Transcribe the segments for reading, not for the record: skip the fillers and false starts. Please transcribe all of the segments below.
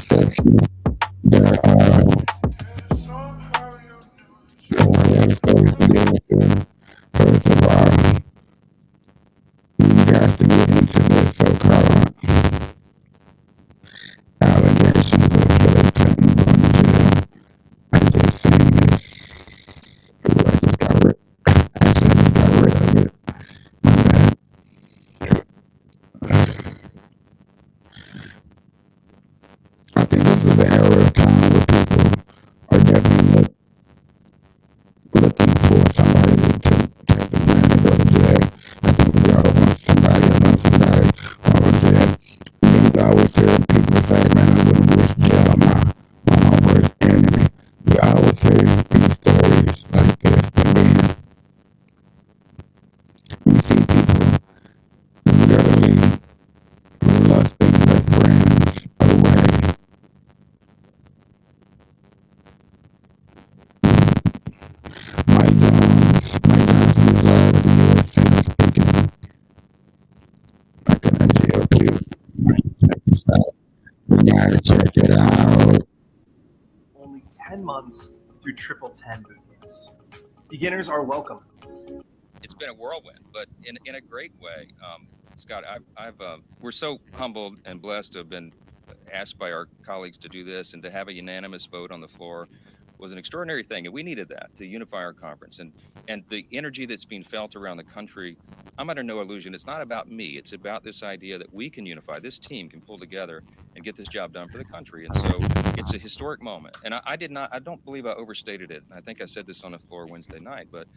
sexual. That one of the stories to get into. First of all, you got to get into this so-called allegations of Hillary Clinton going to jail. I just seen this. I just got rid. Actually, I just got rid of it. My bad. I think this is the era of time where people are definitely looking for somebody to take the blame and go to jail. I think we all want somebody or know somebody going to jail. You always hear people say, man, I wouldn't wish jail on my worst enemy. You always hear these stories like this, but then you see people literally lusting their friends away. Mike Johnson is live at the U.S. Senate speaking like an GOP. Check this out. We gotta check it out. Only 10 months through Triple 10 boot camps. Beginners are welcome. It's been a whirlwind, but in a great way. Scott, we're so humbled and blessed to have been asked by our colleagues to do this, and to have a unanimous vote on the floor was an extraordinary thing, and we needed that to unify our conference. And the energy that's being felt around the country, I'm under no illusion. It's not about me. It's about this idea that we can unify. This team can pull together and get this job done for the country. And so it's a historic moment. And I don't believe I overstated it. I think I said this on the floor Wednesday night, but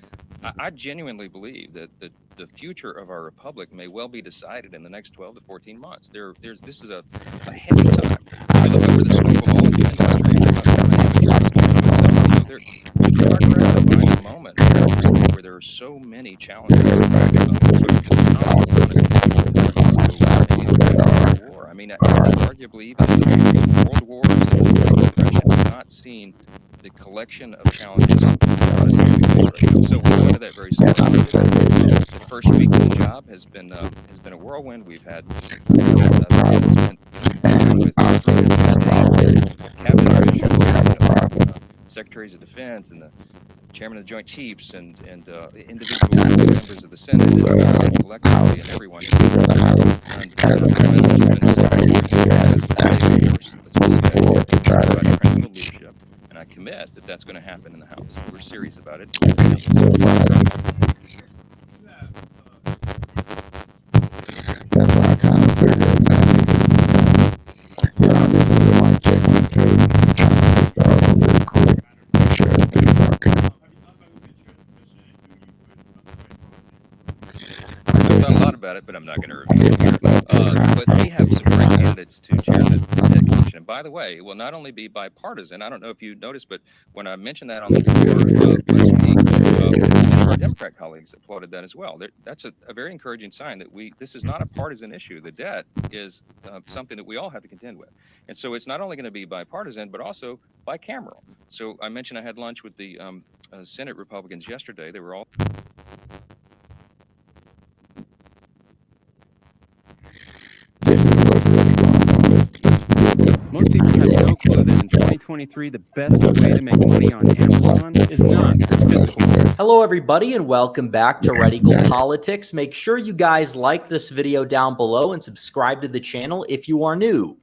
I genuinely believe that the future of our republic may well be decided in the next 12 to 14 months. This is a heavy time. If you look over the scope of all of human history, we are gratifying a moment where there are so many challenges. War. I mean, arguably even in the world wars and the Great Depression, we've not seen the collection of challenges. So we're going to that very soon. The first week of the job has been a whirlwind. We've had secretaries of defense and the chairman of the Joint Chiefs and individual members of the Senate and collectively and everyone. And I commit that that's going to happen in the House. We're serious about it. That's why I kind of figured, man, this is a mic check one too. I'm trying to start over real quick. Make sure everything's okay. I've thought a lot about it, but I'm not going to review it. But we have some great candidates to chair that commission. And by the way, it will not only be bipartisan. I don't know if you noticed, but when I mentioned that on the floor, our Democrat colleagues applauded that as well. That's a very encouraging sign that this is not a partisan issue. The debt is something that we all have to contend with. And so it's not only going to be bipartisan, but also bicameral. So I mentioned I had lunch with the Senate Republicans yesterday. They were all... This is what's really going on. Let's do this. Most people have no clue that in 2023, the best way to make money on Amazon is not physical. Hello, everybody, and welcome back to Red Eagle Politics. Make sure you guys like this video down below and subscribe to the channel if you are new.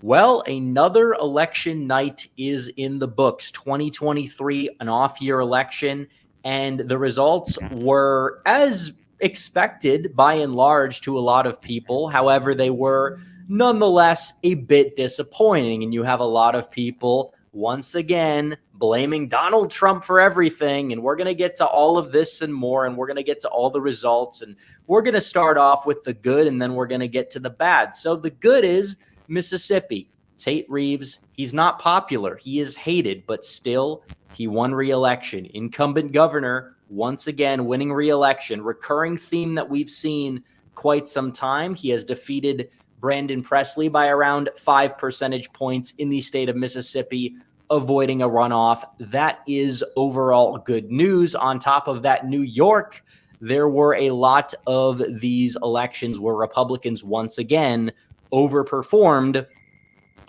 Well, another election night is in the books. 2023, an off-year election, and the results were as expected by and large to a lot of people. However, they were nonetheless a bit disappointing, and you have a lot of people once again blaming Donald Trump for everything. And we're going to get to all of this and more, and we're going to get to all the results, and we're going to start off with the good, and then we're going to get to the bad. So the good is Mississippi. Tate Reeves, he's not popular. He is hated, but still he won re-election. Incumbent governor once again winning re-election. Recurring theme that we've seen quite some time. He has defeated Brandon Presley by around 5 percentage points in the state of Mississippi, avoiding a runoff. That is overall good news. On top of that, New York, there were a lot of these elections where Republicans once again overperformed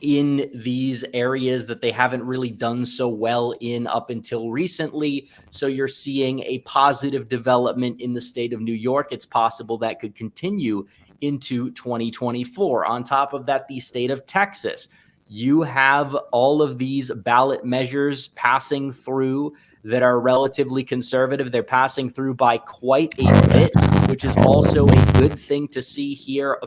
in these areas that they haven't really done so well in up until recently. So you're seeing a positive development in the state of New York. It's possible that could continue into 2024. On top of that, the state of Texas, you have all of these ballot measures passing through that are relatively conservative. They're passing through by quite a bit, which is also a good thing to see here.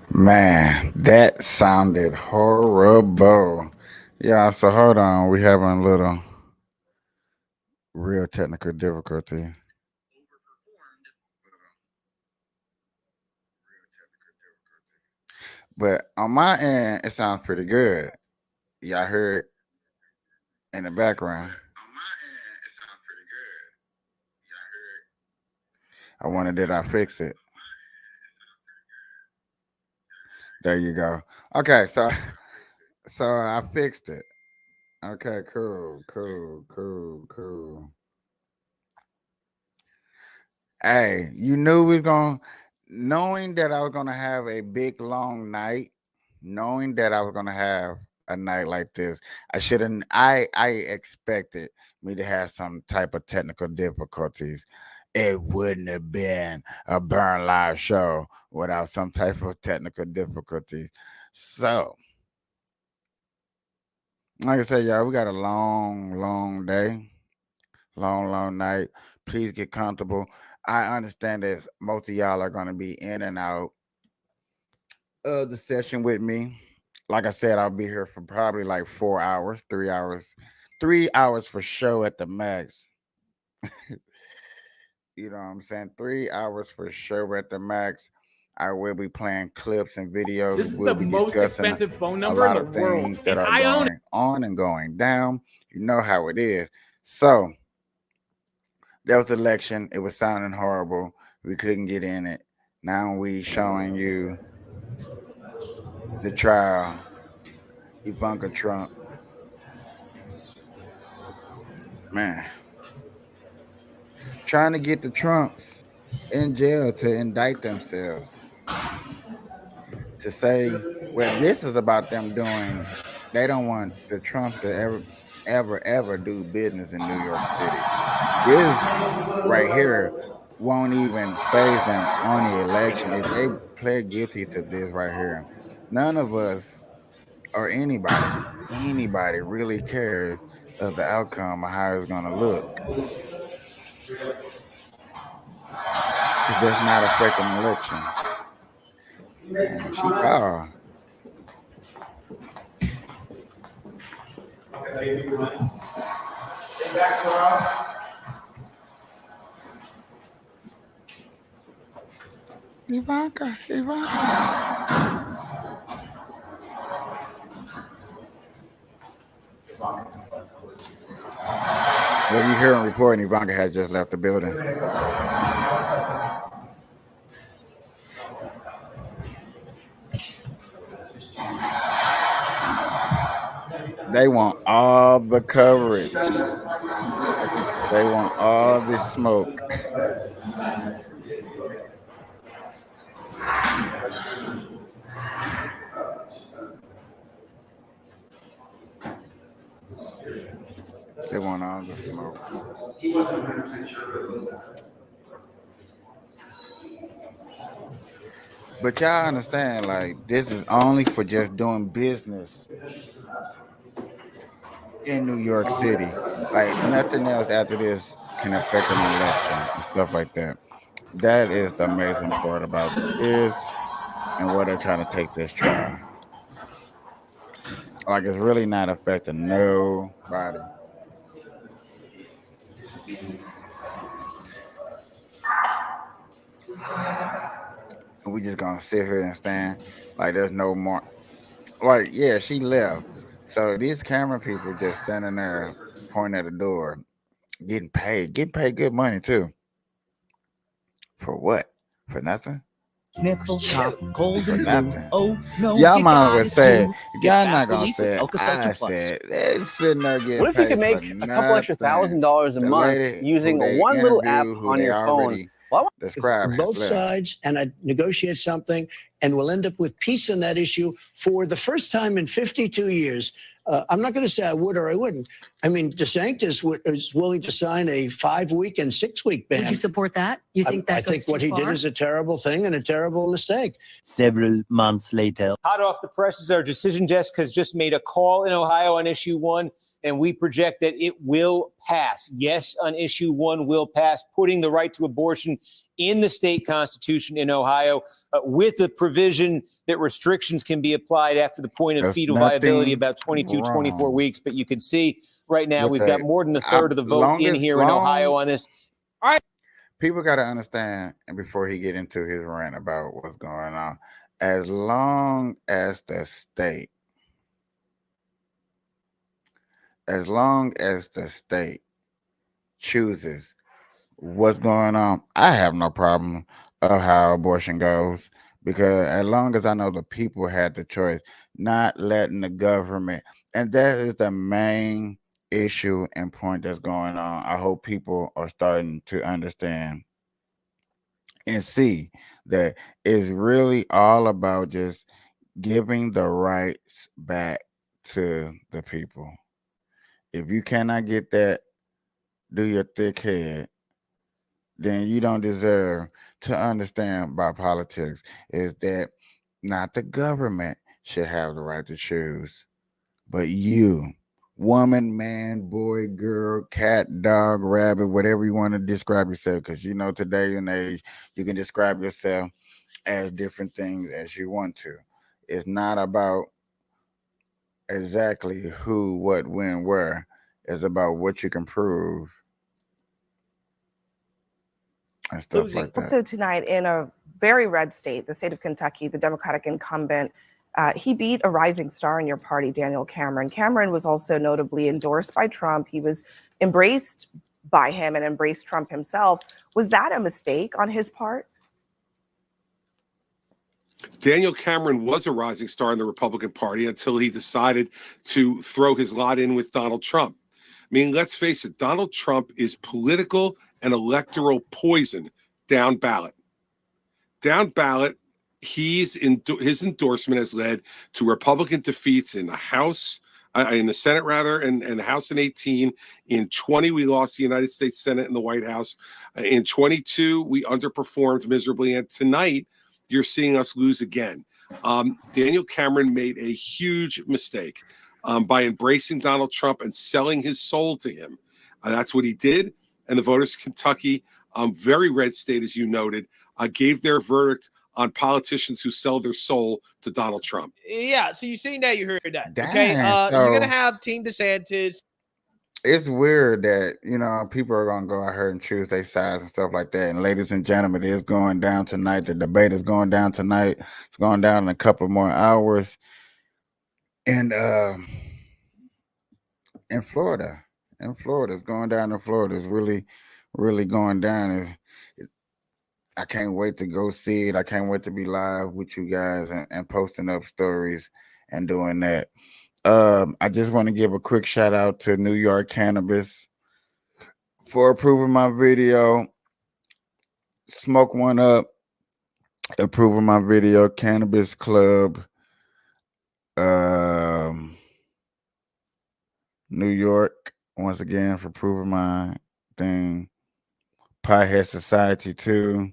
Man, that sounded horrible. Yeah, so hold on. We having a little real technical difficulty. But on my end, it sounds pretty good. Y'all heard in the background. I wonder, did I fix it? There you go. Okay, so I fixed it. Okay, cool. Hey, you knew we was gonna, knowing that I was gonna have a big long night, knowing that I was gonna have a night like this, I expected me to have some type of technical difficulties. It wouldn't have been a Burn Live show without some type of technical difficulties. So, like I said, y'all, we got a long day, long night. Please get comfortable. I understand that most of y'all are going to be in and out of the session with me. Like I said, I'll be here for probably like 4 hours, 3 hours for show at the max. You know what I'm saying? 3 hours for show at the max. I will be playing clips and videos. This is the most expensive phone number a lot in the of world. things that And are I own going on and going down. You know how it is. So there was election. It was sounding horrible. We couldn't get in it. Now we showing you the trial. Ivanka Trump. Man. Trying to get the Trumps in jail to indict themselves. To say, well, this is about them doing, they don't want the Trumps to ever do business in New York City. This right here won't even phase them on the election if they plead guilty to this right here. None of us or anybody really cares of the outcome or how it's gonna look. Because that's not affecting the election. Man, she called. Ivanka. What you hearing reporting, Ivanka has just left the building. They want all the coverage. They want all the smoke. They want all the smoke. But y'all understand, like, this is only for just doing business in New York City. Like, nothing else after this can affect an election and stuff like that. That is the amazing part about this and where they're trying to take this trial. Like, it's really not affecting nobody. We just gonna sit here and stand like there's no more. Like, yeah, she left. So these camera people just standing there pointing at the door, getting paid good money too. For what? For nothing? Sniffle, cough, cold For and flu. nothing. Oh no, Y'all you might as got well it say, too. if Get y'all fast not gonna relief with say it, Alka-Seltzer I Plus. said, they're sitting there getting What if you paid could for make a couple extra nothing. $1,000 a The month lady who using they one little app interview, who on they your phone? already Well, described, has both left. sides, and I negotiate something, and we'll end up with peace on that issue for the first time in 52 years. I'm not going to say I would or I wouldn't. I mean, DeSantis is willing to sign a 5-week and 6-week ban. Would you support that? You think that I think what he did is a terrible thing and a terrible mistake. Several months later. Hot off the presses, our decision desk has just made a call in Ohio on issue 1, and we project that it will pass. Yes, on issue 1 will pass, putting the right to abortion in the state constitution in Ohio, with the provision that restrictions can be applied after the point of There's fetal viability, nothing about 22, 24 wrong weeks. But you can see right now with we've that. got more than a third of the vote in here in Ohio on this. All right. People got to understand, and before he get into his rant about what's going on, as long as the state chooses what's going on, I have no problem of how abortion goes, because as long as I know the people had the choice, not letting the government, and that is the main issue and point that's going on. I hope people are starting to understand and see that it's really all about just giving the rights back to the people. If you cannot get that, do your thick head, then you don't deserve to understand about politics. Is that not the government should have the right to choose, but you, woman, man, boy, girl, cat, dog, rabbit, whatever you want to describe yourself, because you know today and age you can describe yourself as different things as you want to. It's not about exactly who, what, when, where. It's about what you can prove and stuff like that. Also tonight, in a very red state, the state of Kentucky, the Democratic incumbent, he beat a rising star in your party, Daniel Cameron. Cameron was also notably endorsed by Trump. He was embraced by him and embraced Trump himself. Was that a mistake on his part? Daniel Cameron was a rising star in the Republican Party until he decided to throw his lot in with Donald Trump. I mean, let's face it, Donald Trump is political and electoral poison down ballot. Down ballot, his endorsement has led to Republican defeats in the House, in the Senate rather, and the House in 18. In 20, we lost the United States Senate and the White House. In 22, we underperformed miserably. And tonight, you're seeing us lose again. Daniel Cameron made a huge mistake by embracing Donald Trump and selling his soul to him. That's what he did. And the voters of Kentucky, very red state, as you noted, gave their verdict on politicians who sell their soul to Donald Trump. Yeah, so you see now, you heard that. Dang, Okay, so you're gonna have Team DeSantis. it's weird that, you know, people are going to go out here and choose their sides and stuff like that. And ladies and gentlemen, it is going down tonight. The debate is going down tonight. It's going down in a couple more hours. And in Florida, it's going down in Florida. It's really, really going down. I can't wait to go see it. I can't wait to be live with you guys and posting up stories and doing that. I just want to give a quick shout out to New York Cannabis for approving my video. Smoke One Up approving my video. Cannabis Club, New York, once again for approving my thing. Piehead Society too.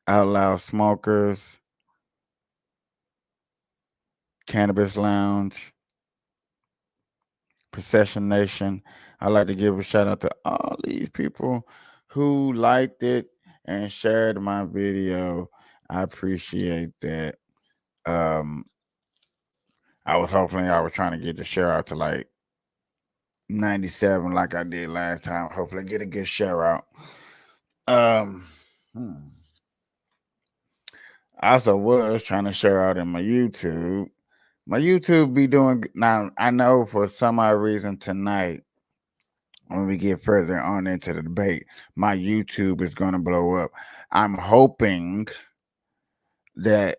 Outlaw Smokers, Cannabis Lounge, Procession Nation. I'd like to give a shout out to all these people who liked it and shared my video. I appreciate that. I was trying to get the share out to like 97 like I did last time. Hopefully get a good share out. I also was trying to share out in my YouTube My YouTube be doing now. I know for some odd reason tonight, when we get further on into the debate, my YouTube is going to blow up. I'm hoping that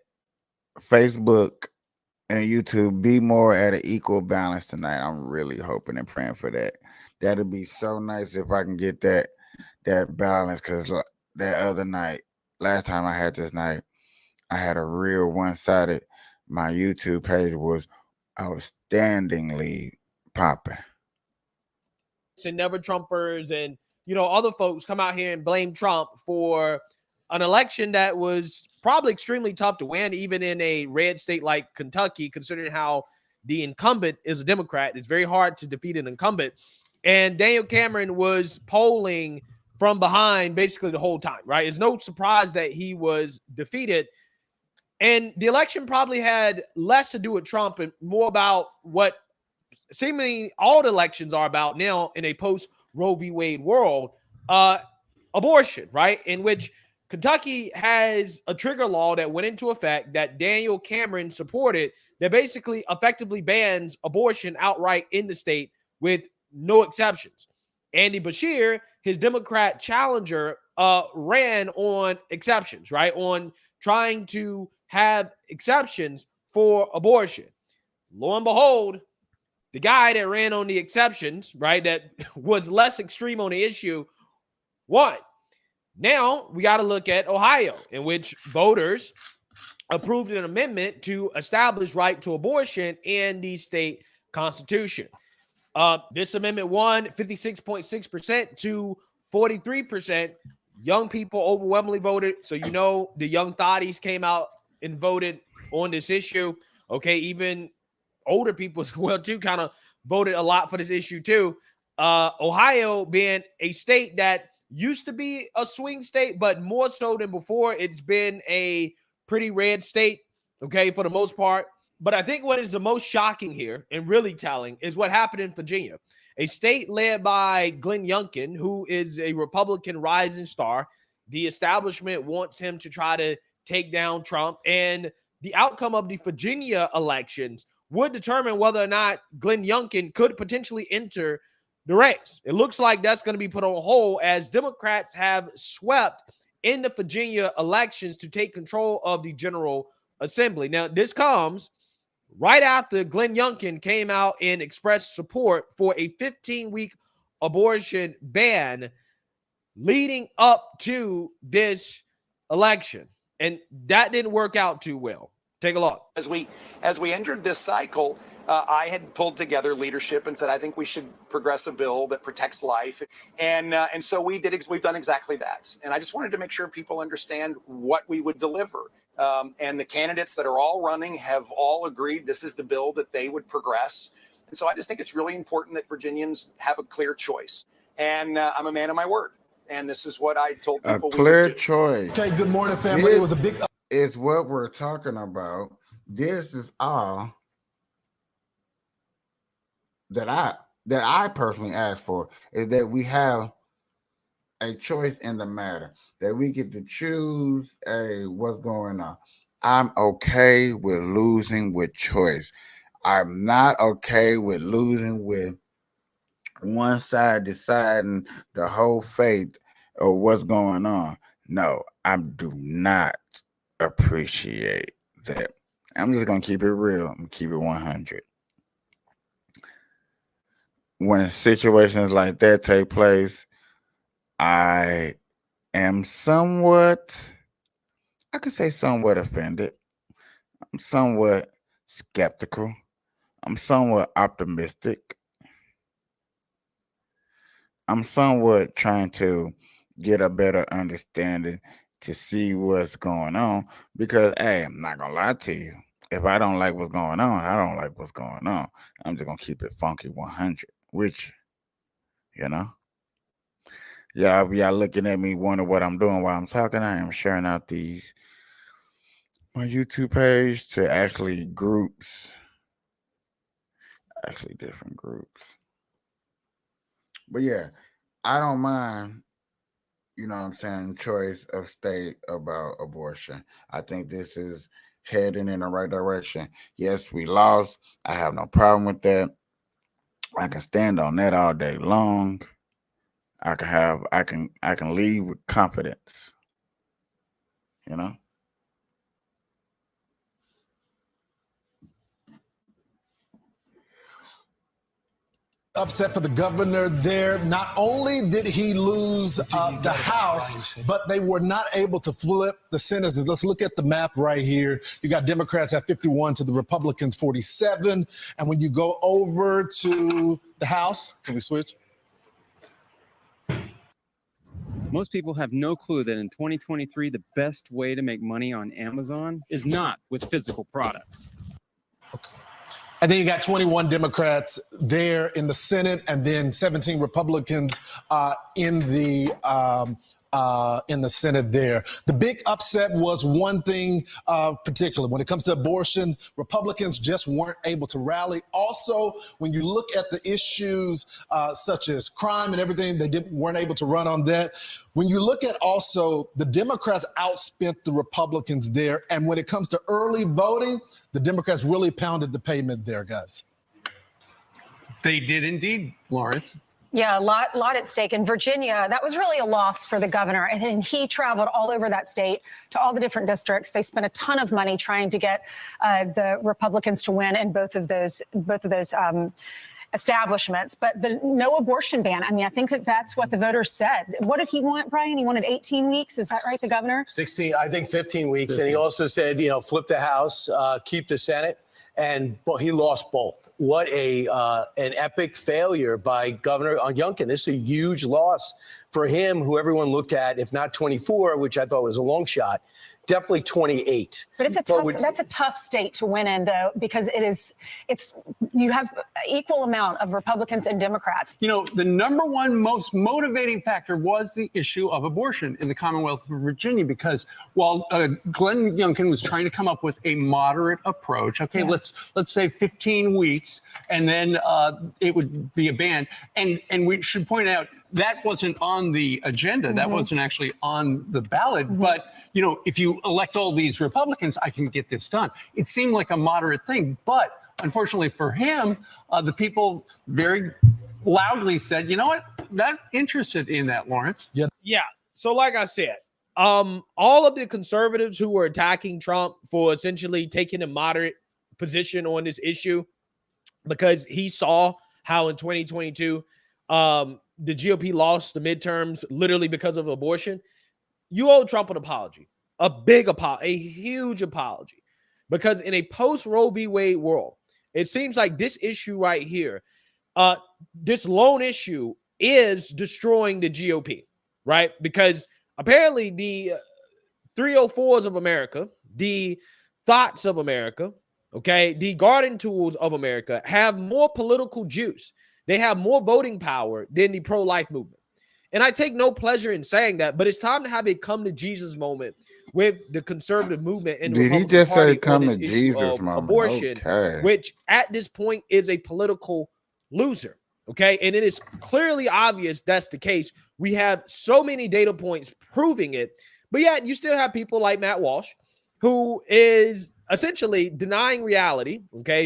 Facebook and YouTube be more at an equal balance tonight. I'm really hoping and praying for that. That'd be so nice if I can get that balance. Because that other night, last time I had this night, I had a real one-sided. My YouTube page was outstandingly popping. And never Trumpers and other folks come out here and blame Trump for an election that was probably extremely tough to win, even in a red state like Kentucky, considering how the incumbent is a Democrat. It's very hard to defeat an incumbent. And Daniel Cameron was polling from behind basically the whole time, right? It's no surprise that he was defeated. And the election probably had less to do with Trump and more about what seemingly all the elections are about now in a post Roe v. Wade world, abortion, right? In which Kentucky has a trigger law that went into effect that Daniel Cameron supported that basically effectively bans abortion outright in the state with no exceptions. Andy Beshear, his Democrat challenger, ran on exceptions, right? On trying to have exceptions for abortion. Lo and behold, the guy that ran on the exceptions, right, that was less extreme on the issue, won. Now we got to look at Ohio, in which voters approved an amendment to establish right to abortion in the state constitution. This amendment won 56.6% to 43%. Young people overwhelmingly voted. So, the young thotties came out and voted on this issue. Okay, even older people as well, too, kind of voted a lot for this issue, too. Ohio being a state that used to be a swing state, but more so than before, it's been a pretty red state, okay, for the most part. But I think what is the most shocking here and really telling is what happened in Virginia, a state led by Glenn Youngkin, who is a Republican rising star. The establishment wants him to try to take down Trump, and the outcome of the Virginia elections would determine whether or not Glenn Youngkin could potentially enter the race. It looks like that's going to be put on hold as Democrats have swept in the Virginia elections to take control of the General Assembly. Now, this comes right after Glenn Youngkin came out and expressed support for a 15-week abortion ban leading up to this election. And that didn't work out too well. Take a look. As we entered this cycle, I had pulled together leadership and said, I think we should progress a bill that protects life. And so we've done exactly that. And I just wanted to make sure people understand what we would deliver. And the candidates that are all running have all agreed this is the bill that they would progress. And so I just think it's really important that Virginians have a clear choice. And I'm a man of my word. And this is what I told people. A clear choice. Okay, good morning, family. It was a big... Is what we're talking about. This is all that I personally asked for, is that we have a choice in the matter, that we get to choose what's going on. I'm okay with losing with choice. I'm not okay with losing with one side deciding the whole fate of what's going on. No, I do not appreciate that. I'm just gonna keep it real. I'm gonna keep it 100. When situations like that take place, I am somewhat offended. I'm somewhat skeptical. I'm somewhat optimistic. I'm somewhat trying to get a better understanding to see what's going on, because hey, I'm not gonna lie to you. If I don't like what's going on, I don't like what's going on. I'm just gonna keep it funky 100, which, y'all looking at me wondering what I'm doing while I'm talking. I am sharing out my YouTube page to different groups. But yeah, I don't mind, choice of state about abortion. I think this is heading in the right direction. Yes, we lost. I have no problem with that. I can stand on that all day long. I can leave with confidence. You know? Upset for the governor there. Not only did he lose the House, but they were not able to flip the Senate. Let's look at the map right here. You got Democrats at 51 to the Republicans 47. And when you go over to the House, can we switch? Most people have no clue that in 2023, the best way to make money on Amazon is not with physical products. And then you got 21 Democrats there in the Senate, and then 17 Republicans in the Senate there. The big upset was one thing particular. When it comes to abortion, Republicans just weren't able to rally. Also, when you look at the issues such as crime and everything, they weren't able to run on that. When you look at also, the Democrats outspent the Republicans there. And when it comes to early voting, the Democrats really pounded the pavement there, guys. They did indeed, Lawrence. Yeah, a lot at stake. In Virginia, that was really a loss for the governor. And he traveled all over that state to all the different districts. They spent a ton of money trying to get the Republicans to win in both of those establishments. But the no abortion ban, I mean, I think that's what the voters said. What did he want, Brian? He wanted 18 weeks. Is that right, the governor? 16, I think 15 weeks. 15. And he also said, flip the House, keep the Senate. But he lost both. What an epic failure by Governor Youngkin. This is a huge loss for him, who everyone looked at, if not 24, which I thought was a long shot, definitely 28. But that's a tough state to win in, though, because you have equal amount of Republicans and Democrats. The number one most motivating factor was the issue of abortion in the Commonwealth of Virginia, because while Glenn Youngkin was trying to come up with a moderate approach, let's say 15 weeks, and then it would be a ban. And we should point out that wasn't on the agenda. That wasn't actually on the ballot. But, if you elect all these Republicans, I can get this done. It seemed like a moderate thing. But unfortunately for him, the people very loudly said, you know what, not interested in that, Lawrence. Yeah. So like I said, all of the conservatives who were attacking Trump for essentially taking a moderate position on this issue, because he saw how in 2022, the GOP lost the midterms literally because of abortion. You owe Trump an apology, a big apology, a huge apology, because in a post-Roe v. Wade world, it seems like this issue right here, this lone issue is destroying the GOP, right? Because apparently the 304s of America, the thoughts of America, the garden tools of America have more political juice. They have more voting power than the pro-life movement. And I take no pleasure in saying that, but it's time to have a come to Jesus moment with the conservative movement. And did he just say come to Jesus moment? Abortion, which at this point is a political loser. And it is clearly obvious that's the case. We have so many data points proving it, but yet you still have people like Matt Walsh, who is essentially denying reality,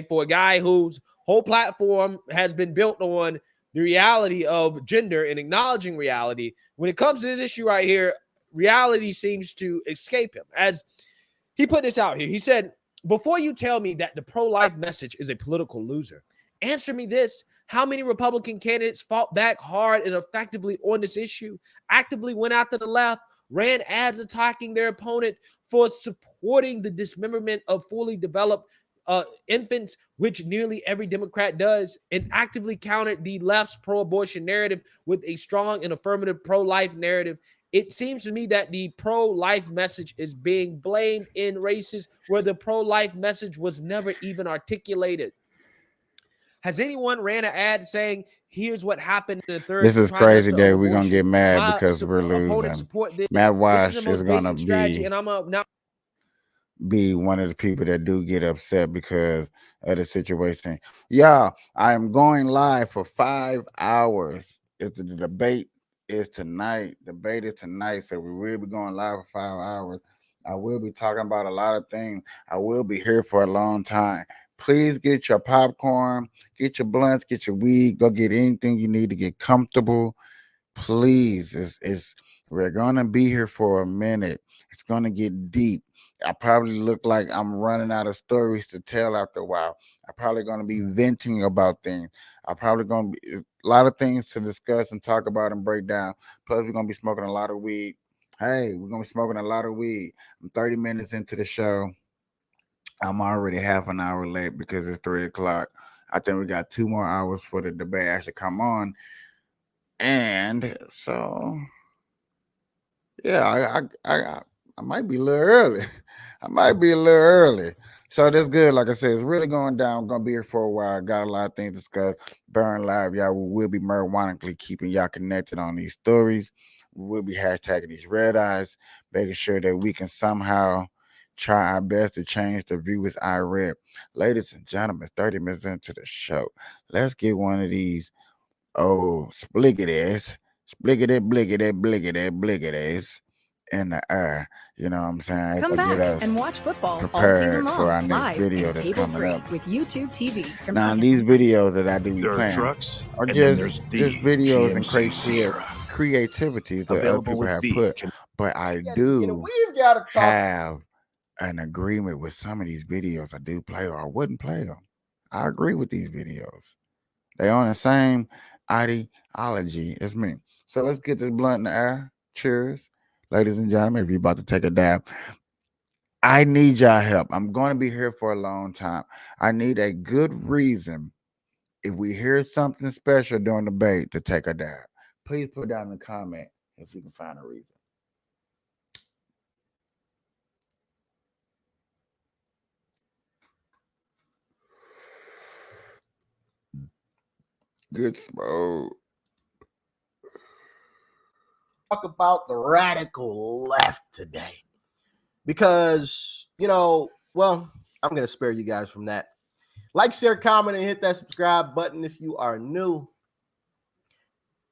for a guy whose whole platform has been built on the reality of gender and acknowledging reality. When it comes to this issue right here, reality seems to escape him. As he put this out here, he said, before you tell me that the pro-life message is a political loser, answer me this. How many Republican candidates fought back hard and effectively on this issue, actively went after the left, ran ads attacking their opponent for supporting the dismemberment of fully developed infants, which nearly every Democrat does, and actively countered the left's pro-abortion narrative with a strong and affirmative pro-life narrative? It seems to me that the pro-life message is being blamed in races where the pro-life message was never even articulated. Has anyone ran an ad saying, here's what happened in the third? This is crazy that we're going to get mad because we're losing. Matt Walsh is going to be one of the people that do get upset because of the situation. Yeah, I am going live for 5 hours. The debate is tonight. Debate is tonight, so we will be going live for 5 hours. I will be talking about a lot of things. I will be here for a long time. Please get your popcorn, get your blunts, get your weed, go get anything you need to get comfortable. Please, it's we're gonna be here for a minute. It's gonna get deep. I probably look like I'm running out of stories to tell after a while. I'm probably gonna be venting about things. I'm probably gonna be a lot of things to discuss and talk about and break down. Plus, we're gonna be smoking a lot of weed. Hey, we're gonna be smoking a lot of weed. I'm 30 minutes into the show. I'm already half an hour late because it's 3 o'clock. I think we got 2 more hours for the debate actually come on. And so, yeah, I might be a little early. I might be a little early. So that's good. Like I said, it's really going down. I'm gonna be here for a while. Got a lot of things to discuss. Burn Live, y'all. We will be marijuanically keeping y'all connected on these stories. We will be hashtagging these red eyes, making sure that we can somehow try our best to change the viewers I read. Ladies and gentlemen, 30 minutes into the show. Let's get one of these spliggity, bliggity in the air. You know what I'm saying? Come To get back us and watch football all season prepared for our long, next live video and that's cable coming free up. with YouTube TV. From Now, these videos that I do be There are playing trucks, are and then just there's just the videos and GMC Sierra. creativities that other Available people with have the put. But I And do we've got to talk. have an agreement with some of these videos I do play or I wouldn't play them. I agree with these videos. They on the same ideology as me. So let's get this blunt in the air. Cheers. Ladies and gentlemen, if you're about to take a dab, I need y'all help. I'm going to be here for a long time. I need a good reason if we hear something special during the debate to take a dab. Please put down in the comment if you can find a reason. Good smoke. Talk about the radical left today because, well, I'm going to spare you guys from that. Like, share, comment, and hit that subscribe button if you are new.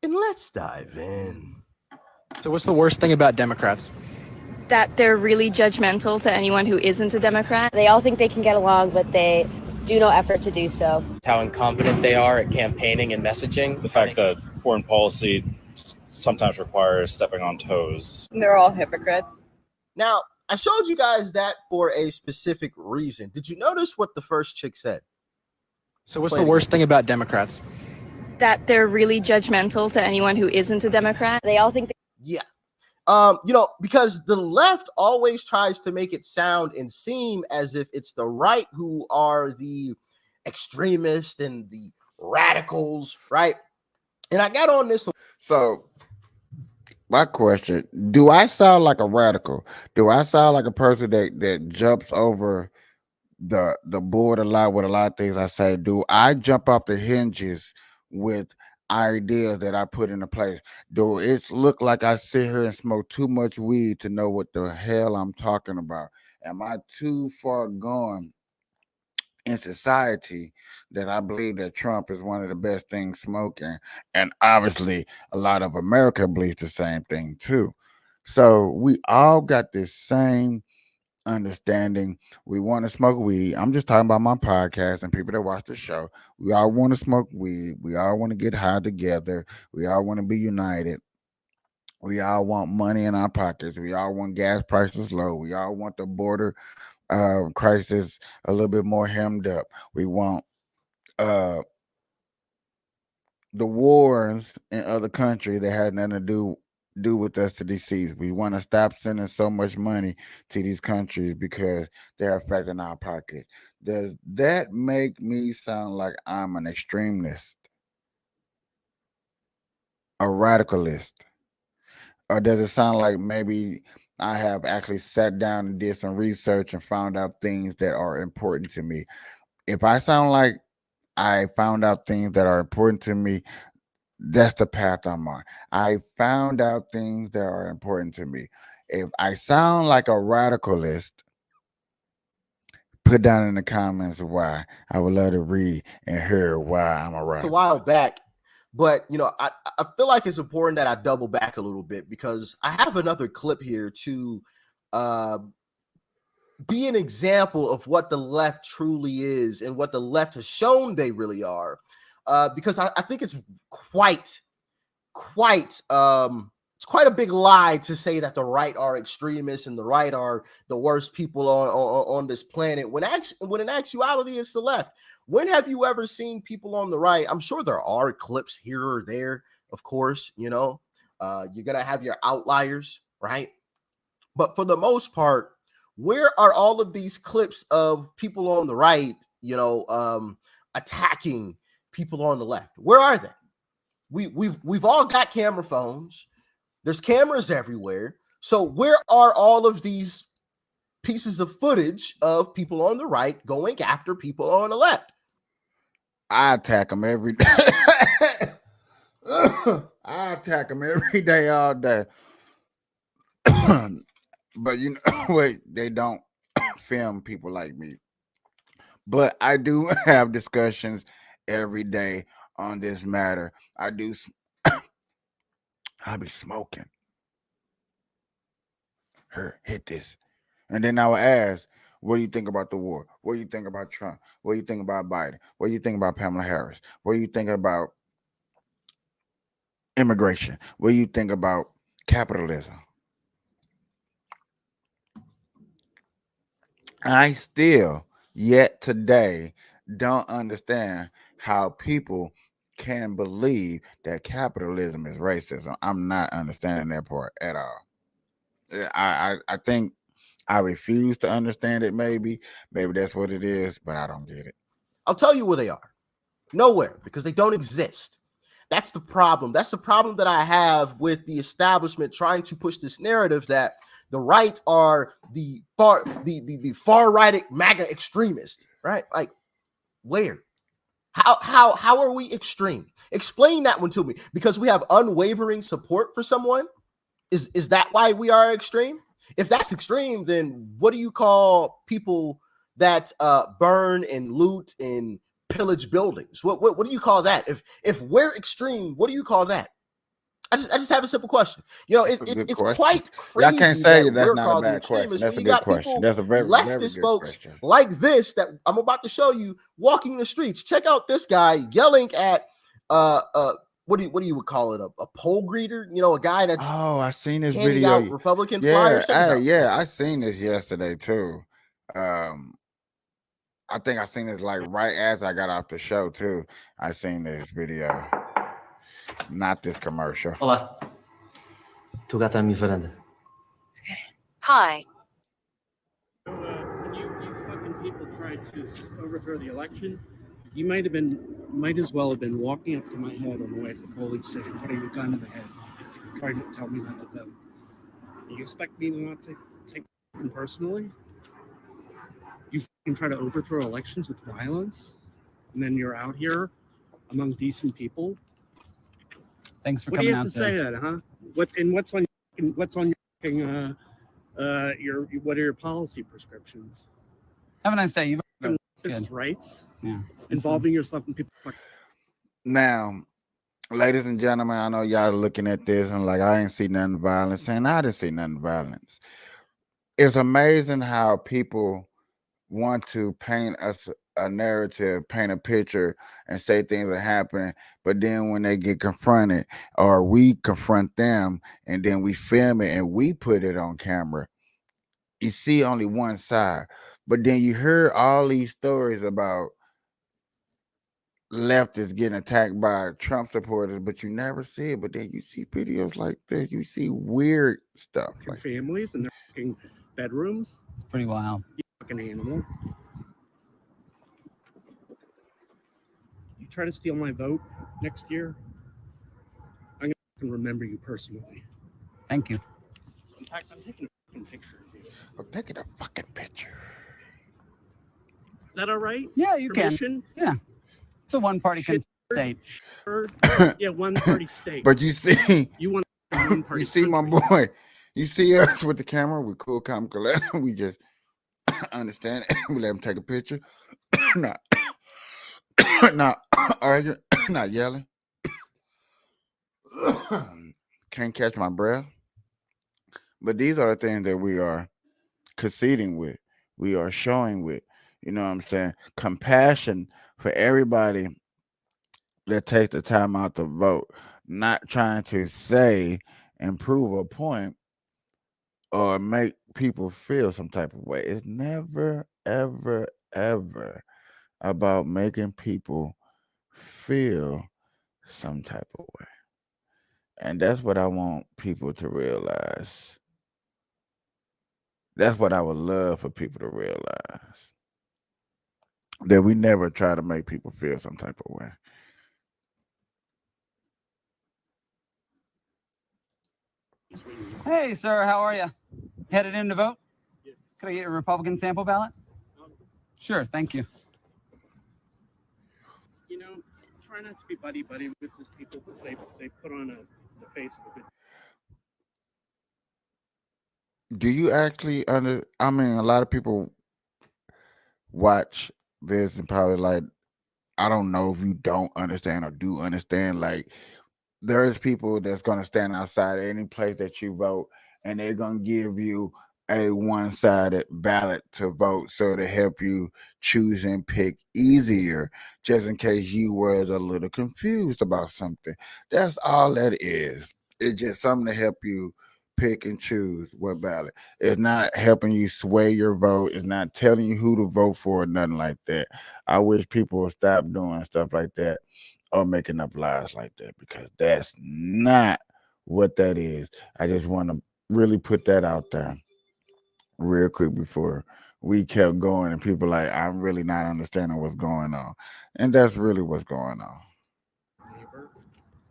And let's dive in. So what's the worst thing about Democrats? That they're really judgmental to anyone who isn't a Democrat. They all think they can get along, but they do no effort to do so. How incompetent they are at campaigning and messaging. The fact that foreign policy sometimes requires stepping on toes. They're all hypocrites. Now, I showed you guys that for a specific reason. Did you notice what the first chick said? So what's the worst thing about Democrats? That they're really judgmental to anyone who isn't a Democrat. They all think Yeah. Because the left always tries to make it sound and seem as if it's the right who are the extremists and the radicals, right? And I got on this one. So, my question, do I sound like a radical? Do I sound like a person that jumps over the board a lot with a lot of things I say? Do I jump off the hinges with ideas that I put into place? Do it look like I sit here and smoke too much weed to know what the hell I'm talking about? Am I too far gone in society that I believe that Trump is one of the best things smoking? And obviously a lot of America believes the same thing too. So we all got this same understanding. We want to smoke weed. I'm just talking about my podcast and people that watch the show. We all want to smoke weed. We all want to get high together. We all want to be united. We all want money in our pockets. We all want gas prices low. We all want the border crisis a little bit more hemmed up. We want the wars in other countries that had nothing to do with us to deceive. We want to stop sending so much money to these countries because they're affecting our pockets. Does that make me sound like I'm an extremist, a radicalist? Or does it sound like maybe I have actually sat down and did some research and found out things that are important to me? If I sound like I found out things that are important to me, that's the path I'm on. I found out things that are important to me. If I sound like a radicalist, put down in the comments why. I would love to read and hear why I'm a radical. A while back, but I feel like it's important that I double back a little bit because I have another clip here to be an example of what the left truly is and what the left has shown they really are. Because I think it's quite it's quite a big lie to say that the right are extremists and the right are the worst people on this planet, when in actuality it's the left. When have you ever seen people on the right? I'm sure there are clips here or there, of course, you know, you're gonna have your outliers, right? But for the most part, where are all of these clips of people on the right, you know, attacking people on the left? Where are they? We've all got camera phones. There's cameras everywhere. So where are all of these pieces of footage of people on the right going after people on the left? I attack them every day. I attack them every day, all day. But you know, wait, they don't film people like me. But I do have discussions every day on this matter. I be smoking. Her, hit this. And then I would ask, what do you think about the war? What do you think about Trump? What do you think about Biden? What do you think about Pamela Harris? What do you think about immigration? What do you think about capitalism? I still, yet today, don't understand how people can believe that capitalism is racism. I'm not understanding that part at all. I think I refuse to understand it. Maybe that's what it is, but I don't get it. I'll tell you where they are. Nowhere, because they don't exist. That's the problem. That's the problem that I have with the establishment trying to push this narrative that the right are the far right MAGA extremists, right? Like, where? How are we extreme? Explain that one to me. Because we have unwavering support for someone? Is that why we are extreme? If that's extreme, then what do you call people that burn and loot and pillage buildings? What do you call that? If we're extreme, what do you call that? I just have a simple question. You know, it's quite crazy. Y'all can't say that that's we're not called a the bad question. extremists That's when a you good got question. people, That's a very leftist good folks question. like this that I'm about to show you walking the streets. Check out this guy yelling at what do you would call it, a poll greeter? You know, a guy that's I seen this handing video. out Republican flyers. Check this out. Yeah, I seen this yesterday too. I think I seen this like right as I got off the show too. I seen this video, not this commercial. Olá, tu gata na minha varanda. Hi. When you fucking people tried to overthrow the election, you might as well have been walking up to my head on the way to the polling station, putting a gun in the head, trying to tell me not to vote. You expect me not to take it personally? You fucking try to overthrow elections with violence, and then you're out here among decent people. Thanks for what do coming you have out to say that, huh? What's on your what are your policy prescriptions? Have a nice day. You've It's rights. Yeah. Involving yourself in people. Now, ladies and gentlemen, I know y'all looking at this and like, I ain't see nothing violence, and I didn't see nothing violence. It's amazing how people want to paint us a narrative, paint a picture, and say things are happening, but then when they get confronted, or we confront them, and then we film it and we put it on camera, you see only one side. But then you hear all these stories about leftists getting attacked by Trump supporters, but you never see it. But then you see videos like this, you see weird stuff. Like Families in their fucking bedrooms. It's pretty wild. You fucking animal. You try to steal my vote next year, I'm gonna remember you personally. Thank you. In fact, I'm taking a fucking picture of you. I'm taking a fucking picture. Is that all right? Yeah, you Permission? can. Yeah. It's a one-party state. Yeah, one-party state. But you see, you want one-party you see my boy. You see us with the camera. We cool, calm, collect. We just understand it. We let him take a picture. not arguing, not yelling. Can't catch my breath. But these are the things that we are conceding with. we are showing with, you know what I'm saying, compassion for everybody that takes the time out to vote, not trying to say and prove a point or make people feel some type of way. It's never, ever, ever about making people feel some type of way. And that's what I want people to realize. That's what I would love for people to realize. That we never try to make people feel some type of way. Hey, sir, how are you? Headed in to vote? Could I get a Republican sample ballot? Sure, thank you. You know, try not to be buddy-buddy with these people because they put on the face of a good. Do you actually I mean, a lot of people watch this and probably like, I don't know if you don't understand or do understand. Like, there's people that's gonna stand outside any place that you vote, and they're gonna give you a one-sided ballot to vote, so to help you choose and pick easier, just in case you was a little confused about something. That's all that is. It's just something to help you pick and choose what ballot. It's not helping you sway your vote. It's not telling you who to vote for or nothing like that. I wish people would stop doing stuff like that or making up lies like that, because that's not what that is. I just want to really put that out there real quick before we kept going and people like, I'm really not understanding what's going on. And that's really what's going on. Neighbor,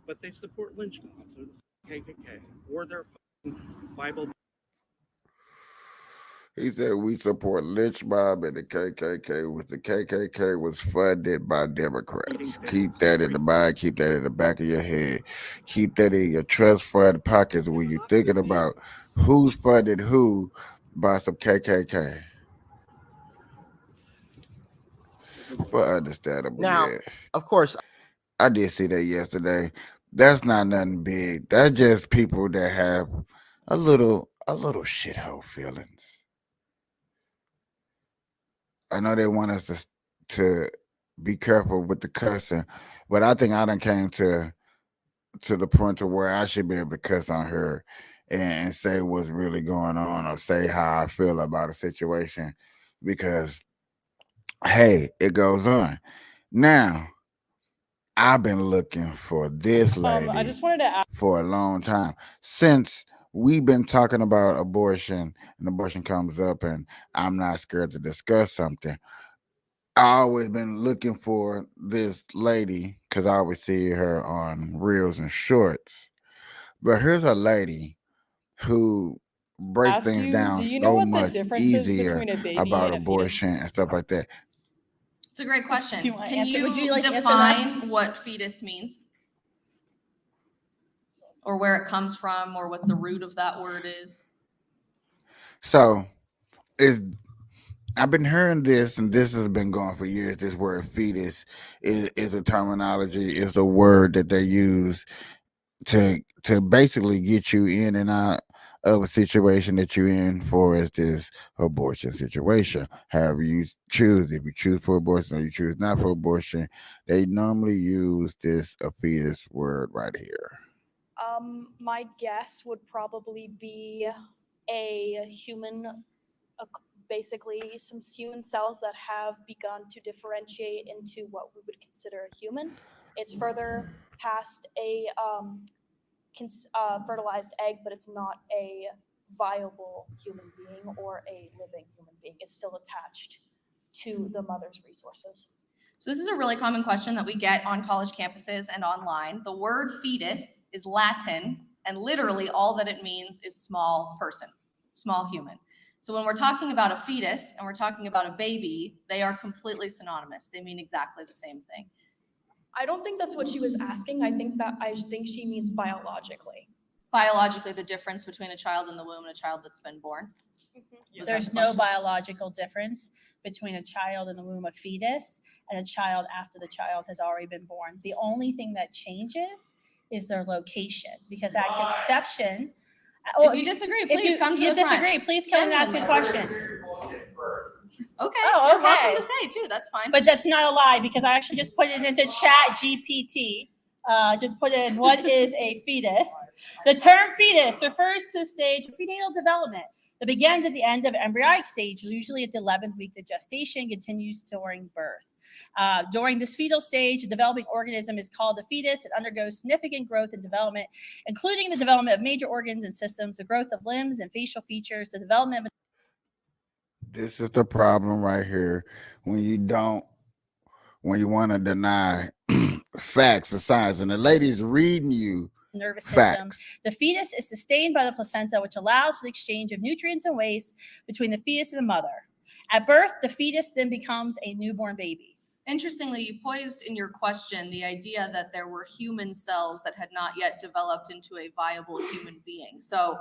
but they support lynch mobs or the KKK or their Bible. He said we support lynch mob and the KKK, which the KKK was funded by Democrats. Keep that in the mind. Keep that in the back of your head. Keep that in your trust fund pockets when you're thinking about who's funded who by some KKK. But understandable, Now, yeah. of course, I did see that yesterday. That's not nothing big. That's just people that have a little shithole feelings. I know they want us to be careful with the cussing, but I think I done came to the point to where I should be able to cuss on her and say what's really going on or say how I feel about a situation, because hey, it goes on. Now, I've been looking for this lady I just wanted to ask for a long time, since we've been talking about abortion and abortion comes up and I'm not scared to discuss something. I always been looking for this lady because I always see her on reels and shorts. But here's a lady who breaks things you, down do you know so what the much difference is easier between a baby about and a fetus? abortion and stuff like that. It's a great question. Do you want to Can answer? you Would you like to answer define what fetus means? Or where it comes from, or what the root of that word is? So I've been hearing this, and this has been going for years. This word fetus is a terminology, is a word that they use to basically get you in and out of a situation that you're in for as this abortion situation. However you choose, if you choose for abortion or you choose not for abortion, they normally use this a fetus word right here. My guess would probably be a human, basically some human cells that have begun to differentiate into what we would consider a human. It's further past a fertilized egg, but it's not a viable human being or a living human being. It's still attached to the mother's resources. So this is a really common question that we get on college campuses and online. The word fetus is Latin, and literally all that it means is small person, small human. So when we're talking about a fetus and we're talking about a baby, they are completely synonymous. They mean exactly the same thing. I don't think that's what she was asking. I think she means biologically. Biologically, the difference between a child in the womb and a child that's been born. There's no biological difference between a child in the womb, a fetus, and a child after the child has already been born. The only thing that changes is their location, because at conception, Well, If you disagree, if please come to you the front. disagree, please come and ask a question. Okay. Oh, You're okay. welcome to say too. That's fine. But that's not a lie because I actually just put it into Chat GPT. Just put in what is a fetus. The term fetus refers to the stage of prenatal development that begins at the end of embryonic stage, usually at the 11th week of gestation, continues during birth. During this fetal stage, the developing organism is called a fetus. It undergoes significant growth and development, including the development of major organs and systems, the growth of limbs and facial features, the development of This is the problem right here. When you want to deny facts or science, and the lady's reading you nervous system. facts. The fetus is sustained by the placenta, which allows for the exchange of nutrients and waste between the fetus and the mother. At birth, the fetus then becomes a newborn baby. Interestingly, you posed in your question the idea that there were human cells that had not yet developed into a viable human being. So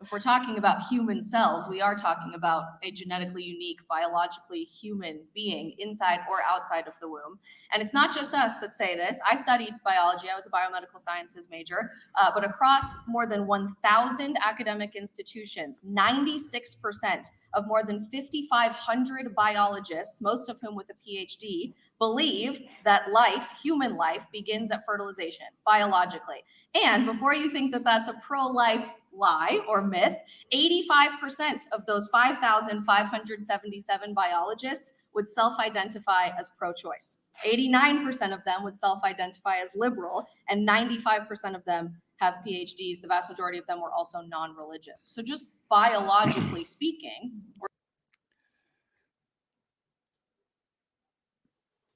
if we're talking about human cells, we are talking about a genetically unique, biologically human being inside or outside of the womb. And it's not just us that say this. I studied biology. I was a biomedical sciences major, but across more than 1,000 academic institutions, 96% of more than 5,500 biologists, most of whom with a PhD, believe that life, human life, begins at fertilization, biologically. And before you think that that's a pro-life lie or myth, 85% of those 5,577 biologists would self-identify as pro-choice. 89% of them would self-identify as liberal, and 95% of them have PhDs. The vast majority of them were also non-religious. So just biologically speaking,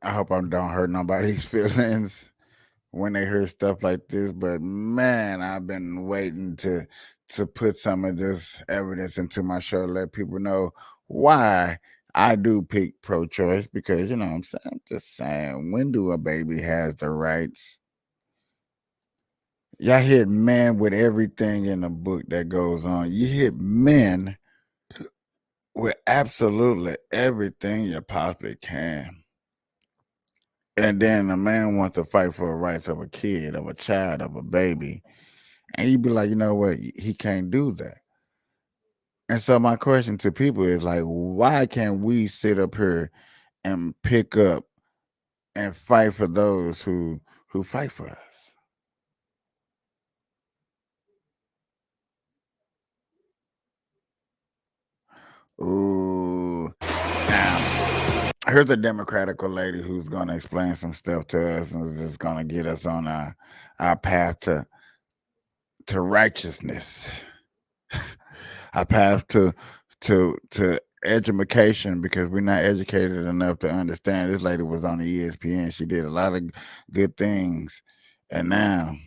I hope I don't hurt nobody's feelings when they hear stuff like this, but man, I've been waiting to put some of this evidence into my show, let people know why I do pick pro-choice, because you know what I'm saying, I'm just saying, when do a baby has the rights? Y'all hit men with everything in the book that goes on. You hit men with absolutely everything you possibly can. And then a man wants to fight for the rights of a kid, of a child, of a baby. And you be like, you know what? He can't do that. And so my question to people is like, why can't we sit up here and pick up and fight for those who fight for us? Ooh. Now, here's a Democratical lady who's going to explain some stuff to us and is just going to get us on our path to righteousness. Our path to education, because we're not educated enough to understand. This lady was on the ESPN. She did a lot of good things. And now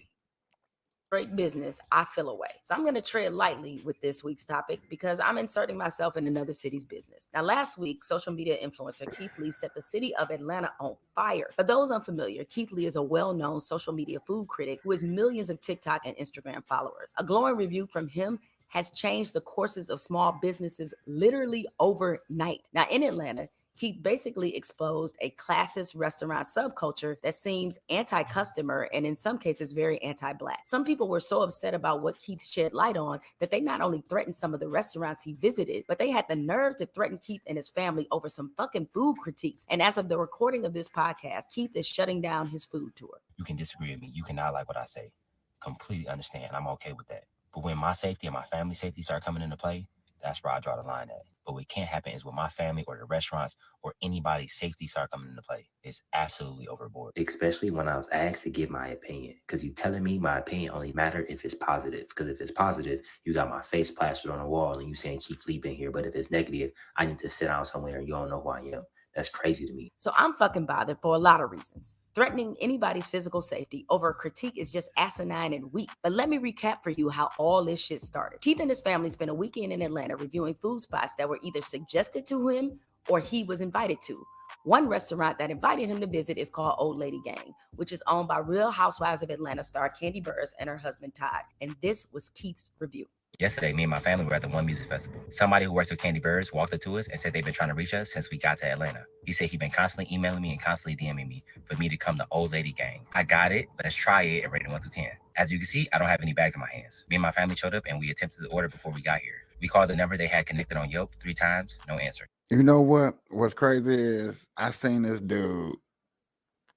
great business, I feel away. So I'm going to tread lightly with this week's topic because I'm inserting myself in another city's business. Now, last week, social media influencer Keith Lee set the city of Atlanta on fire. For those unfamiliar, Keith Lee is a well-known social media food critic who has millions of TikTok and Instagram followers. A glowing review from him has changed the courses of small businesses literally overnight. Now, in Atlanta, Keith basically exposed a classist restaurant subculture that seems anti-customer and in some cases very anti-Black. Some people were so upset about what Keith shed light on that they not only threatened some of the restaurants he visited, but they had the nerve to threaten Keith and his family over some fucking food critiques. And as of the recording of this podcast, Keith is shutting down his food tour. You can disagree with me. You cannot like what I say. Completely understand. I'm okay with that. But when my safety and my family safety start coming into play, that's where I draw the line at. But what can't happen is when my family or the restaurants or anybody's safety start coming into play. It's absolutely overboard. Especially when I was asked to give my opinion. Because you telling me my opinion only matter if it's positive. Because if it's positive, you got my face plastered on the wall and you saying Keith Lee been here. But if it's negative, I need to sit down somewhere and you don't know who I am. That's crazy to me. So I'm fucking bothered for a lot of reasons. Threatening anybody's physical safety over a critique is just asinine and weak. But let me recap for you how all this shit started. Keith and his family spent a weekend in Atlanta reviewing food spots that were either suggested to him or he was invited to. One restaurant that invited him to visit is called Old Lady Gang, which is owned by Real Housewives of Atlanta star Kandi Burruss and her husband Todd. And this was Keith's review. Yesterday, me and my family were at the One Music Festival. Somebody who works with Kandi Burruss walked up to us and said they've been trying to reach us since we got to Atlanta. He said he'd been constantly emailing me and constantly DMing me for me to come to Old Lady Gang. I got it. Let's try it and rate it 1 through 10. As you can see, I don't have any bags in my hands. Me and my family showed up and we attempted to order before we got here. We called the number they had connected on Yelp 3 times, no answer. You know what? What's crazy is I seen this dude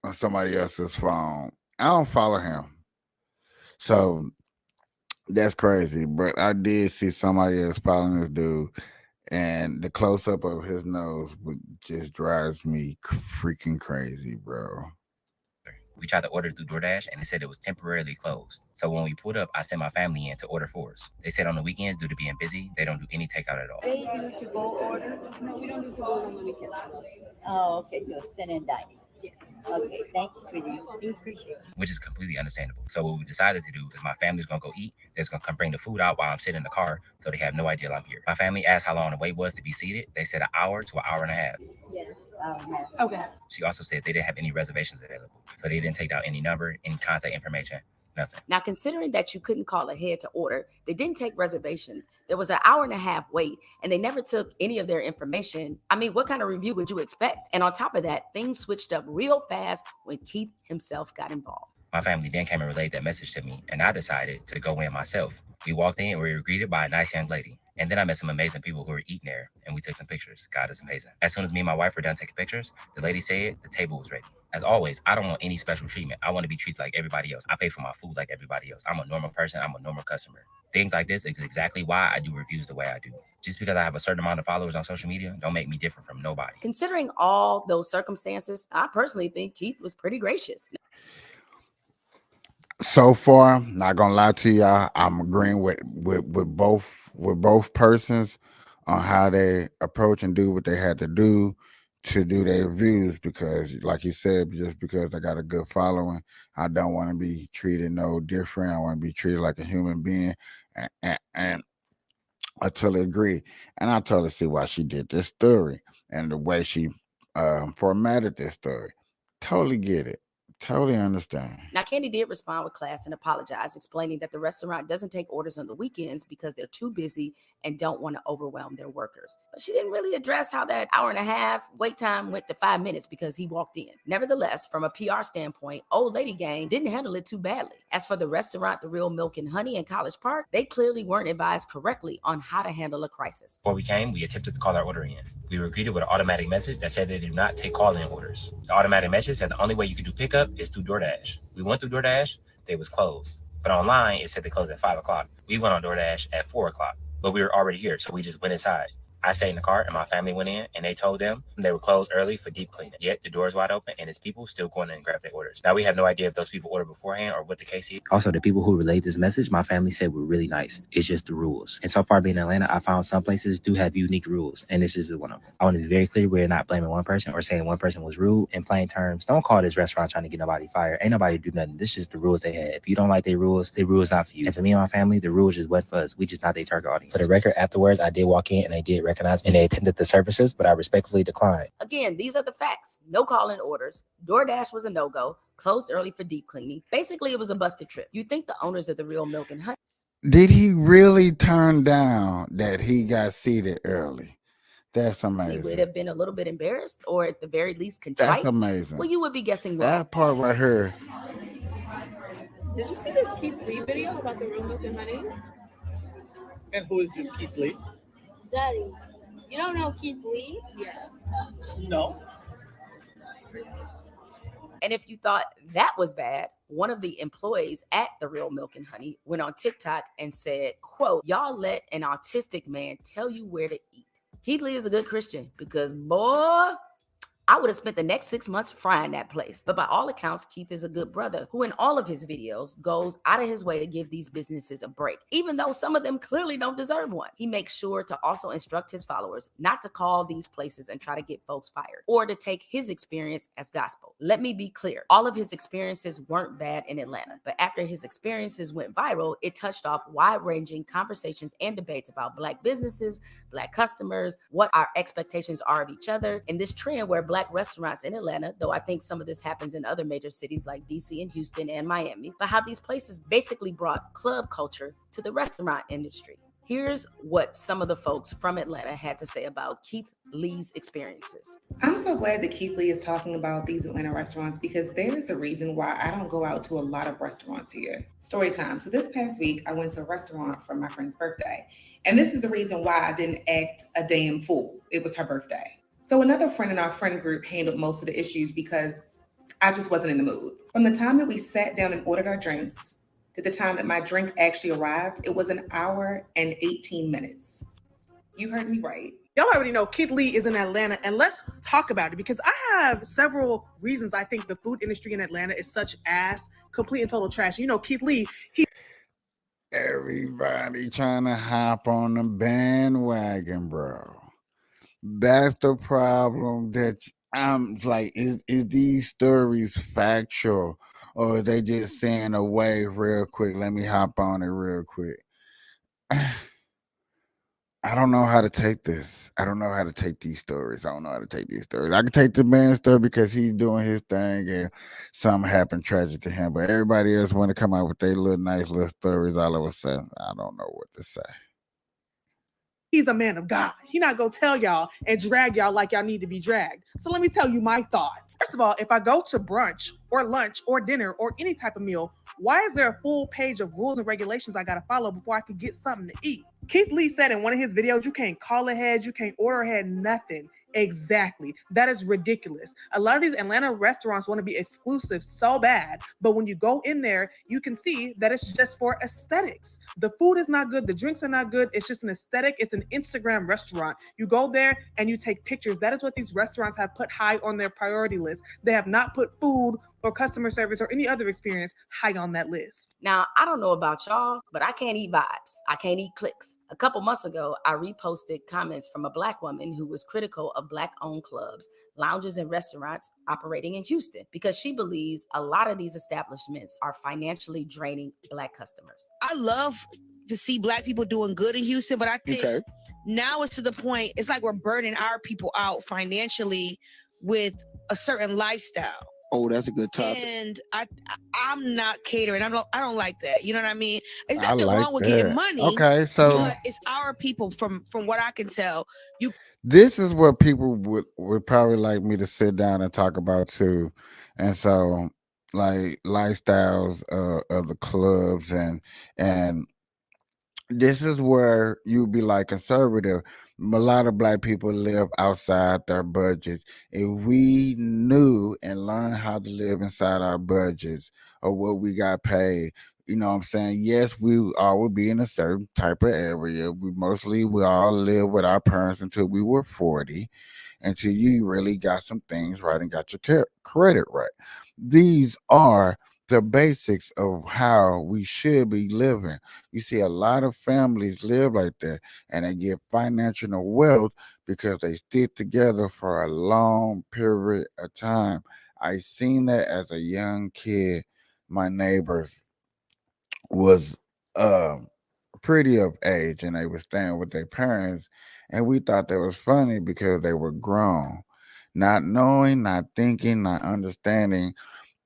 on somebody else's phone. I don't follow him. So that's crazy. But I did see somebody else following this dude. And the close up of his nose just drives me freaking crazy, bro. We tried to order through DoorDash and they said it was temporarily closed. So when we pulled up, I sent my family in to order for us. They said on the weekends, due to being busy, they don't do any takeout at all. They do to-go orders? No, we don't do to-go on the weekends. Oh, okay, so it's sit-in dining. Yes. Okay, thank you, sweetie. We appreciate it. Which is completely understandable. So what we decided to do is my family's gonna go eat. They're gonna come bring the food out while I'm sitting in the car, so they have no idea I'm here. My family asked how long the wait was to be seated. They said an hour to an hour and a half. Yes, hour and a half. Okay. She also said they didn't have any reservations available. So they didn't take down any number, any contact information, nothing. Now, considering that you couldn't call ahead to order, they didn't take reservations, there was an hour and a half wait, and they never took any of their information. I mean, what kind of review would you expect? And on top of that, things switched up real fast when Keith himself got involved. My family then came and relayed that message to me, and I decided to go in myself. We walked in and we were greeted by a nice young lady. And then I met some amazing people who were eating there, and we took some pictures. God is amazing. As soon as me and my wife were done taking pictures, the lady said the table was ready. As always, I don't want any special treatment. I want to be treated like everybody else. I pay for my food like everybody else. I'm a normal person. I'm a normal customer. Things like this is exactly why I do reviews the way I do. Just because I have a certain amount of followers on social media don't make me different from nobody. Considering all those circumstances, I personally think Keith was pretty gracious. So far, not gonna lie to y'all, I'm agreeing with both persons on how they approach and do what they had to do their reviews, because like you said, just because I got a good following, I don't want to be treated no different. I want to be treated like a human being, and I totally agree. And I totally see why she did this story and the way she formatted this story. Totally get it. Totally understand. Now, Candy did respond with class and apologize, explaining that the restaurant doesn't take orders on the weekends because they're too busy and don't want to overwhelm their workers. But she didn't really address how that hour and a half wait time went to 5 minutes because he walked in. Nevertheless, from a PR standpoint, Old Lady Gang didn't handle it too badly. As for the restaurant, The Real Milk and Honey in College Park, they clearly weren't advised correctly on how to handle a crisis. Before we came, we attempted to call our order in. We were greeted with an automatic message that said they do not take call-in orders. The automatic message said the only way you can do pickup is through DoorDash. We went through DoorDash, they was closed. But online, it said they closed at 5 o'clock. We went on DoorDash at 4 o'clock, but we were already here, so we just went inside. I stayed in the car and my family went in and they told them they were closed early for deep cleaning. Yet the doors wide open and it's people still going in and grab their orders. Now we have no idea if those people ordered beforehand or what the case is. Also, the people who relayed this message, my family said were really nice. It's just the rules. And so far being in Atlanta, I found some places do have unique rules, and this is one of them. I want to be very clear, we're not blaming one person or saying one person was rude. In plain terms, don't call this restaurant trying to get nobody fired. Ain't nobody do nothing. This is just the rules they had. If you don't like their rules not for you. And for me and my family, the rules just went for us. We just not their target audience. For the record, afterwards, I did walk in and they did recognize me and they attended the services, but I respectfully declined. Again, these are the facts. No call-in orders. DoorDash was a no-go. Closed early for deep cleaning. Basically, it was a busted trip. You think the owners of The Real Milk and Honey... Did he really turn down that he got seated early? That's amazing. He would have been a little bit embarrassed, or at the very least contrite. That's amazing. Well, you would be guessing wrong. That part right here. Did you see this Keith Lee video about The Real Milk and Honey? And who is this Keith Lee? Daddy, you don't know Keith Lee? Yeah. No. And if you thought that was bad, one of the employees at The Real Milk and Honey went on TikTok and said, quote, "Y'all let an autistic man tell you where to eat." Keith Lee is a good Christian because, boy, I would have spent the next 6 months frying that place. But by all accounts, Keith is a good brother who in all of his videos goes out of his way to give these businesses a break, even though some of them clearly don't deserve one. He makes sure to also instruct his followers not to call these places and try to get folks fired or to take his experience as gospel. Let me be clear. All of his experiences weren't bad in Atlanta, but after his experiences went viral, it touched off wide-ranging conversations and debates about Black businesses, Black customers, what our expectations are of each other, and this trend where Black restaurants in Atlanta, though I think some of this happens in other major cities like DC and Houston and Miami, but how these places basically brought club culture to the restaurant industry. Here's what some of the folks from Atlanta had to say about Keith Lee's experiences. I'm so glad that Keith Lee is talking about these Atlanta restaurants because there is a reason why I don't go out to a lot of restaurants here. Story time. So this past week, I went to a restaurant for my friend's birthday. And this is the reason why I didn't act a damn fool. It was her birthday. So another friend in our friend group handled most of the issues because I just wasn't in the mood. From the time that we sat down and ordered our drinks to the time that my drink actually arrived, it was an hour and 18 minutes. You heard me right. Y'all already know Keith Lee is in Atlanta, and let's talk about it because I have several reasons I think the food industry in Atlanta is such ass, complete and total trash. You know, Keith Lee, Everybody trying to hop on the bandwagon, bro. That's the problem. That I'm like, is these stories factual, or are they just saying away real quick? Let me hop on it real quick. I don't know how to take this. I don't know how to take these stories. I don't know how to take these stories. I can take the man's story because he's doing his thing and something happened tragic to him. But everybody else want to come out with their little nice little stories all of a sudden. I don't know what to say. he's a man of God. He's not going to tell y'all and drag y'all like y'all need to be dragged. So let me tell you my thoughts. First of all, if I go to brunch or lunch or dinner or any type of meal, why is there a full page of rules and regulations I got to follow before I can get something to eat? Keith Lee said in one of his videos, you can't call ahead, you can't order ahead, nothing. Exactly. That is ridiculous. A lot of these Atlanta restaurants want to be exclusive so bad, but when you go in there, you can see that it's just for aesthetics. The food is not good. The drinks are not good. It's just an aesthetic. It's an Instagram restaurant. You go there and you take pictures. That is what these restaurants have put high on their priority list. They have not put food or customer service or any other experience high on that list. Now, I don't know about y'all, but I can't eat vibes. I can't eat clicks. A couple months ago, I reposted comments from a Black woman who was critical of Black-owned clubs, lounges, and restaurants operating in Houston because she believes a lot of these establishments are financially draining Black customers. I love to see Black people doing good in Houston, but I think now it's to the point, it's like we're burning our people out financially with a certain lifestyle. Oh, that's a good topic. And I'm not catering. I don't like that. You know what I mean? It's I nothing like wrong with that. getting money. Okay, so but it's our people from what I can tell. This is what people would probably like me to sit down and talk about too. And so like lifestyles of the clubs and this is where you be like conservative. A lot of Black people live outside their budgets. If we knew and learned how to live inside our budgets or what we got paid, you know what I'm saying? Yes, we all would be in a certain type of area. We all live with our parents until we were 40, until you really got some things right and got your credit right. These are the basics of how we should be living. You see a lot of families live like that and they get financial wealth because they stick together for a long period of time. I seen that as a young kid. My neighbors was pretty of age and they were staying with their parents, and we thought that was funny because they were grown, not knowing, not thinking, not understanding,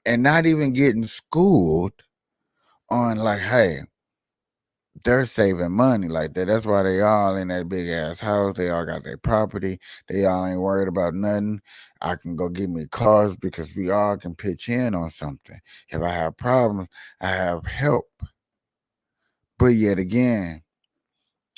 and not even getting schooled on like, hey, they're saving money like that. That's why they all in that big ass house. They all got their property. They all ain't worried about nothing. I can go get me cars because we all can pitch in on something. If I have problems, I have help. But yet again,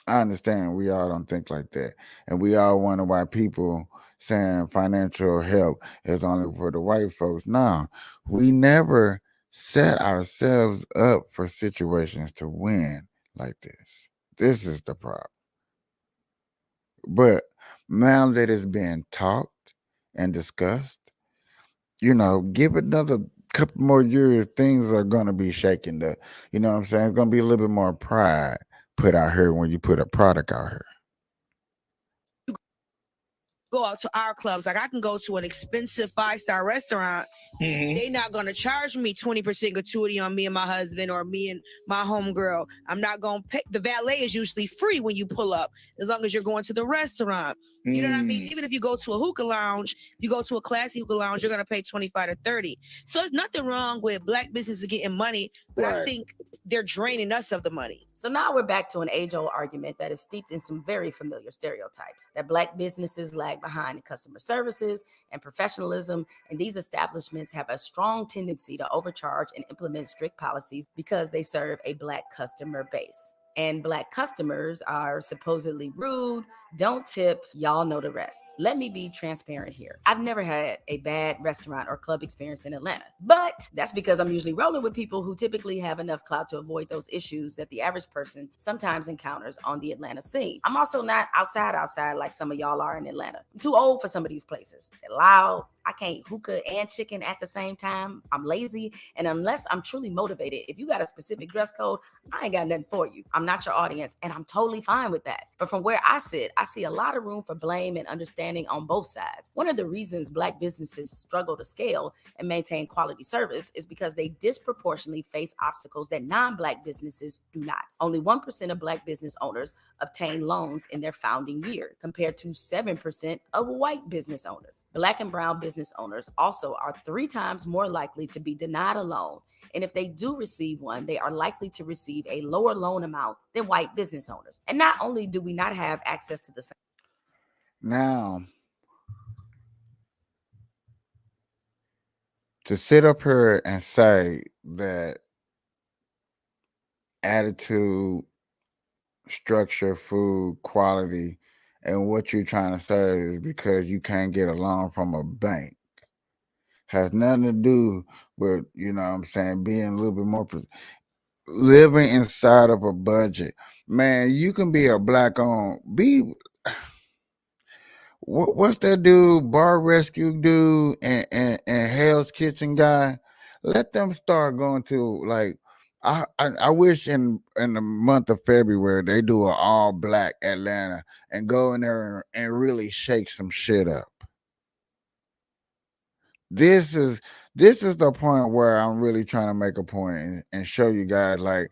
I understand we all don't think like that. And we all wonder why people saying financial help is only for the white folks. No, we never set ourselves up for situations to win like this. This is the problem. But now that it's being talked and discussed, give it another couple more years, things are going to be shaken up. You know what I'm saying? It's going to be a little bit more pride put out here when you put a product out here. Go out to our clubs. Like I can go to an expensive 5-star restaurant. They not gonna charge me 20% gratuity on me and my husband or me and my homegirl. I'm not gonna pay. The valet is usually free when you pull up, as long as you're going to the restaurant. You know what I mean? Even if you go to a hookah lounge, you go to a classy hookah lounge, you're gonna pay $25 to $30. So there's nothing wrong with Black businesses getting money, But I Right. think they're draining us of the money. So now we're back to an age-old argument that is steeped in some very familiar stereotypes, that Black businesses lag behind in customer services and professionalism, and these establishments have a strong tendency to overcharge and implement strict policies because they serve a Black customer base. And Black customers are supposedly rude, don't tip, y'all know the rest. Let me be transparent here. I've never had a bad restaurant or club experience in Atlanta, but that's because I'm usually rolling with people who typically have enough clout to avoid those issues that the average person sometimes encounters on the Atlanta scene. I'm also not outside like some of y'all are in Atlanta. I'm too old for some of these places. They're loud. I can't hookah and chicken at the same time. I'm lazy. And unless I'm truly motivated, if you got a specific dress code, I ain't got nothing for you. I'm not your audience, and I'm totally fine with that. But from where I sit, I see a lot of room for blame and understanding on both sides. One of the reasons Black businesses struggle to scale and maintain quality service is because they disproportionately face obstacles that non-Black businesses do not. Only 1% of Black business owners obtain loans in their founding year, compared to 7% of white business owners. Black and brown business owners also are 3 times more likely to be denied a loan, and if they do receive one, they are likely to receive a lower loan amount than white business owners. And not only do we not have access to the same. Now, to sit up here and say that attitude, structure, food, quality, and what you're trying to say is because you can't get a loan from a bank has nothing to do with, you know what I'm saying, being a little bit more living inside of a budget. Man, you can be a Black owned, what's that dude, bar rescue dude, and Hell's Kitchen guy? Let them start going to, like, I wish in the month of February they do an all Black Atlanta and go in there and really shake some shit up. This is the point where I'm really trying to make a point and show you guys, like,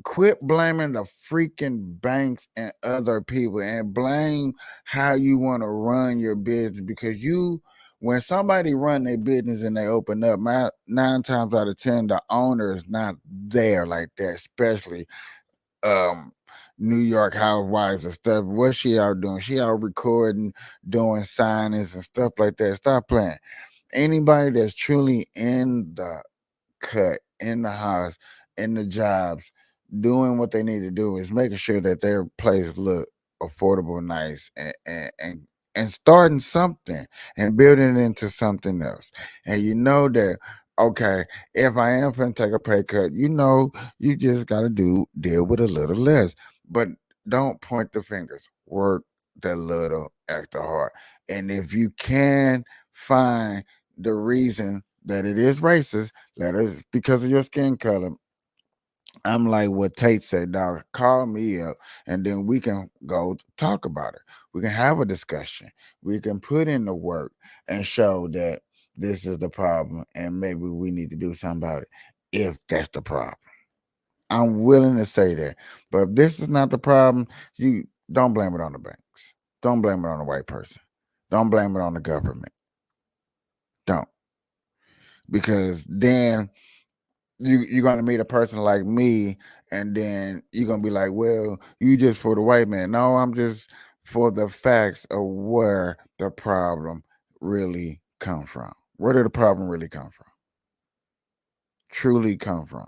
quit blaming the freaking banks and other people and blame how you want to run your business, because when somebody run their business and they open up, 9 times out of 10 the owner is not there like that, especially New York housewives and stuff. What's she out doing? She out recording, doing signings and stuff like that. Stop playing. Anybody that's truly in the cut, in the house, in the jobs, doing what they need to do is making sure that their place look affordable, nice, and starting something and building it into something else. And you know that, okay, if I am going to take a pay cut, you just got to deal with a little less. But don't point the fingers. Work the little extra hard. And if you can find the reason that it is racist, that is because of your skin color, I'm like what Tate said, dog, call me up and then we can go talk about it. We can have a discussion. We can put in the work and show that this is the problem and maybe we need to do something about it if that's the problem. I'm willing to say that. But if this is not the problem, you don't blame it on the banks. Don't blame it on the white person. Don't blame it on the government. Don't. Because then you're gonna meet a person like me, and then you're gonna be like, well, you just for the white man. No, I'm just for the facts of where the problem really come from. Where did the problem really come from? Truly come from.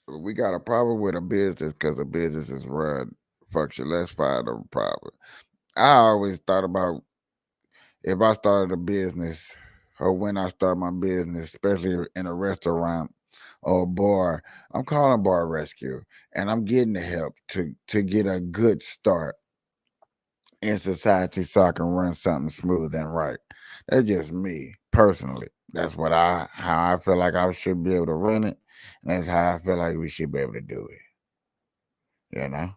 We got a problem with a business because the business is run function. Let's find a problem. I always thought about if I started a business or when I start my business, especially in a restaurant or a bar, I'm calling bar rescue and I'm getting the help to get a good start in society so I can run something smooth and right. That's just me personally. That's how I feel like I should be able to run it. And that's how I feel like we should be able to do it. You know?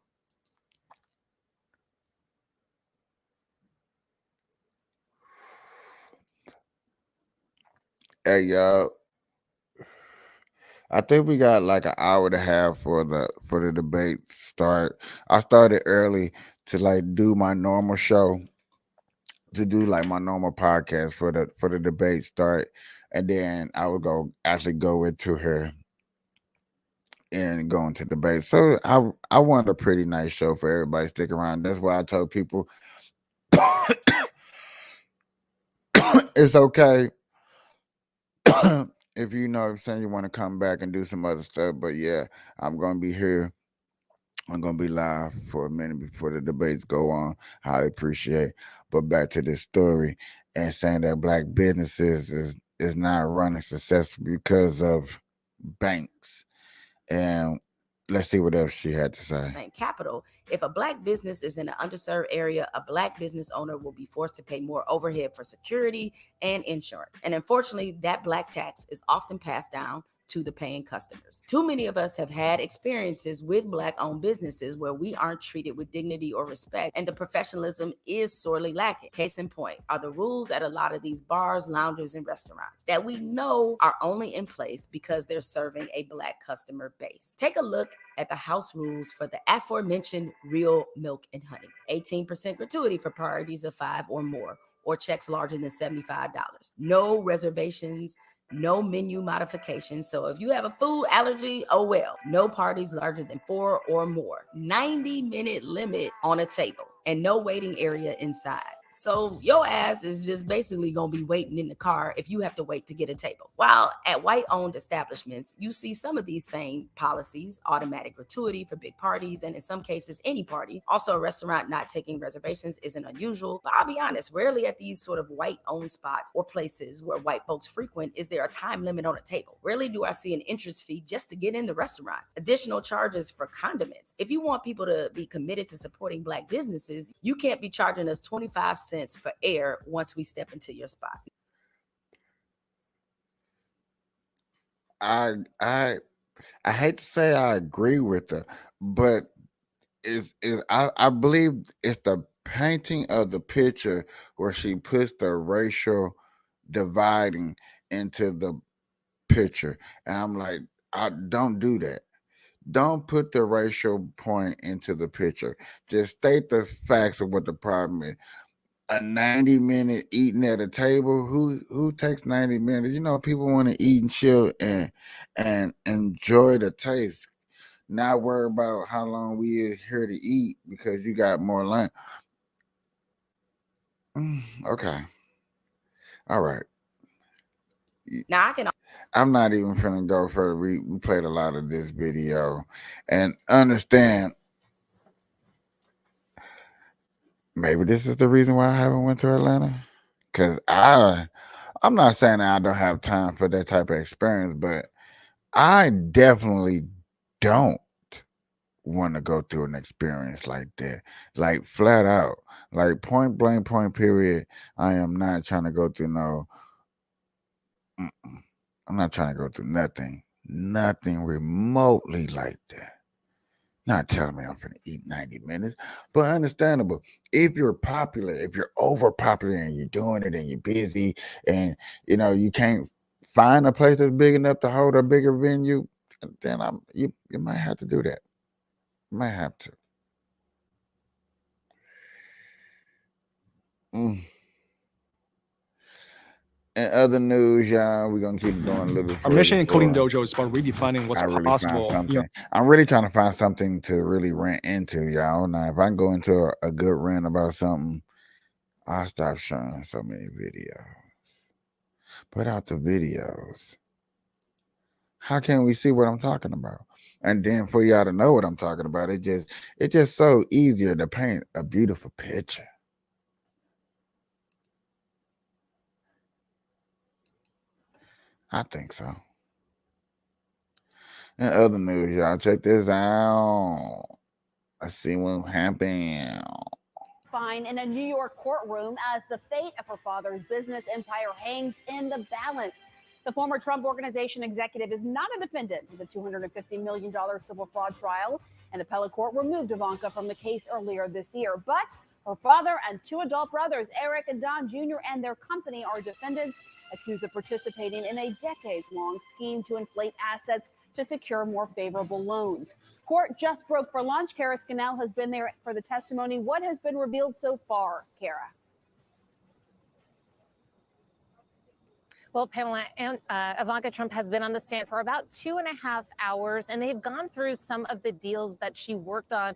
Hey y'all. I think we got like an hour and a half for the debate start. I started early to like do my normal show to do like my normal podcast for the debate start, and then I would go into her and go into debate. So I wanted a pretty nice show for everybody to stick around. That's why I told people it's okay if you know what I'm saying you want to come back and do some other stuff. But yeah, I'm gonna be here. I'm gonna be live for a minute before the debates go on. I appreciate. But back to this story and saying that black businesses is not running successful because of banks. And let's see what else she had to say. Capital. If a black business is in an underserved area, a black business owner will be forced to pay more overhead for security and insurance. And unfortunately, that black tax is often passed down to the paying customers. Too many of us have had experiences with Black-owned businesses where we aren't treated with dignity or respect, and the professionalism is sorely lacking. Case in point are the rules at a lot of these bars, lounges, and restaurants that we know are only in place because they're serving a Black customer base. Take a look at the house rules for the aforementioned Real Milk and Honey. 18% gratuity for priorities of 5 or more, or checks larger than $75. No reservations, no menu modifications. So if you have a food allergy, oh well. No parties larger than 4 or more. 90-minute limit on a table and no waiting area inside. So your ass is just basically going to be waiting in the car if you have to wait to get a table. While at white-owned establishments, you see some of these same policies, automatic gratuity for big parties, and in some cases, any party. Also, a restaurant not taking reservations isn't unusual, but I'll be honest, rarely at these sort of white-owned spots or places where white folks frequent is there a time limit on a table. Rarely do I see an entrance fee just to get in the restaurant. Additional charges for condiments. If you want people to be committed to supporting Black businesses, you can't be charging us 25 cents for air once we step into your spot. I hate to say I agree with her, but I believe it's the painting of the picture where she puts the racial dividing into the picture, and I'm like, I don't do that. Don't put the racial point into the picture. Just state the facts of what the problem is. A 90-minute eating at a table. Who takes 90 minutes? You know, people want to eat and chill and enjoy the taste. Not worry about how long we is here to eat because you got more line. Okay. All right. Now I can. I'm not even finna go further. We played a lot of this video and understand. Maybe this is the reason why I haven't went to Atlanta. Cause I'm not saying that I don't have time for that type of experience, but I definitely don't want to go through an experience like that. Like flat out. Like point blank, point period. I am not trying to go through no. I'm not trying to go through nothing remotely like that. Not telling me I'm gonna eat 90 minutes, but understandable. If you're popular, if you're overpopular and you're doing it and you're busy and you know you can't find a place that's big enough to hold a bigger venue, then you might have to do that. You might have to. In other news, y'all, we're gonna keep going a little bit. Our mission in Coding Dojo is about redefining what's possible. I'm really trying to find something to really rant into, y'all. Now, if I can go into a good rant about something, I'll stop showing so many videos. Put out the videos. How can we see what I'm talking about? And then for y'all to know what I'm talking about, it's just so easier to paint a beautiful picture. I think so. In other news, y'all, check this out. Let's see what happened. Fine in a New York courtroom as the fate of her father's business empire hangs in the balance. The former Trump Organization executive is not a defendant in the $250 million civil fraud trial. An appellate court removed Ivanka from the case earlier this year, but her father and 2 adult brothers, Eric and Don Jr., and their company are defendants accused of participating in a decades-long scheme to inflate assets to secure more favorable loans. Court just broke for lunch. Kara Scannell has been there for the testimony. What has been revealed so far, Kara? Well, Pamela, and Ivanka Trump has been on the stand for about 2.5 hours, and they've gone through some of the deals that she worked on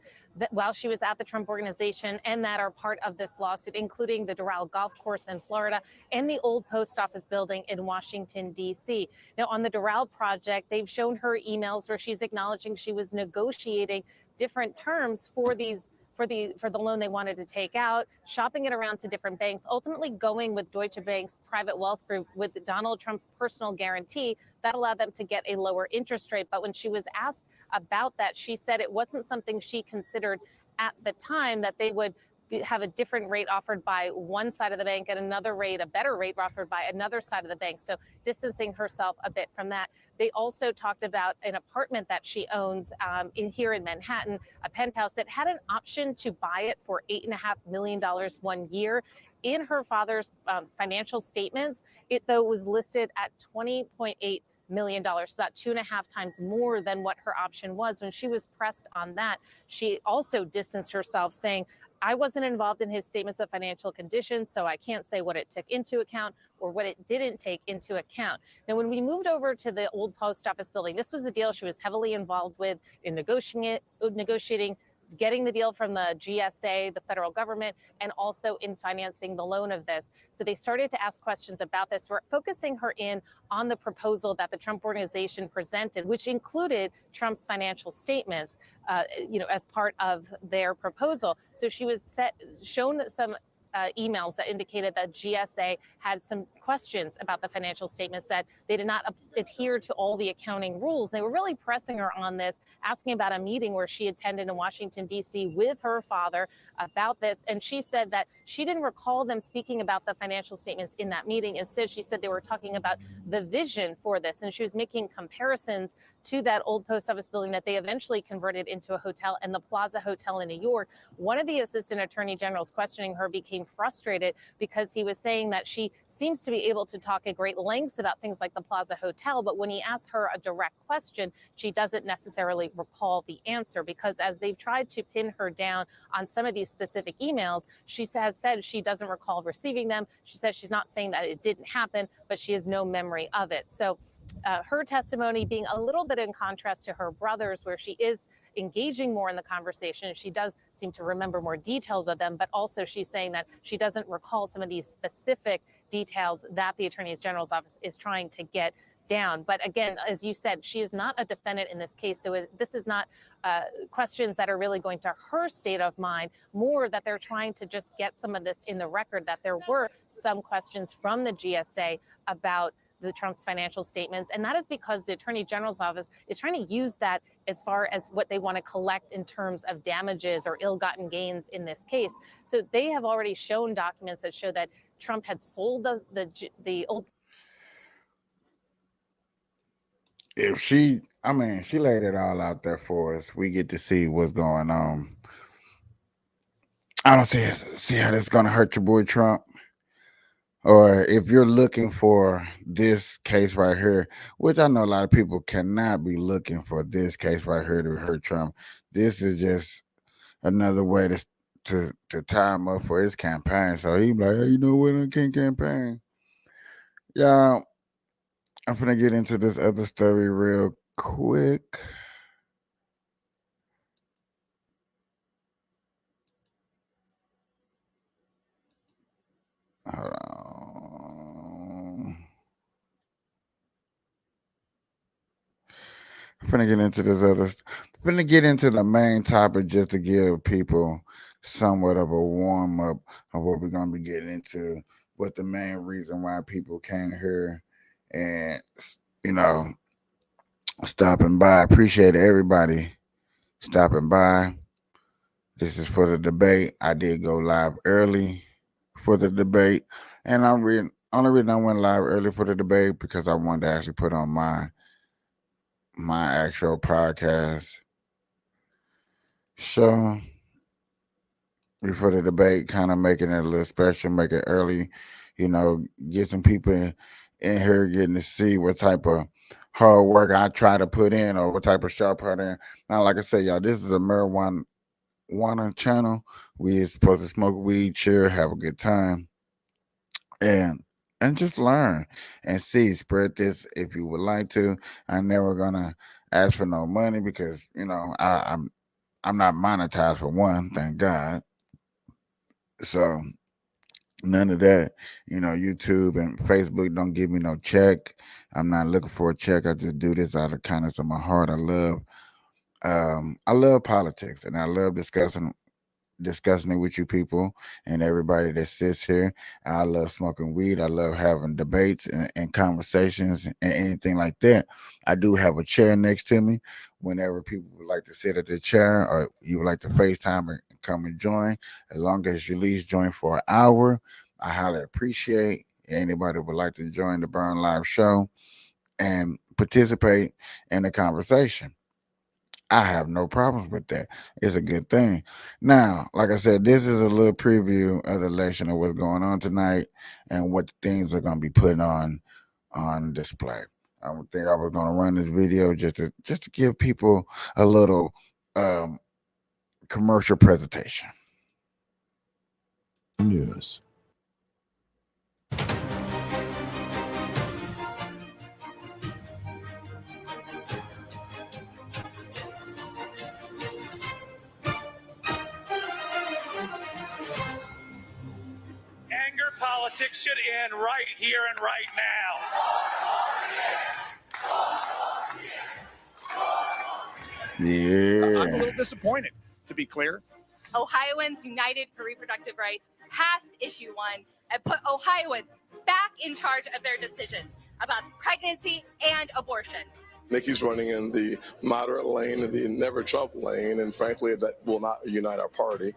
while she was at the Trump Organization and that are part of this lawsuit, including the Doral Golf Course in Florida and the old post office building in Washington, D.C. Now, on the Doral project, they've shown her emails where she's acknowledging she was negotiating different terms for these for the loan they wanted to take out, shopping it around to different banks, ultimately going with Deutsche Bank's private wealth group with Donald Trump's personal guarantee that allowed them to get a lower interest rate. But when she was asked about that, she said it wasn't something she considered at the time, that they would have a different rate offered by one side of the bank and another rate, a better rate offered by another side of the bank. So distancing herself a bit from that. They also talked about an apartment that she owns here in Manhattan, a penthouse that had an option to buy it for $8.5 million 1 year. In her father's financial statements, it though was listed at $20.8 million, so about 2.5 times more than what her option was. When she was pressed on that, she also distanced herself, saying, I wasn't involved in his statements of financial condition, so I can't say what it took into account or what it didn't take into account. Now, when we moved over to the old post office building, this was the deal she was heavily involved with in negotiating, getting the deal from the GSA, the federal government, and also in financing the loan of this. So they started to ask questions about this. We're focusing her in on the proposal that the Trump Organization presented, which included Trump's financial statements, as part of their proposal. So she was shown some emails that indicated that GSA had some questions about the financial statements, that they did not adhere to all the accounting rules. They were really pressing her on this, asking about a meeting where she attended in Washington, D.C. with her father about this. And she said that she didn't recall them speaking about the financial statements in that meeting. Instead, she said they were talking about the vision for this. And she was making comparisons to that old post office building that they eventually converted into a hotel, and the Plaza Hotel in New York. One of the assistant attorney generals questioning her became frustrated because he was saying that she seems to be able to talk at great lengths about things like the Plaza Hotel, but when he asked her a direct question, she doesn't necessarily recall the answer, because as they've tried to pin her down on some of these specific emails, she has said she doesn't recall receiving them. She says she's not saying that it didn't happen, but she has no memory of it. So her testimony being a little bit in contrast to her brother's, where she is engaging more in the conversation. She does seem to remember more details of them, but also she's saying that she doesn't recall some of these specific details that the Attorney General's office is trying to get down. But again, as you said, she is not a defendant in this case. So this is not questions that are really going to her state of mind, more that they're trying to just get some of this in the record, that there were some questions from the GSA about the Trump's financial statements. And that is because the Attorney General's office is trying to use that as far as what they want to collect in terms of damages or ill-gotten gains in this case. So they have already shown documents that show that Trump had sold the old. If she laid it all out there for us. We get to see what's going on. I don't see how that's going to hurt your boy Trump. Or if you're looking for this case right here, which I know a lot of people cannot be looking for this case right here to hurt Trump. This is just another way to tie him up for his campaign. So he's like, hey, you know what, I can't campaign. Yeah, I'm gonna get into this other story real quick. Hold on. I'm gonna get into this other. I'm gonna get into the main topic just to give people somewhat of a warm up of what we're gonna be getting into. What the main reason why people came here, and stopping by. Appreciate everybody stopping by. This is for the debate. I did go live early for the debate, and only reason I went live early for the debate because I wanted to actually put on my actual podcast show before the debate, kind of making it a little special, make it early, get some people in here getting to see what type of hard work I try to put in or what type of show I put in. Now, like I said, y'all, this is a marijuana channel. We are supposed to smoke weed, cheer, have a good time. And and just learn and see. Spread this if you would like to. I'm never gonna ask for no money because I'm not monetized for one, thank God. So none of that. YouTube and Facebook don't give me no check. I'm not looking for a check. I just do this out of kindness of my heart. I love politics and I love discussing it with you people and everybody that sits here. I love smoking weed. I love having debates and conversations and anything like that. I do have a chair next to me. Whenever people would like to sit at the chair or you would like to FaceTime and come and join, as long as you at least join for an hour, I highly appreciate anybody who would like to join the Burn Live show and participate in the conversation. I have no problems with that. It's a good thing. Now, like I said, this is a little preview of the election of what's going on tonight and what things are going to be put on display. I would think I was going to run this video just to give people a little um, commercial presentation. News. Anger politics should end right here and right now. Yeah. I'm a little disappointed, to be clear. Ohioans United for Reproductive Rights passed issue 1 and put Ohioans back in charge of their decisions about pregnancy and abortion. Nikki's running in the moderate lane, the never Trump lane, and frankly, that will not unite our party.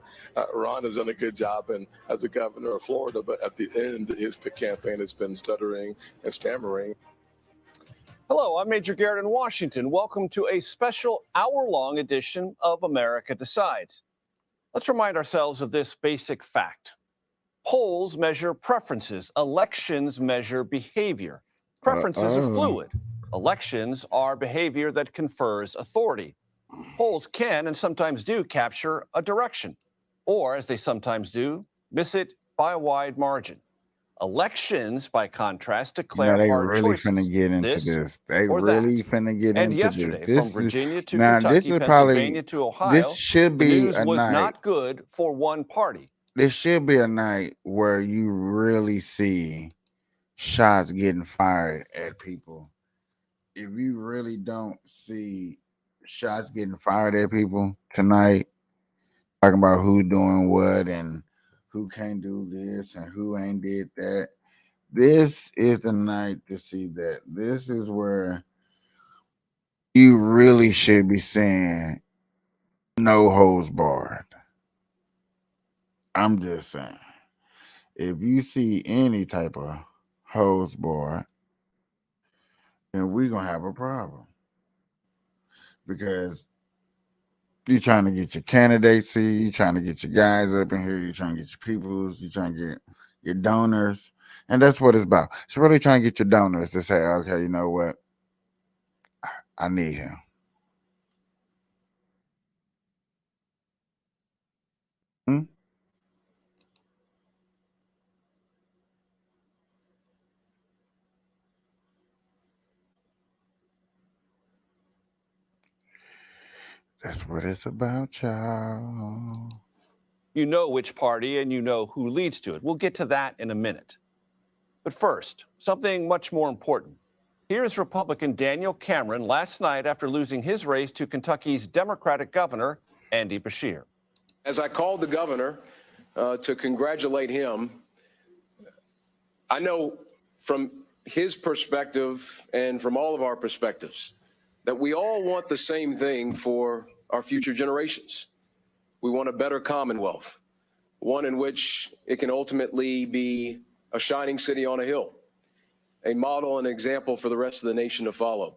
Ron has done a good job as a governor of Florida, but at the end, his campaign has been stuttering and stammering. Hello, I'm Major Garrett in Washington. Welcome to a special hour-long edition of America Decides. Let's remind ourselves of this basic fact. Polls measure preferences. Elections measure behavior. Preferences are fluid. Elections are behavior that confers authority. Polls can and sometimes do capture a direction, or as they sometimes do, miss it by a wide margin. Elections, by contrast, declare They hard really choices. finna get into this. They or really that. finna get And into yesterday, this. from Virginia to Now, Kentucky, this is Pennsylvania probably to Ohio, this should the be news a was night. not good for one party. This should be a night where you really see shots getting fired at people. If you really don't see shots getting fired at people tonight, talking about who doing what and who can't do this and who ain't did that, this is the night to see that. This is where you really should be saying no holds barred. I'm just saying. If you see any type of hose barred, then we're gonna have a problem. Because you're trying to get your candidacy, you're trying to get your guys up in here, you're trying to get your peoples, you're trying to get your donors. And that's what it's about. It's really trying to get your donors to say, okay, you know what? I need him. That's what it's about, y'all. You know which party and you know who leads to it. We'll get to that in a minute. But first, something much more important. Here's Republican Daniel Cameron last night after losing his race to Kentucky's Democratic governor, Andy Beshear. As I called the governor to congratulate him, I know from his perspective and from all of our perspectives that we all want the same thing for our future generations. We want a better Commonwealth, one in which it can ultimately be a shining city on a hill, a model and example for the rest of the nation to follow.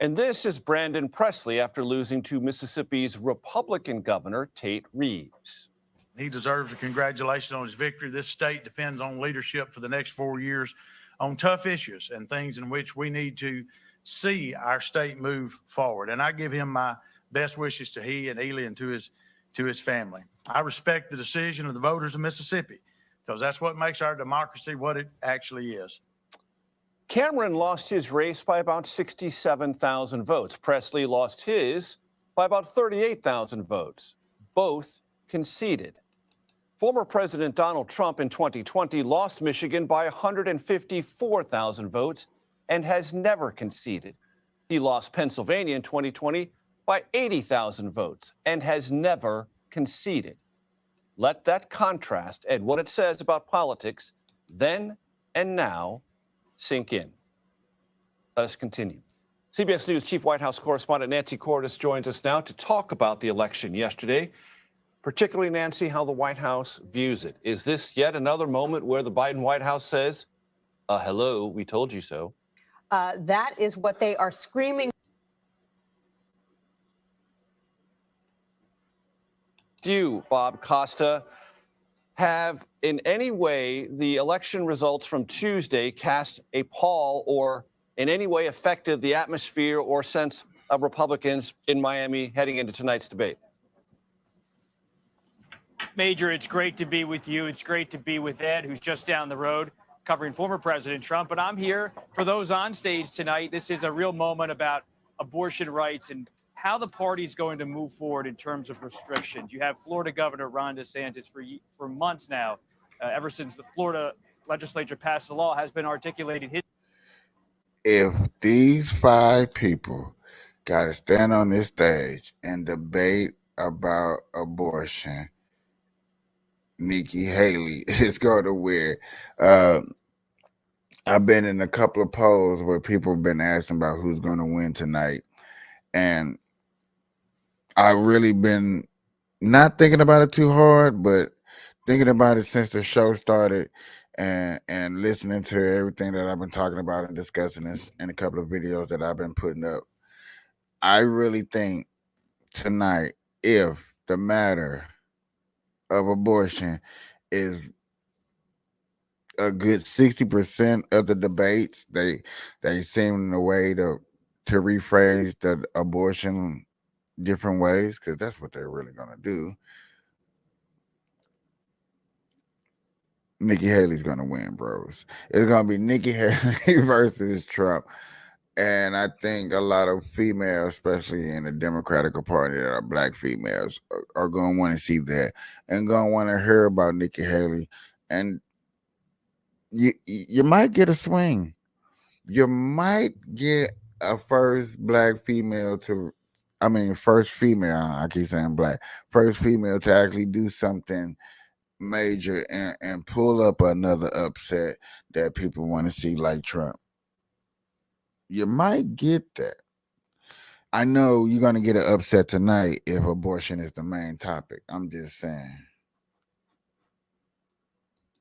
And this is Brandon Presley after losing to Mississippi's Republican governor, Tate Reeves. He deserves a congratulation on his victory. This state depends on leadership for the next 4 years on tough issues and things in which we need to see our state move forward. And I give him my best wishes to he and Ely and to his family. I respect the decision of the voters of Mississippi because that's what makes our democracy what it actually is. Cameron lost his race by about 67,000 votes. Presley lost his by about 38,000 votes. Both conceded. Former President Donald Trump in 2020 lost Michigan by 154,000 votes and has never conceded. He lost Pennsylvania in 2020 by 80,000 votes and has never conceded. Let that contrast and what it says about politics then and now sink in. Let us continue. CBS News Chief White House correspondent Nancy Cordes joins us now to talk about the election yesterday, particularly, Nancy, how the White House views it. Is this yet another moment where the Biden White House says, hello, we told you so? That is what they are screaming. Do you, Bob Costa, have in any way the election results from Tuesday cast a pall or in any way affected the atmosphere or sense of Republicans in Miami heading into tonight's debate? Major, it's great to be with you. It's great to be with Ed, who's just down the road covering former President Trump. But I'm here for those on stage tonight. This is a real moment about abortion rights and how the party's going to move forward in terms of restrictions. You have Florida Governor Ron DeSantis for months now, ever since the Florida legislature passed the law, has been articulating his. If these 5 people got to stand on this stage and debate about abortion, Nikki Haley is going to win. I've been in a couple of polls where people have been asking about who's going to win tonight. And I've really been not thinking about it too hard, but thinking about it since the show started and listening to everything that I've been talking about and discussing this in a couple of videos that I've been putting up. I really think tonight, if the matter of abortion is a good 60% of the debates, they seem in a way to rephrase the abortion different ways, because that's what they're really going to do. Nikki Haley's going to win, bros. It's going to be Nikki Haley versus Trump. And I think a lot of females, especially in the Democratic Party that are black females, are going to want to see that and going to want to hear about Nikki Haley. And you might get a swing. You might get a first female, I keep saying black, first female to actually do something major and pull up another upset that people want to see, like Trump. You might get that. I know you're going to get an upset tonight if abortion is the main topic. I'm just saying.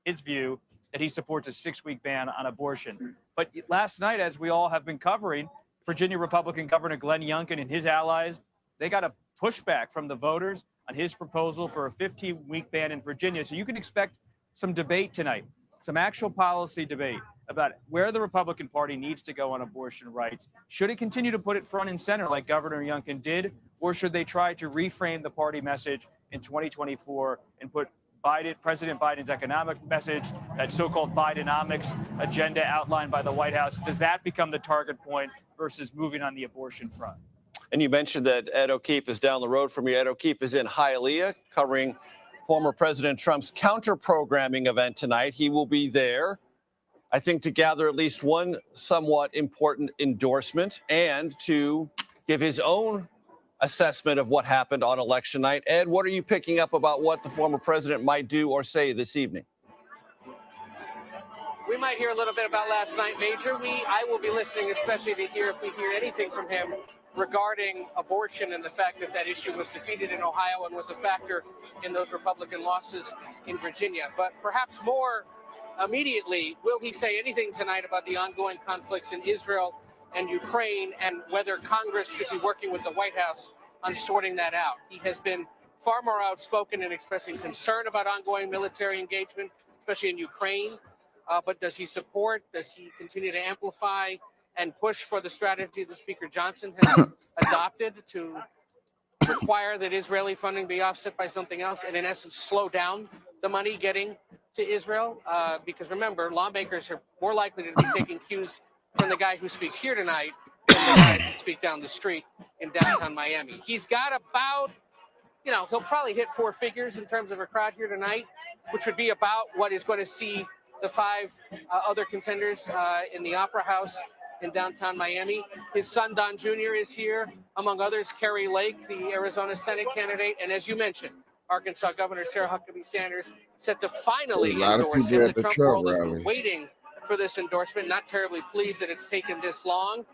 His view that he supports a 6-week ban on abortion. But last night, as we all have been covering, Virginia Republican Governor Glenn Youngkin and his allies, they got a pushback from the voters on his proposal for a 15-week ban in Virginia. So you can expect some debate tonight, some actual policy debate about where the Republican Party needs to go on abortion rights. Should it continue to put it front and center like Governor Youngkin did, or should they try to reframe the party message in 2024 and put President Biden's economic message, that so-called Bidenomics agenda outlined by the White House, does that become the target point versus moving on the abortion front? And you mentioned that Ed O'Keefe is down the road from you. Ed O'Keefe is in Hialeah covering former President Trump's counter-programming event tonight. He will be there, I think, to gather at least one somewhat important endorsement and to give his own assessment of what happened on election night. Ed, what are you picking up about what the former president might do or say this evening? We might hear a little bit about last night, Major. I will be listening, especially to hear if we hear anything from him regarding abortion and the fact that that issue was defeated in Ohio and was a factor in those Republican losses in Virginia. But perhaps more immediately, will he say anything tonight about the ongoing conflicts in Israel and Ukraine and whether Congress should be working with the White House on sorting that out? He has been far more outspoken in expressing concern about ongoing military engagement, especially in Ukraine. But does he continue to amplify and push for the strategy that Speaker Johnson has adopted to require that Israeli funding be offset by something else and, in essence, slow down the money getting to Israel, because remember, lawmakers are more likely to be taking cues from the guy who speaks here tonight than the guys that speak down the street in downtown Miami. He's got about, he'll probably hit four figures in terms of a crowd here tonight, which would be about what is going to see the five other contenders in the Opera House in downtown Miami. His son, Don Jr., is here, among others, Kerry Lake, the Arizona Senate candidate, and as you mentioned, Arkansas Governor Sarah Huckabee Sanders set to finally A lot of endorse people him. at The the Trump Trump world has been rally. waiting for this endorsement, not terribly pleased that it's taken this long,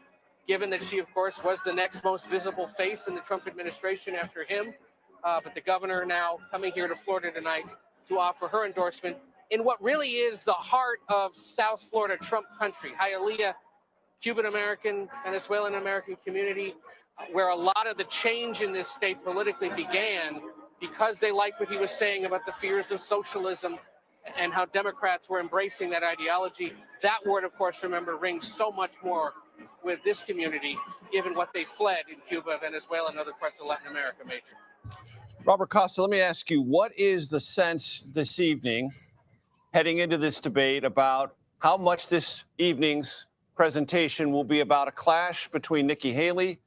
given that she, of course, was the next most visible face in the Trump administration after him. But the governor now coming here to Florida tonight to offer her endorsement in what really is the heart of South Florida Trump country, Hialeah, Cuban-American, Venezuelan-American community, where a lot of the change in this state politically began because they liked what he was saying about the fears of socialism and how Democrats were embracing that ideology. That word, of course, remember, rings so much more with this community, given what they fled in Cuba, Venezuela, and other parts of Latin America, Major. Robert Costa, let me ask you, what is the sense this evening, heading into this debate, about how much this evening's presentation will be about a clash between Nikki Haley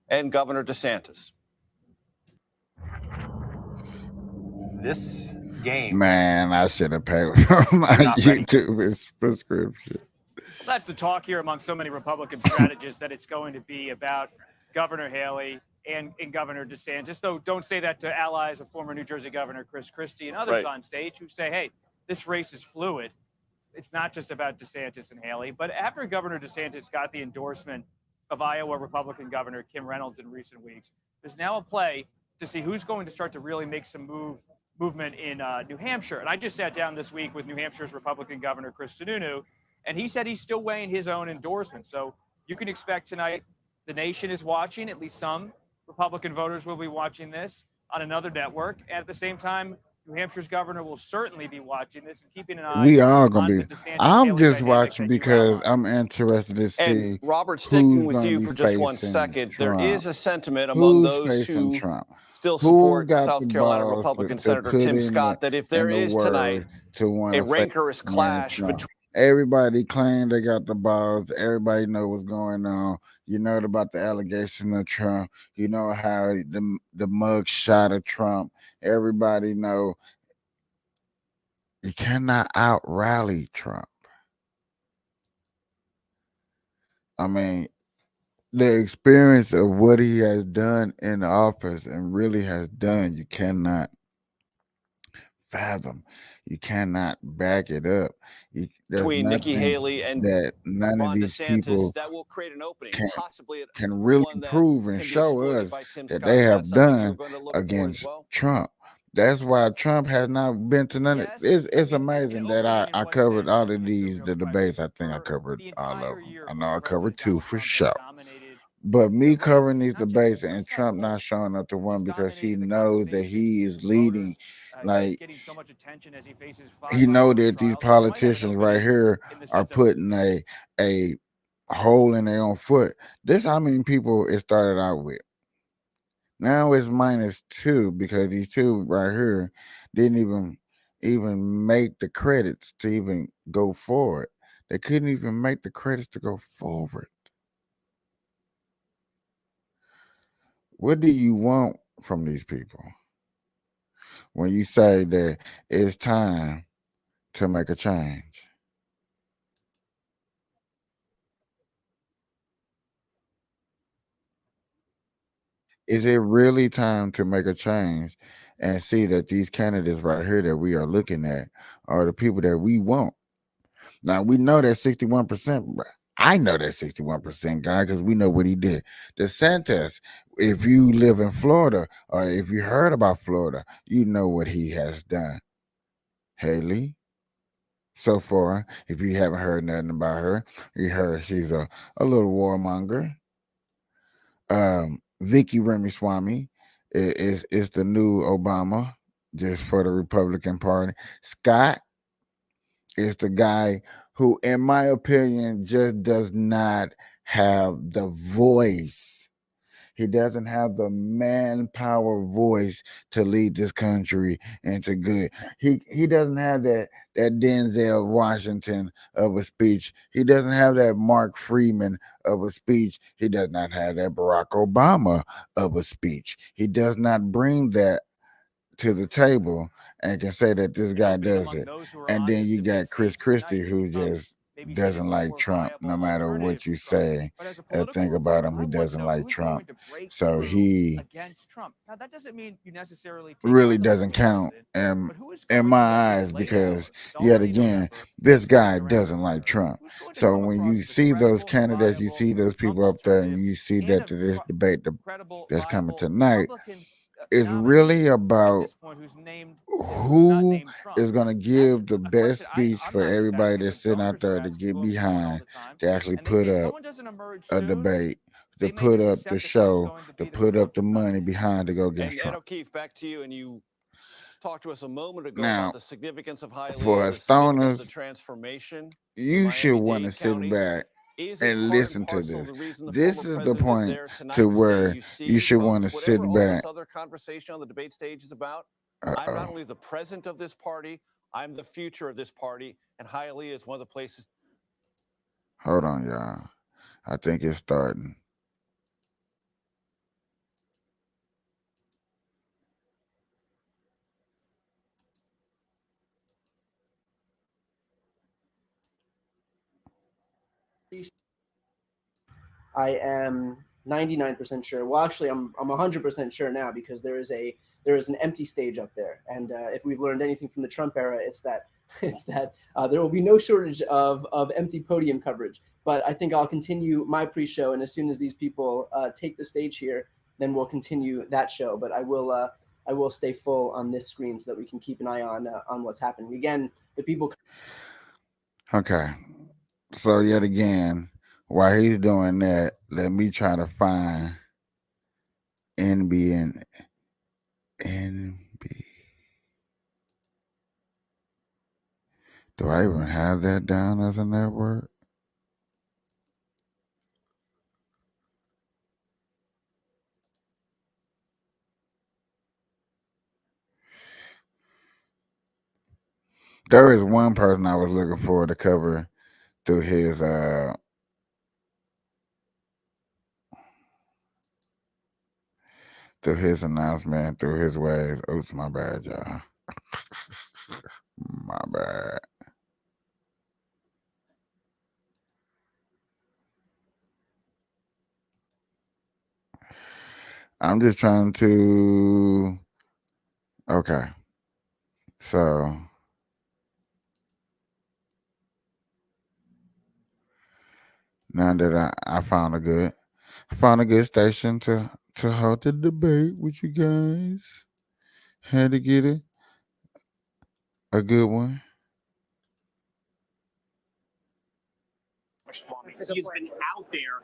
and Governor DeSantis? This game. Man, I should have paid for my YouTube prescription. That's the talk here among so many Republican strategists, that it's going to be about Governor Haley and Governor DeSantis. Though don't say that to allies of former New Jersey Governor Chris Christie and others on stage who say, hey, this race is fluid. It's not just about DeSantis and Haley. But after Governor DeSantis got the endorsement of Iowa Republican Governor Kim Reynolds in recent weeks, there's now a play to see who's going to start to really make some movement in New Hampshire. And I just sat down this week with New Hampshire's Republican Governor Chris Sununu, and he said he's still weighing his own endorsement. So you can expect tonight the nation is watching, at least some Republican voters will be watching this on another network. And at the same time, New Hampshire's governor will certainly be watching this and keeping an eye We are on gonna the be. DeSantis-Haley I'm just dynamic watching that you because outlined. I'm interested to see And Robert, sticking who's with going to you be for just one facing second, Trump. there is a sentiment among Who's those facing who Trump? still Who support got South the Carolina balls Republican to Senator put Tim in Scott that if there the is tonight word to want a to face rancorous clash Trump? between Everybody claimed they got the balls. Everybody know what's going on. You know about the allegation of Trump. You know how the mug shot of Trump. Everybody know you cannot out rally Trump. I mean, the experience of what he has done in office and really has done, you cannot fathom. You cannot back it up. There's between Nikki nothing Haley and that none of Ron these DeSantis people that will create an opening, can possibly really one that prove and can be show exploited us by Tim that Scott. they Is that have something you're done going to look for as against well? Trump. That's why Trump has not been to none of it's amazing that I covered all of the debates. I think I covered all of them. I know I covered two for sure. But me covering these debates and Trump not showing up to one because he knows that he is leading, like he know that these politicians right here are putting a hole in their own foot. This how many people it started out with. Now it's -2 because these two right here didn't even make the credits to even go forward. They couldn't even make the credits to go forward. What do you want from these people when you say that it's time to make a change? Is it really time to make a change and see that these candidates right here that we are looking at are the people that we want? Now we know that 61%. I know that 61% guy because we know what he did. DeSantis, if you live in Florida or if you heard about Florida, you know what he has done. Haley, so far, if you haven't heard nothing about her, you heard she's a little warmonger. Vicky Ramaswamy is the new Obama, just for the Republican Party. Scott is the guy who, in my opinion, just does not have the voice. He doesn't have the manpower voice to lead this country into good. He doesn't have that Denzel Washington of a speech. He doesn't have that Mark Freeman of a speech. He does not have that Barack Obama of a speech. He does not bring that to the table and can say that this guy does it. And then you got Chris Christie, who just doesn't like Trump, no matter what you say or think about him. He doesn't like Trump. So he against Trump. Now that doesn't mean you necessarily really doesn't count in my eyes, because yet again, this guy doesn't like Trump. So when you see those candidates, you see those people up there, and you see that this debate that's coming tonight, it's really about who is going to give the best speech for everybody that's sitting out there to get behind, to actually put up a debate, to put up the show, to put up the money behind to go against And Trump. O'Keefe, back to you, and you talked to us a moment ago Now, about the significance of Hialeah, for the significance stoners, of the transformation. you should want to sit back and listen to this. This is the point to where you should want to sit All back. this other conversation on the debate stage is about. I'm not only the president of this party, I'm the future of this party, and Hialeah is one of the places. Hold on, y'all. I think it's starting. I am 99% sure. Well, actually, I'm 100% sure now, because there is an empty stage up there, and if we've learned anything from the Trump era, it's that there will be no shortage of empty podium coverage. But I think I'll continue my pre-show, and as soon as these people take the stage here, then we'll continue that show. But I will stay full on this screen so that we can keep an eye on what's happening. Again, the people. Okay. So yet again, while he's doing that, let me try to find NB. Do I even have that down as a network? There is one person I was looking for to cover through his announcement, through his ways. Oops, my bad, y'all. My bad. I'm just trying to. Okay. So now that I found a good station to hold the debate with you guys. Had to get it. A good one. He's been out there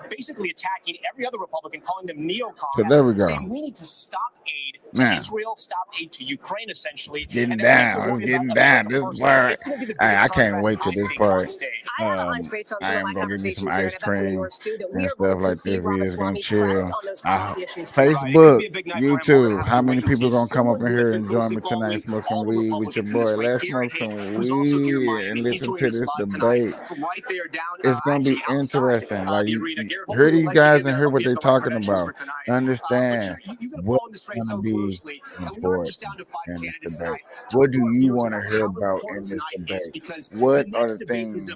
basically attacking every other Republican, calling them neocons, So there we go. saying we need to stop aid to Now, Israel, stop aid to Ukraine, essentially. Getting and then we have to down. It's worry getting about down. America This first. part. It's going to be the I biggest can't contrast, wait to I this think, on part. stage. I have a hunch based on some of my Gonna give me some conversations here, ice and if that's one of cream yours too, that we and are going stuff to like see this. We just gonna Ramaswamy chill. pressed on those policy issues too. Facebook, YouTube. How many people gonna come up in here and join me tonight? Smoke some weed with your boy. Let's smoke some weed and listen to this debate. It's gonna be interesting. Like you hear these guys and hear what they're talking about. Understand what's gonna be important in this debate. What do you want to hear about in this debate? What are the things?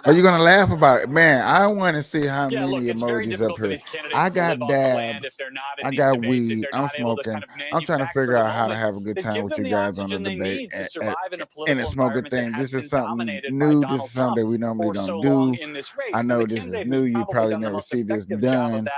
Are you gonna laugh about it? Man, I want to see how many emojis up here. I got dabs. I got weed. I'm smoking. I'm trying to figure out how to have a good time with you guys on the debate and a smoking thing. This is something new. This is something that we normally don't do. I know this is new. You probably never see this done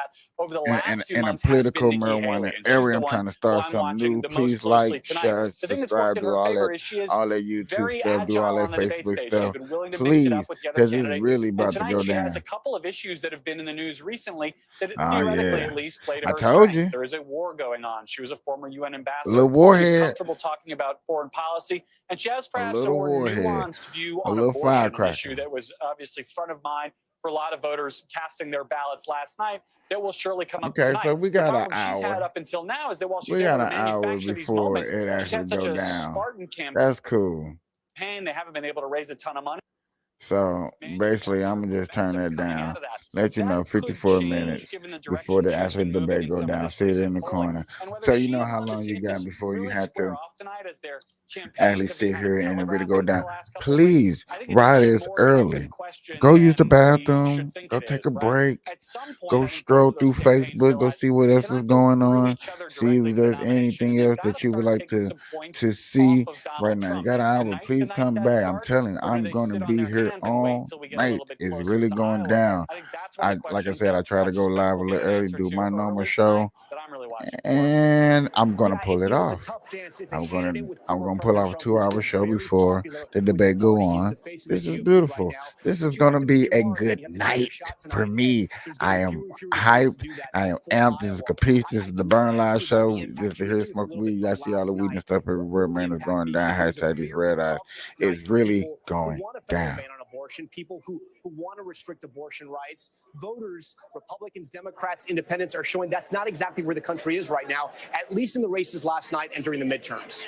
in a political marijuana area. I'm trying to start something new. Please like, share, subscribe, do all that YouTube stuff, do all that Facebook stuff. Please, because it's really about to go She down. has a couple of issues that have been in the news recently that Oh, theoretically yeah. at least played I her told strengths. you. There is a war going on. She was a former UN ambassador. Little She's warhead. comfortable talking about foreign policy, and she has perhaps a little more warhead. nuanced view A on little abortion, an firecracker. issue that was obviously front of mind for a lot of voters casting their ballots last night that will surely come up Okay, tonight. so we The got an problem she's had hour. up until now is that while she's We able got to an hour manufacture these before moments, it she's had actually such go a down. Spartan campaign. That's cool. They haven't been able to raise a ton of money. So basically, I'm gonna just turn that down. Let you know 54 minutes before the actual debate go down. Sit in the corner. So you know how long you got before you have to actually sit here and it really go down. Please ride this early. Go use the bathroom. Go take a break. Go stroll through Facebook. Go see what else is going on. See if there's anything else that you would like to see right now. You got an hour. Please come back. I'm telling you, I'm going to be here all night. It's really going down. Like I said, I try to go live a little early, do my normal show, and I'm gonna pull it off. I'm gonna pull off a 2-hour show before the debate go on. This is beautiful. This is gonna be a good night for me. I am hyped. I am amped. This is Capiche. This is the Burn Live Show. This is the Here Smoke Weed. I see all the weed and stuff everywhere, man. It's going down. Hashtag these red eyes. It's really going down. Abortion, people who want to restrict abortion rights, voters, Republicans, Democrats, independents are showing that's not exactly where the country is right now, at least in the races last night and during the midterms.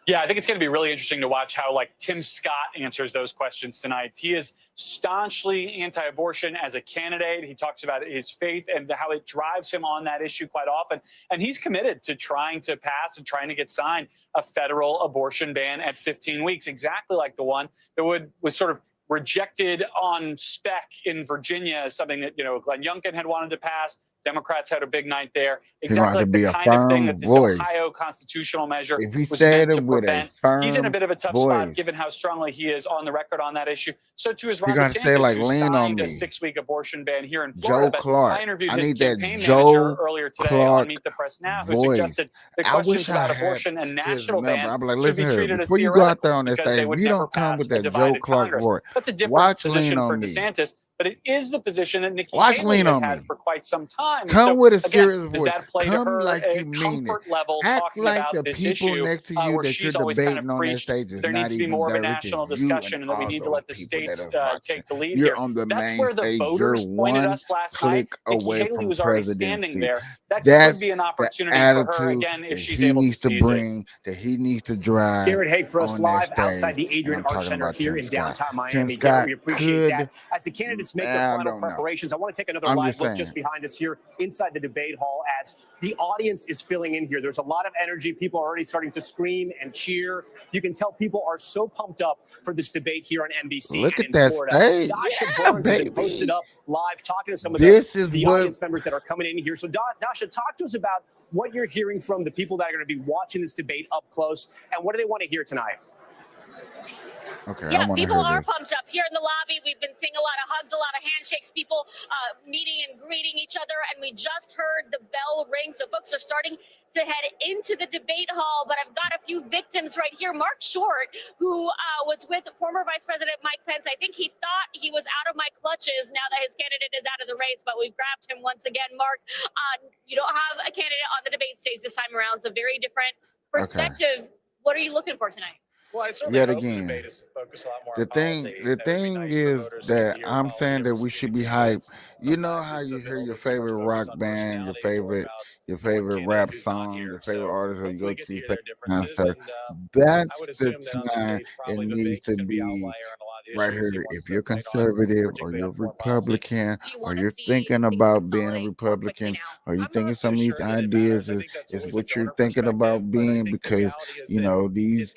Yeah, I think it's going to be really interesting to watch how Tim Scott answers those questions tonight. He is staunchly anti-abortion as a candidate. He talks about his faith and how it drives him on that issue quite often. And he's committed to trying to pass and trying to get signed a federal abortion ban at 15 weeks, exactly like the one that was sort of rejected on spec in Virginia as something that, Glenn Youngkin had wanted to pass. Democrats had a big night there. Exactly like the kind of thing that this Ohio constitutional measure was meant to prevent. He's in a bit of a tough spot given how strongly he is on the record on that issue. So too is Ron DeSantis, who signed a 6-week abortion ban here in Florida. Joe Clark. I interviewed I his need that campaign Joe manager earlier today Clark on Meet the Press Now, who voice. suggested the questions about abortion and national bans I'm like, should be listen here, treated as before you go out there theoretical on this because they stage, would you never don't come pass with a that Joe divided Clark Congress. voice. That's a different Watch position Lean for on me. DeSantis. But it is the position that Nikki Watch Haley Lean has on had me. for quite some time. Come So, with a again, serious does voice. that play to Come her like you mean it. comfort level Act talking like about the this people issue next to you where that she's you're always kind debating of on that preached stage is there not needs to be even more of a there. It's national just you discussion and that we all need to those let the people that states are watching. take the lead You're here. on the That's main where the stage. voters You're pointed one us last night. click Nikki away Haley from was already standing presidency. there. That That's could be an the opportunity for her attitude again if that she's he able to needs to seize it. bring, that he needs to drive Garrett Haig for us on that live stage. outside the And Adrian I'm Art talking Center about here Tim in Scott. downtown Tim Miami. Scott Garrett, we appreciate could. that. As the candidates make I their final don't know. preparations, I want to take another I'm live just look saying. just behind us here inside the debate hall as the audience is filling in here. There's a lot of energy. People are already starting to scream and cheer. You can tell people are so pumped up for this debate here on NBC Look and at in that Florida. stage. Dasha Yeah, Burns has been baby. posted up live talking to some of This is the what- audience members that are coming in here. So Dasha, talk to us about what you're hearing from the people that are going to be watching this debate up close and what do they want to hear tonight? Okay, Yeah, I want to people hear are this. pumped up here in the lobby. We've been seeing a lot of hugs, a lot of handshakes, people meeting and greeting each other. And we just heard the bell ring. So folks are starting to head into the debate hall. But I've got a few victims right here. Mark Short, who was with former Vice President Mike Pence. I think he thought he was out of my clutches now that his candidate is out of the race. But we've grabbed him once again. Mark, you don't have a candidate on the debate stage this time around. So very different perspective. What are you looking for tonight? Well, I certainly Yet hope again, the debate is focused a lot more the on thing, policy. the That would be thing nice for is voters to that hear I'm while saying that leaders we speak should be candidates. hyped. You know Sometimes how it's you a hear little your bit too much favorite focus rock on band, your personalities or favorite, about your one favorite candidate rap who's not song, here. your favorite So artist, or you hopefully go get to to your hear their favorite differences. concert. And I That's would the assume that on the time stage, it probably needs Vivek's to going to be be outlier on a lot of the right issues he here. wants If to you're fight on, conservative or particularly you're on foreign policy. Republican or you're thinking about being a Republican or you thinking some of these ideas is what you're thinking about being because you know these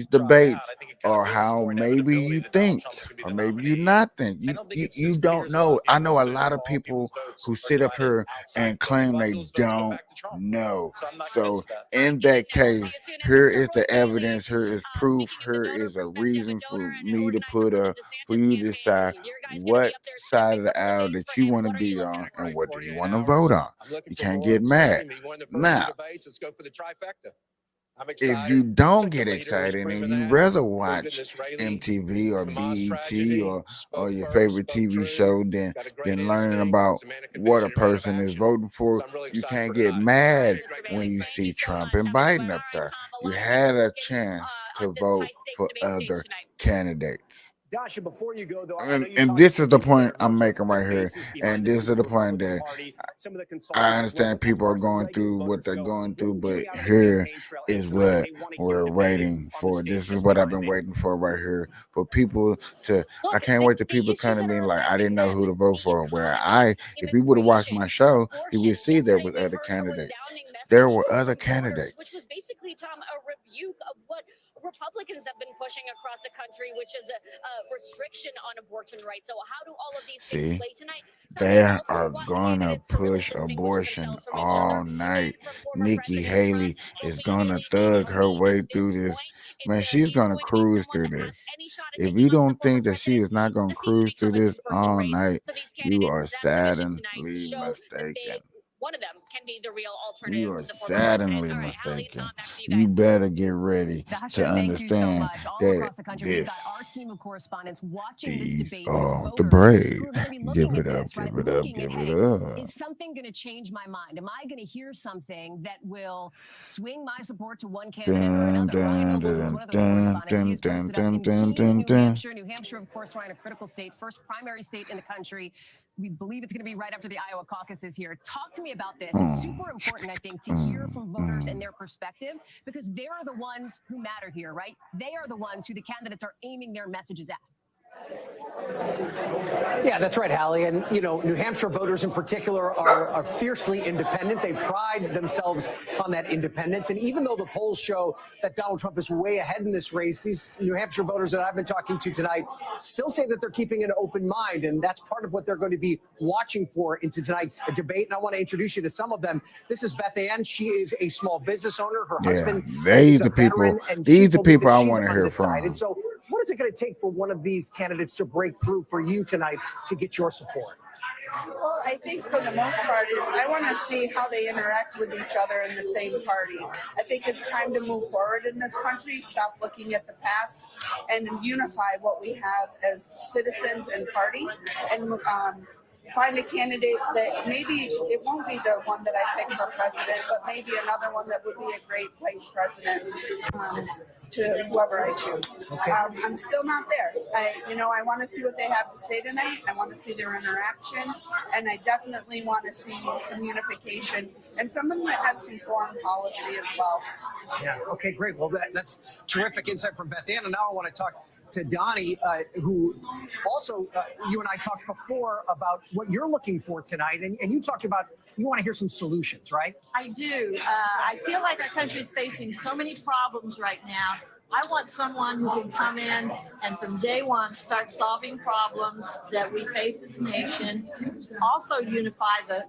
debates are how maybe you think or maybe you not think. You don't know. I know a lot of people who sit up here and claim they don't know. So in that case, here is the evidence, here is proof, here is a reason for me to put for you to decide what side of the aisle that you want to be on and what do you want to vote on. You can't get mad. Now, if you don't get excited and you rather watch MTV or BET or your favorite TV show than learning about what a person is voting for, you can't get mad when you see Trump and Biden up there. You had a chance to vote for other candidates. Dasha, before you go, though, and this is the point I'm making right here, and this is the point that I understand people are going through what they're going through, but here is what we're waiting for. This is what I've been waiting for right here, for people to. I can't wait till people come to me like I didn't know who to vote for. Where if you would have watched my show, you would see there was other candidates. There were other candidates. Which was basically, Tom, a rebuke of what Republicans have been pushing across the country, which is a restriction on abortion rights. So how do all of these things play tonight? They are gonna push abortion all night. Nikki Haley is gonna thug her way through this. Man, she's gonna cruise through this. If you don't think that she is not gonna cruise through this all night, you are sadly mistaken. One of them can be the real alternative. You are sadly mistaken. You better get ready to understand that this the brave. Give it up, give it up, give it up. Is something going to change my mind? Am I going to hear something that will swing my support to one candidate or another? Ryan Nobles is one of those correspondents. He is posted up in New Hampshire. New Hampshire, of course, Ryan, a critical state, first primary state in the country. We believe it's going to be right after the Iowa caucuses here. Talk to me about this. It's super important, I think, to hear from voters and their perspective, because they are the ones who matter here, right? They are the ones who the candidates are aiming their messages at. Yeah, that's right, Hallie. And, you know, New Hampshire voters in particular are fiercely independent. They pride themselves on that independence. And even though the polls show that Donald Trump is way ahead in this race, these New Hampshire voters that I've been talking to tonight still say that they're keeping an open mind. And that's part of what they're going to be watching for into tonight's debate. And I want to introduce you to some of them. This is Beth Ann. She is a small business owner. Her husband is a veteran. These the people I want to hear from. So what is it going to take for one of these candidates to break through for you tonight to get your support? Well, I think for the most part is I want to see how they interact with each other in the same party. I think it's time to move forward in this country, stop looking at the past, and unify what we have as citizens and parties, and find a candidate that maybe it won't be the one that I pick for president, but maybe another one that would be a great vice president to whoever I choose. I'm still not there. I want to see what they have to say tonight. I want to see their interaction, and I definitely want to see some unification and someone that has some foreign policy as well. Yeah. Okay. Great. Well, that's terrific insight from Beth Ann, and now I want to talk to Donnie, who also you and I talked before about what you're looking for tonight, and you talked about you want to hear some solutions, right? I do. I feel like our country is facing so many problems right now. I want someone who can come in and from day one start solving problems that we face as a nation, also unify the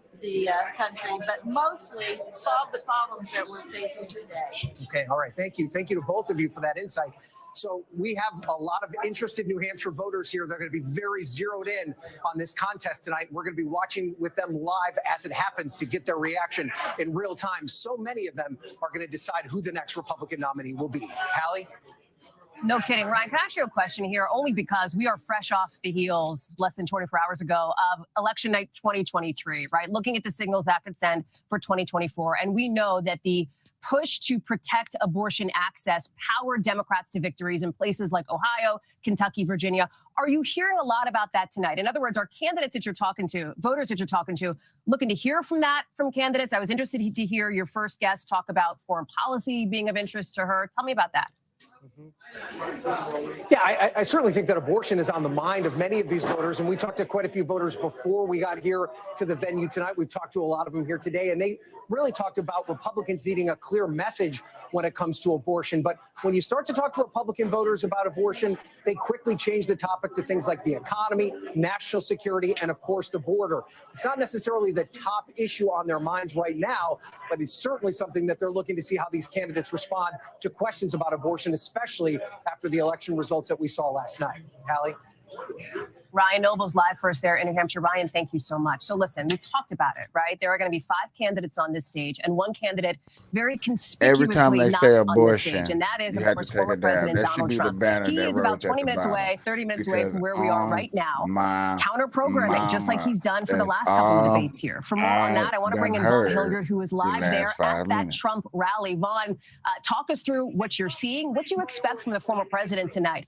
country, but mostly solve the problems that we're facing today. Okay, all right. Thank you. Thank you to both of you for that insight. So we have a lot of interested New Hampshire voters here. They're going to be very zeroed in on this contest tonight. We're going to be watching with them live as it happens to get their reaction in real time. So many of them are going to decide who the next Republican nominee will be. Hallie? No kidding. Ryan, can I ask you a question here? Only because we are fresh off the heels less than 24 hours ago of election night 2023, right? Looking at the signals that could send for 2024. And we know that the push to protect abortion access powered Democrats to victories in places like Ohio, Kentucky, Virginia. Are you hearing a lot about that tonight? In other words, are candidates that you're talking to, voters that you're talking to, looking to hear from candidates? I was interested to hear your first guest talk about foreign policy being of interest to her. Tell me about that. Yeah, I certainly think that abortion is on the mind of many of these voters. And we talked to quite a few voters before we got here to the venue tonight. We've talked to a lot of them here today, and they really talked about Republicans needing a clear message when it comes to abortion. But when you start to talk to Republican voters about abortion, they quickly change the topic to things like the economy, national security, and of course, the border. It's not necessarily the top issue on their minds right now, but it's certainly something that they're looking to see how these candidates respond to questions about abortion, especially after the election results that we saw last night. Hallie? Ryan Nobles live for us there in New Hampshire. Ryan, thank you so much. So listen, we talked about it, right? There are going to be 5 candidates on this stage and one candidate very conspicuously not on this stage. And that is, of course, former President Donald Trump. He is about 20 minutes away, 30 minutes away from where we are right now, counter-programming, just like he's done for the last couple of debates here. For more on that, I want to bring in Vaughn Hilliard, who is live there at that Trump rally. Vaughn, talk us through what you're seeing, what you expect from the former president tonight.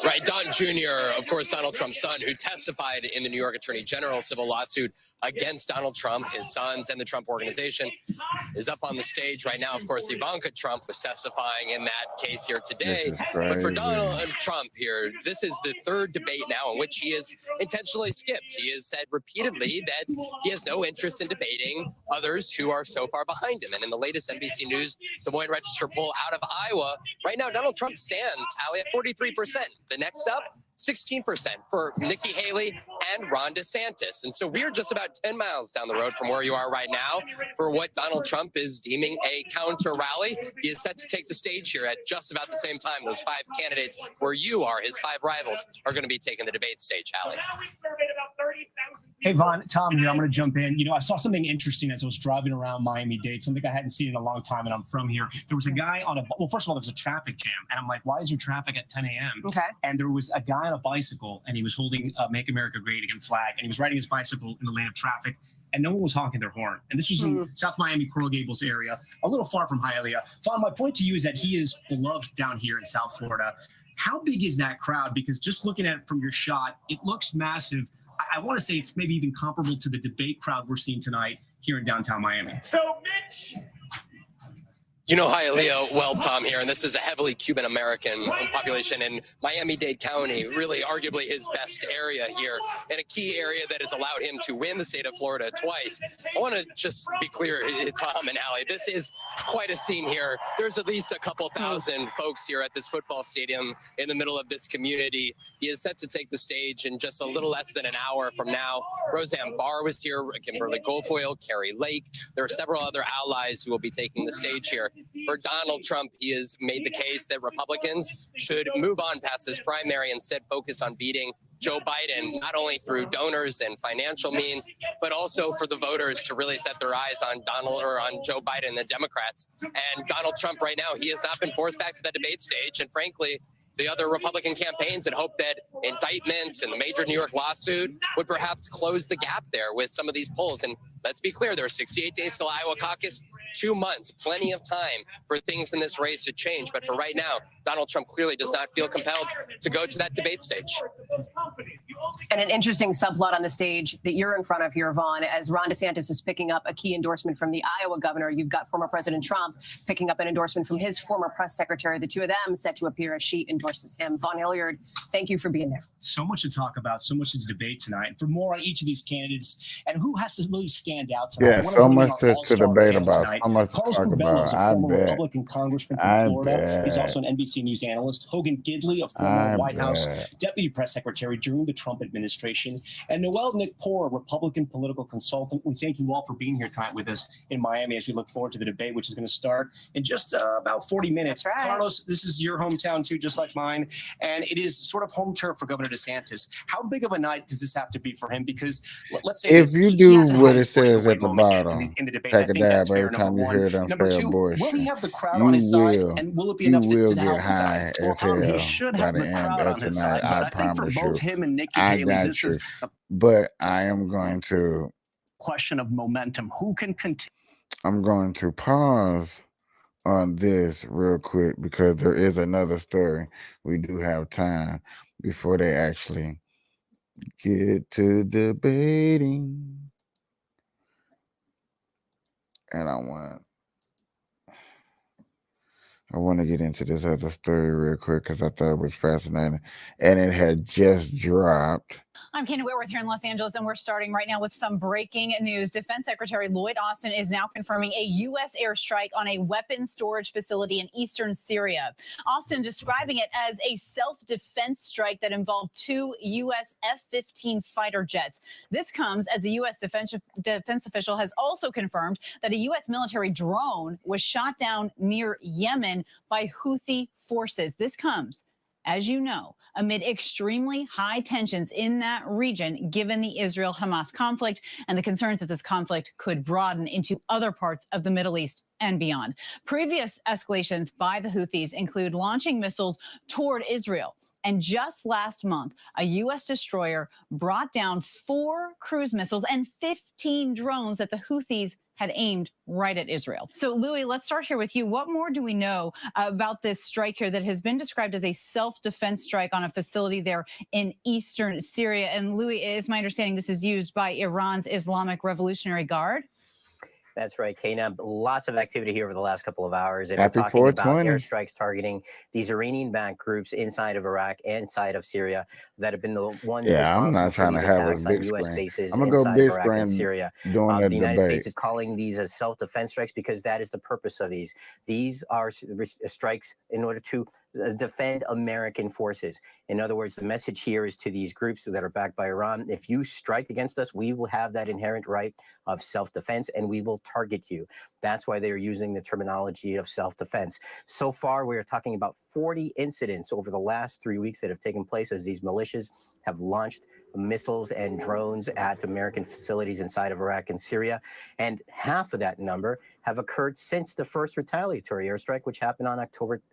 Right, Don Jr., of course, Donald Trump's son, who testified in the New York Attorney General civil lawsuit against Donald Trump, his sons, and the Trump Organization, is up on the stage right now. Of course, Ivanka Trump was testifying in that case here today. But for Donald Trump here, this is the third debate now in which he has intentionally skipped. He has said repeatedly that he has no interest in debating others who are so far behind him. And in the latest NBC News Des Moines Register poll out of Iowa, right now, Donald Trump stands, Hallie, at 43%. The next up, 16% for Nikki Haley and Ron DeSantis. And so we're just about 10 miles down the road from where you are right now for what Donald Trump is deeming a counter rally. He is set to take the stage here at just about the same time. Those five candidates where you are, his five rivals, are going to be taking the debate stage, Hallie. Hey, Vaughn, Tom here. I'm going to jump in. You know, I saw something interesting as I was driving around Miami-Dade, something I hadn't seen in a long time, and I'm from here. There was a guy on well, first of all, there's a traffic jam, and I'm like, why is there traffic at 10 a.m.? Okay. And there was a guy on a bicycle, and he was holding a Make America Great Again flag, and he was riding his bicycle in the lane of traffic, and no one was honking their horn. And this was in South Miami, Coral Gables area, a little far from Hialeah. Vaughn, my point to you is that he is beloved down here in South Florida. How big is that crowd? Because just looking at it from your shot, it looks massive. I want to say it's maybe even comparable to the debate crowd we're seeing tonight here in downtown Miami. So, Mitch. You know Hialeah well, Tom, here, and this is a heavily Cuban-American population in Miami-Dade County, really arguably his best area here, and a key area that has allowed him to win the state of Florida twice. I want to just be clear, Tom and Hallie, this is quite a scene here. There's at least a couple thousand folks here at this football stadium in the middle of this community. He is set to take the stage in just a little less than an hour from now. Roseanne Barr was here, Kimberly Guilfoyle, Carrie Lake. There are several other allies who will be taking the stage here. For Donald Trump, he has made the case that Republicans should move on past this primary, instead focus on beating Joe Biden, not only through donors and financial means, but also for the voters to really set their eyes on on Joe Biden and the Democrats. And Donald Trump right now, he has not been forced back to the debate stage. And frankly, the other Republican campaigns had hoped that indictments and the major New York lawsuit would perhaps close the gap there with some of these polls. And let's be clear, there are 68 days till Iowa caucus, 2 months, plenty of time for things in this race to change. But for right now, Donald Trump clearly does not feel compelled to go to that debate stage. And an interesting subplot on the stage that you're in front of here, Vaughn, as Ron DeSantis is picking up a key endorsement from the Iowa governor. You've got former President Trump picking up an endorsement from his former press secretary. The two of them set to appear as she endorses him. Vaughn Hilliard, thank you for being there. So much to talk about, so much to debate tonight. For more on each of these candidates and who has to really stand out tonight. Yeah, so much to debate about, so much to talk about. Is a former Republican congressman from Florida. He's also an NBC News analyst. Hogan Gidley, a former White House deputy press secretary during the Trump administration. And Noel Nickpour, a Republican political consultant. We thank you all for being here tonight with us in Miami as we look forward to the debate, which is going to start in just about 40 minutes. That's right. Carlos, this is your hometown too, just like mine. And it is sort of home turf for Governor DeSantis. How big of a night does this have to be for him? Because let's say if you do what it says at the bottom, take a dab every time you hear them say abortion. Will he have the crowd on his side, and will it be enough to get high as hell he should have the crowd on his side, but I think for both him and Nikki Haley, this is a but I am going to question of momentum. Who can continue? I'm going to pause on this real quick because there is another story. We do have time before they actually get to debating. And I want to get into this other story real quick because I thought it was fascinating. And it had just dropped. I'm Kena Whitworth here in Los Angeles, and we're starting right now with some breaking news. Defense Secretary Lloyd Austin is now confirming a U.S. airstrike on a weapons storage facility in eastern Syria. Austin describing it as a self-defense strike that involved 2 U.S. F-15 fighter jets. This comes as a U.S. defense official has also confirmed that a U.S. military drone was shot down near Yemen by Houthi forces. This comes, as you know, amid extremely high tensions in that region, given the Israel-Hamas conflict and the concerns that this conflict could broaden into other parts of the Middle East and beyond. Previous escalations by the Houthis include launching missiles toward Israel. And just last month, a U.S. destroyer brought down 4 cruise missiles and 15 drones that the Houthis had aimed right at Israel. So, Louis, let's start here with you. What more do we know about this strike here that has been described as a self-defense strike on a facility there in eastern Syria? And Louis, it's my understanding this is used by Iran's Islamic Revolutionary Guard. That's right, Kana. Lots of activity here over the last couple of hours. And Happy we're talking about 420. airstrikes targeting these Iranian-backed groups inside of Iraq, inside of Syria, that have been the ones Yeah, I'm responsible not for trying to these have a attacks on big U.S. screen. bases I'm gonna go inside of big Iraq and screen Syria. doing The the United debate. States is calling these as self-defense strikes because that is the purpose of these. These are strikes in order to defend American forces. In other words, the message here is to these groups that are backed by Iran: if you strike against us, we will have that inherent right of self-defense and we will target you. That's why they are using the terminology of self-defense. So far, we are talking about 40 incidents over the last 3 weeks that have taken place as these militias have launched missiles and drones at American facilities inside of Iraq and Syria. And half of that number have occurred since the first retaliatory airstrike, which happened on October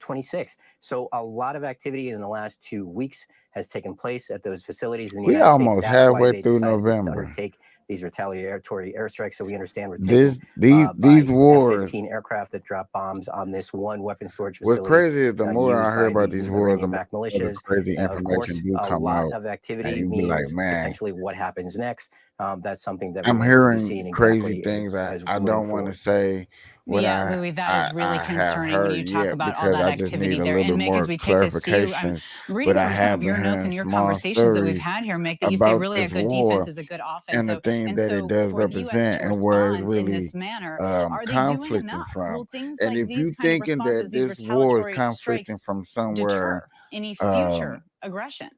26. So a lot of activity in the last 2 weeks has taken place at those facilities in the We United States. almost That's why halfway they through decided to November. undertake these retaliatory airstrikes. So we understand we're taking These wars. F-15 aircraft that drop bombs on this one weapon storage What's facility. crazy is the more I hear about these wars, the more Iranian-backed the militias. crazy Of course, information do a come lot out, of and activity you be like, means man, potentially what happens next. That's something that I'm remains to be hearing seen crazy exactly things. as I moving don't want to forward. say what Yeah, Louis, that is really I have concerning when heard you talk yet about all because that I just activity need a there. little And bit Mick, as more we take this to you, I'm clarifications. reading But I from some have of been your notes hearing and your small conversations that we've stories had here, Mick, that you say about really a this good war defense is a good offense. and the So, things and that it so does for the U.S. represent to and where it's respond in really this manner, are they doing conflicting enough? from. Will things And like if these you kind of thinking responses, that these this war is retaliatory strikes, conflicting from somewhere, deter any um, future aggression?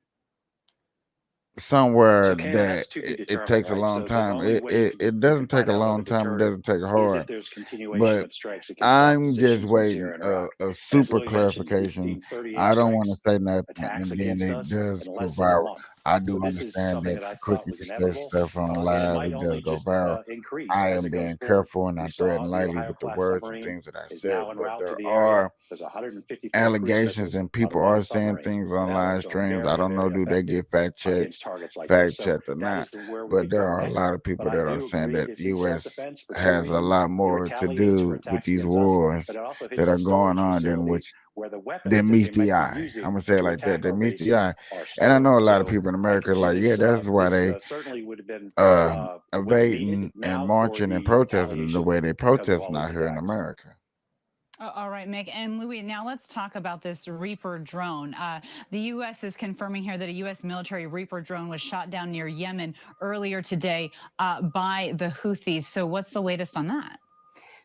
somewhere So, Kana, that that's to be it determined, takes a right? long So the time. only way It we doesn't can take find a out long whether time. It deterred doesn't take is hard. if there's continuation But of strikes against our I'm just positions in waiting Syria and Iraq. a As super Louis mentioned, we've clarification. seen 38 I don't want to strikes, say nothing attacks and then against it us does in go less than a viral. month. I So do this is understand something that that the I quicker thought was you say inevitable, stuff on and it live, might it only does go just viral. increase I as am it goes being forward. careful and You not saw threading the lightly Ohio with the class words and submarine things that I is said, now en but route to there the area. are There's 154 cruise allegations missiles and on people one are saying submarine, things and on that will live go streams. I very, don't know, very do they effective get fact against targets like this. So checked or that not? is where we But could there go are a next. lot of people But I that are do saying agree that this is U.S. self-defense for two has a reasons. lot It more to retaliates for do with attacks these against us, wars but it also hits that the are going storage on facilities where the weapons than that meets they the might be eye. I'm using gonna say it to like that. attack That our meets the bases eye. are And I stored. know a lot of So people in I America can are see like, this. yeah, that's why they Certainly would have been what's needed evading and now for marching and the protesting the retaliation way they because of protesting all out these here in attacks. America. All right, Mick. And Louis, now let's talk about this Reaper drone. The U.S. is confirming here that a U.S. military Reaper drone was shot down near Yemen earlier today by the Houthis. So what's the latest on that?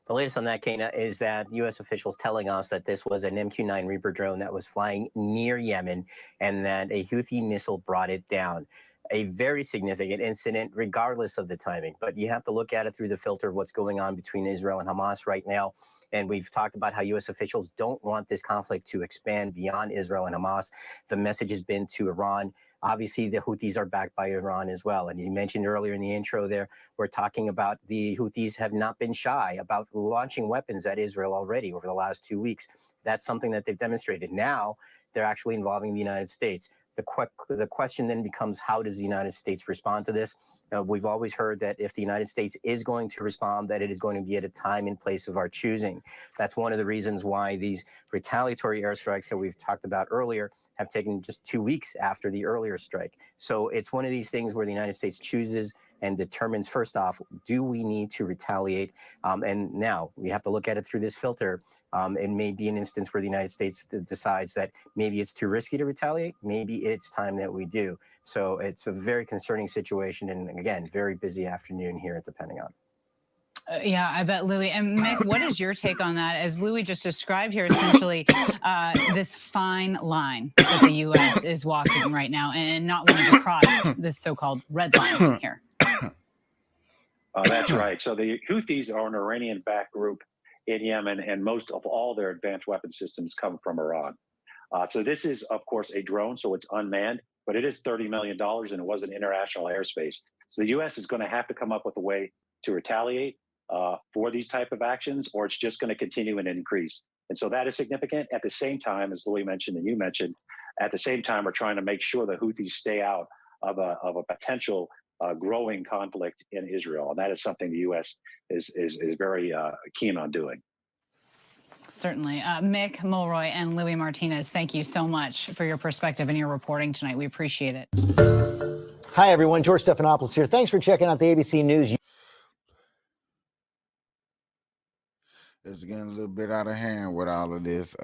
The latest on that, Kana, is that U.S. officials telling us that this was an MQ-9 Reaper drone that was flying near Yemen and that a Houthi missile brought it down. A very significant incident, regardless of the timing. But you have to look at it through the filter of what's going on between Israel and Hamas right now. And we've talked about how U.S. officials don't want this conflict to expand beyond Israel and Hamas. The message has been to Iran. Obviously, the Houthis are backed by Iran as well. And you mentioned earlier in the intro there, we're talking about the Houthis have not been shy about launching weapons at Israel already over the last 2 weeks. That's something that they've demonstrated. Now they're actually involving the United States. The question then becomes, how does the United States respond to this? We've always heard that if the United States is going to respond, that it is going to be at a time and place of our choosing. That's one of the reasons why these retaliatory airstrikes that we've talked about earlier have taken just 2 weeks after the earlier strike. So it's one of these things where the United States chooses and determines, first off, do we need to retaliate? And now we have to look at it through this filter. It may be an instance where the United States decides that maybe it's too risky to retaliate. Maybe it's time that we do. So it's a very concerning situation. And again, very busy afternoon here at the Pentagon. Yeah, I bet, Louis. And Mick, what is your take on that? As Louis just described here, essentially, this fine line that the U.S. is walking right now and not wanting to cross this so-called red line here. That's right. So the Houthis are an Iranian-backed group in Yemen, and most of all their advanced weapon systems come from Iran. So this is, of course, a drone, so it's unmanned, but it is $30 million, and it was in international airspace. So the U.S. is going to have to come up with a way to retaliate for these type of actions, or it's just going to continue and increase. And so that is significant. At the same time, as Louis mentioned and you mentioned, at the same time, we're trying to make sure the Houthis stay out of a potential growing conflict in Israel. And that is something the U.S. is very keen on doing. Certainly. Mick Mulroy and Louis Martinez, thank you so much for your perspective and your reporting tonight. We appreciate it. Hi, everyone. George Stephanopoulos here. Thanks for checking out the ABC News. It's getting a little bit out of hand with all of this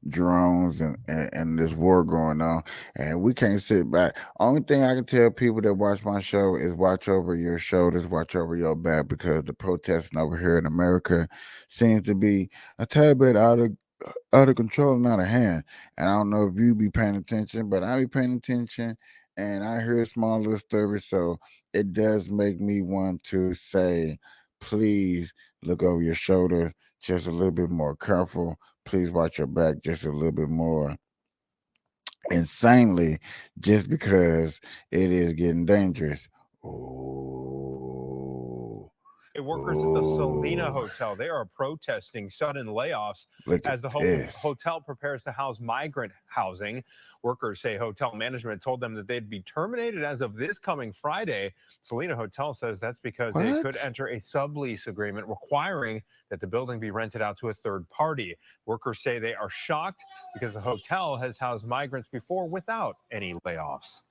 drones and this war going on, and we can't sit back. Only thing I can tell people that watch my show is watch over your shoulders, watch over your back, because the protesting over here in America seems to be a tad bit out of control and out of hand. And I don't know if you be paying attention, but I be paying attention, and I hear small little stories, so it does make me want to say, please look over your shoulder just a little bit more careful. Please watch your back just a little bit more insanely, just because it is getting dangerous. Workers at the Selena Hotel, they are protesting sudden layoffs as the hotel prepares to house migrant housing. Workers say hotel management told them that they'd be terminated as of this coming Friday. Selena Hotel says that's because they could enter a sublease agreement requiring that the building be rented out to a third party. Workers say they are shocked because the hotel has housed migrants before without any layoffs.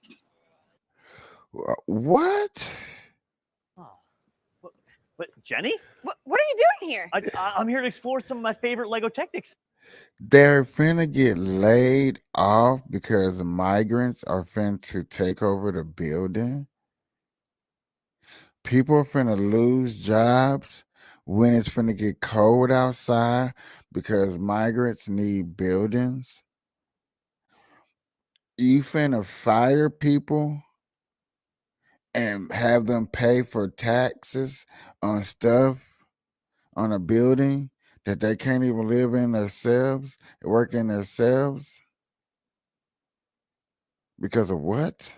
What? But Jenny? What are you doing here? I'm here to explore some of my favorite Lego Technics. They're finna get laid off because the migrants are finna to take over the building. People are finna lose jobs when it's finna get cold outside because migrants need buildings. You finna fire people and have them pay for taxes on stuff on a building that they can't even live in themselves, work in themselves, because of what?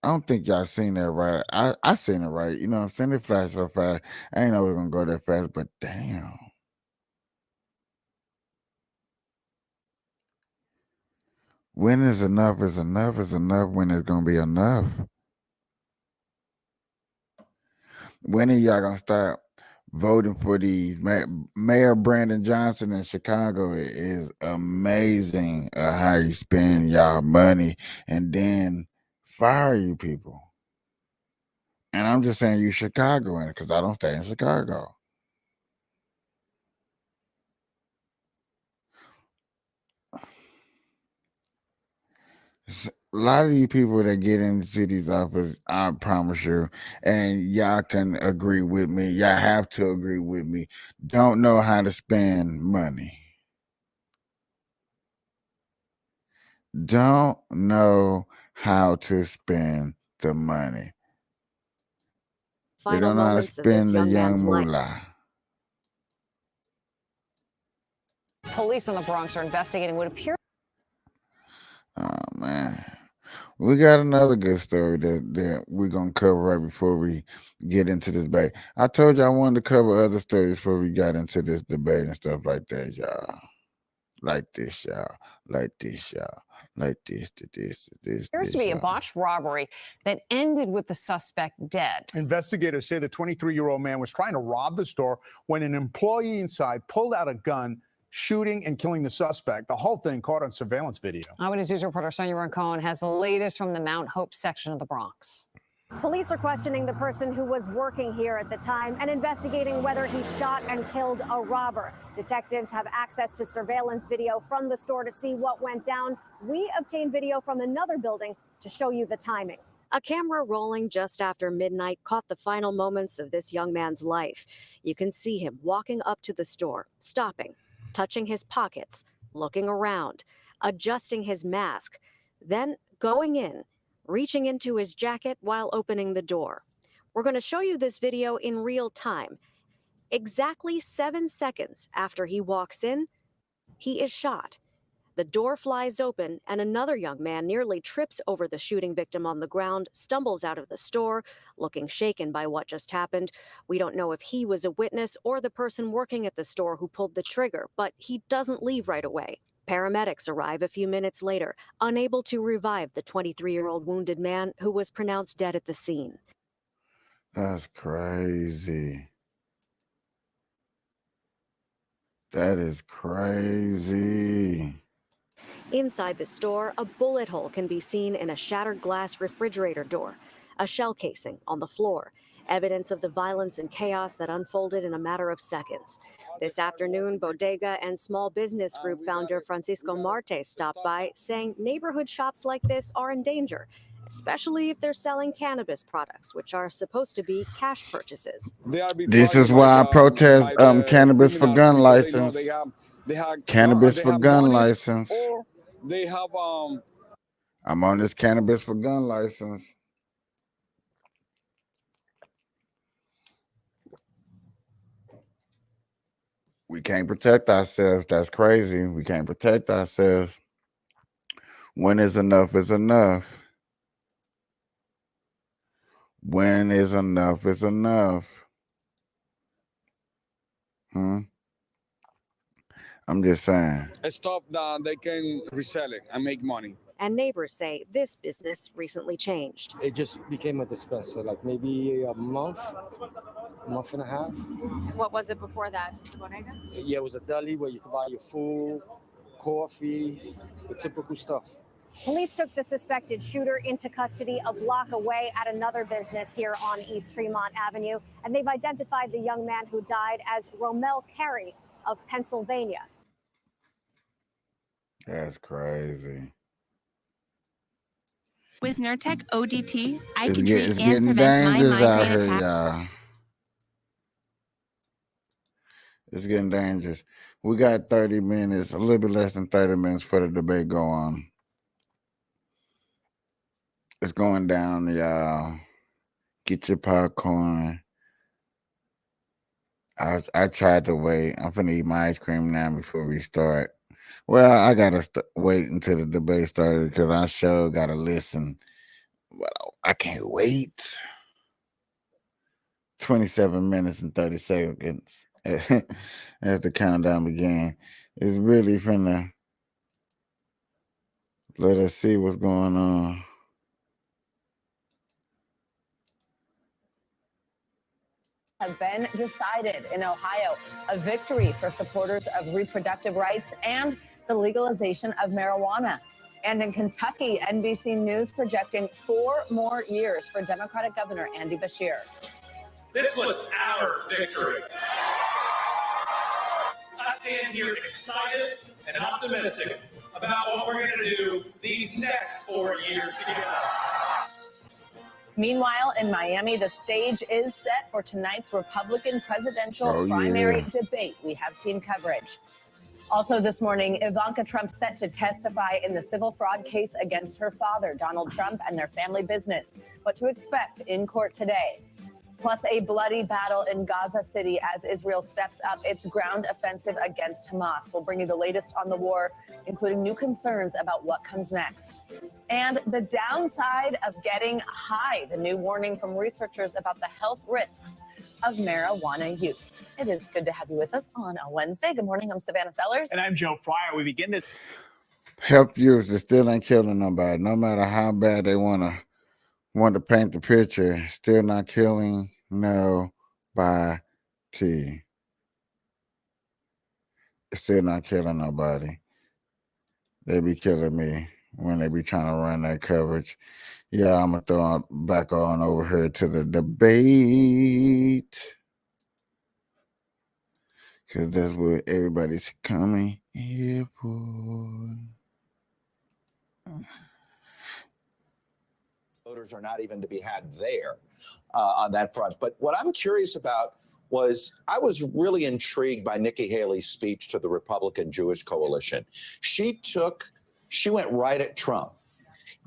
I don't think y'all seen that right. I seen it right. You know what I'm saying? It flashed so fast. I ain't know it was gonna go that fast, but damn. When is enough is enough is enough when it's gonna be enough? When are y'all gonna start voting for these? Mayor Brandon Johnson in Chicago is amazing how you spend y'all money and then fire you people. And I'm just saying you Chicagoan because I don't stay in Chicago. A lot of these people that get into these offices, I promise you, and y'all can agree with me, y'all have to agree with me, don't know how to spend money. Don't know how to spend the money. They don't know how to spend the young moolah. Police in the Bronx are investigating what appears. Oh, man. We got another good story that we're going to cover right before we get into this debate. I told you I wanted to cover other stories before we got into this debate and stuff like that, y'all. Like this, y'all. Like this, y'all. Like this, this. Appears to be a botched robbery that ended with the suspect dead. Investigators say the 23-year-old man was trying to rob the store when an employee inside pulled out a gun, shooting and killing the suspect. The whole thing caught on surveillance video. Eyewitness News reporter Sonia Rincon has the latest from the Mount Hope section of the Bronx. Police are questioning the person who was working here at the time and investigating whether he shot and killed a robber. Detectives have access to surveillance video from the store to see what went down. We obtained video from another building to show you the timing. A camera rolling just after midnight caught the final moments of this young man's life. You can see him walking up to the store, stopping, touching his pockets, looking around, adjusting his mask, then going in, reaching into his jacket while opening the door. We're going to show you this video in real time. Exactly 7 seconds after he walks in, he is shot. The door flies open, and another young man nearly trips over the shooting victim on the ground, stumbles out of the store, looking shaken by what just happened. We don't know if he was a witness or the person working at the store who pulled the trigger, but he doesn't leave right away. Paramedics arrive a few minutes later, unable to revive the 23-year-old wounded man who was pronounced dead at the scene. That's crazy. That is crazy. Inside the store, a bullet hole can be seen in a shattered glass refrigerator door, a shell casing on the floor, evidence of the violence and chaos that unfolded in a matter of seconds. This afternoon, Bodega and Small Business Group founder Francisco Marte stopped by, saying neighborhood shops like this are in danger, especially if they're selling cannabis products, which are supposed to be cash purchases. This is why I protest cannabis for gun license. Cannabis for gun license. They have I'm on this cannabis for gun license. We can't protect ourselves. That's crazy. We can't protect ourselves. When is enough is enough. When is enough is enough. I'm just saying. stuff that they can resell it and make money. And neighbors say this business recently changed. It just became a dispenser, like maybe a month and a half. What was it before that, Bodega? Yeah, it was a deli where you could buy your food, coffee, the typical stuff. Police took the suspected shooter into custody a block away at another business here on East Fremont Avenue, and they've identified the young man who died as Romel Carey of Pennsylvania. That's crazy. With Nurtec ODT, I It's can treat and getting prevent my dangerous out migraine here, attack. y'all. It's getting dangerous. We got 30 minutes, a little bit less than 30 minutes for the debate go on. It's going down, y'all. Get your popcorn. I tried to wait. I'm finna eat my ice cream now before we start. Well, I gotta wait until the debate started because I sure gotta listen. But I can't wait. 27 minutes and 30 seconds as the countdown began. It's really finna let us see what's going on. Have been decided in Ohio, a victory for supporters of reproductive rights and the legalization of marijuana. And in Kentucky, NBC News projecting 4 more years for Democratic Governor Andy Beshear. This was our victory. I stand here excited and optimistic about what we're going to do these next 4 years together. Meanwhile, in Miami, the stage is set for tonight's Republican presidential primary debate. We have team coverage. Also this morning, Ivanka Trump set to testify in the civil fraud case against her father, Donald Trump, and their family business. What to expect in court today. Plus a bloody battle in Gaza City as Israel steps up its ground offensive against Hamas. We'll bring you the latest on the war, including new concerns about what comes next. And the downside of getting high, the new warning from researchers about the health risks of marijuana use. It is good to have you with us on a Wednesday. Good morning. I'm Savannah Sellers. And I'm Joe Fryer. We begin this. Help use it still ain't killing nobody. No matter how bad they want to paint the picture, still not killing nobody. It's still not killing nobody. They be killing me when they be trying to run that coverage. Yeah, I'm going to throw back on over here to the debate. Because that's what everybody's coming here for. Voters are not even to be had there on that front. But what I'm curious about was I was really intrigued by Nikki Haley's speech to the Republican Jewish Coalition. She went right at Trump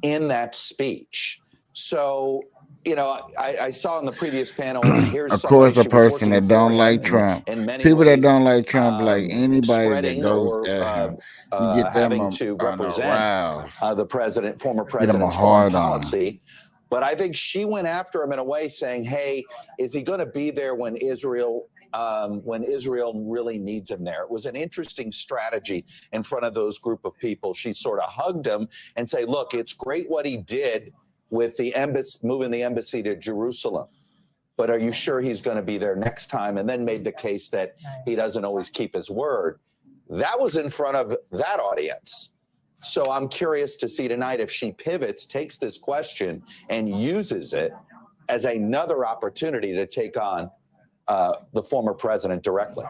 in that speech. So you know, I saw in the previous panel. Here's Of course, somebody a she was person working that don't for like him Trump. in many People that ways, don't like Trump, like anybody that spreading goes or at him, you get them having to on a represent rouse. the former Get them a president's foreign hard on. policy. But I think she went after him in a way, saying, "Hey, is he going to be there when Israel really needs him there?" It was an interesting strategy in front of those group of people. She sort of hugged him and say, "Look, it's great what he did with the embassy, moving the embassy to Jerusalem. But are you sure he's going to be there next time?" And then made the case that he doesn't always keep his word. That was in front of that audience. So I'm curious to see tonight if she pivots, takes this question, and uses it as another opportunity to take on the former president directly.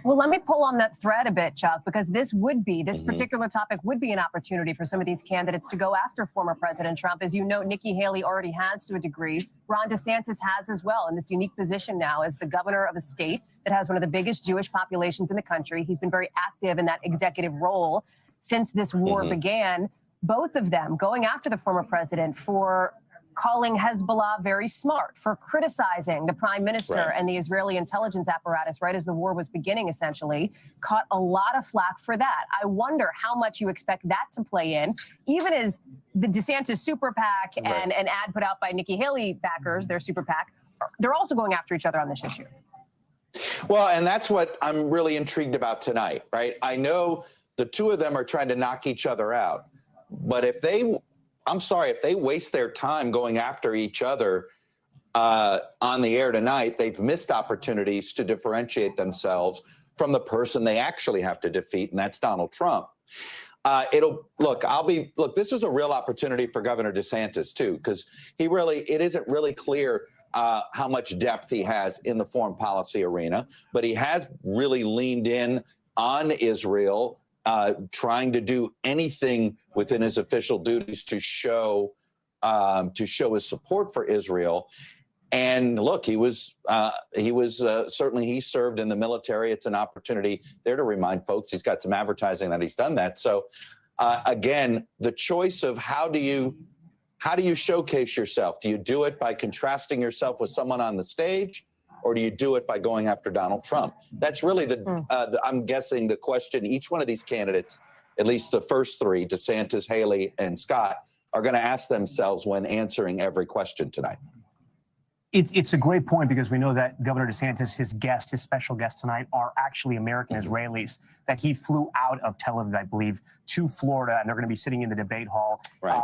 Well, let me pull on that thread a bit, Chuck, because this particular topic would be an opportunity for some of these candidates to go after former President Trump. As you know, Nikki Haley already has to a degree. Ron DeSantis has as well, in this unique position now as the governor of a state that has one of the biggest Jewish populations in the country. He's been very active in that executive role since this war began. Both of them going after the former president for calling Hezbollah very smart, for criticizing the prime minister and the Israeli intelligence apparatus right as the war was beginning, essentially, caught a lot of flack for that. I wonder how much you expect that to play in, even as the DeSantis super PAC and an ad put out by Nikki Haley backers, their super PAC, they're also going after each other on this issue. Well, and that's what I'm really intrigued about tonight, right? I know the two of them are trying to knock each other out, but if they waste their time going after each other on the air tonight, they've missed opportunities to differentiate themselves from the person they actually have to defeat, and that's Donald Trump. This is a real opportunity for Governor DeSantis too, because it isn't really clear how much depth he has in the foreign policy arena, but he has really leaned in on Israel, trying to do anything within his official duties to show his support for Israel. And look, he served in the military. It's an opportunity there to remind folks he's got some advertising that he's done that. So again, the choice of how do you showcase yourself? Do you do it by contrasting yourself with someone on the stage? Or do you do it by going after Donald Trump? That's really I'm guessing the question each one of these candidates, at least the first three, DeSantis, Haley, and Scott, are going to ask themselves when answering every question tonight. It's a great point because we know that Governor DeSantis, his special guest tonight, are actually American Israelis, that he flew out of Tel Aviv, I believe, to Florida, and they're going to be sitting in the debate hall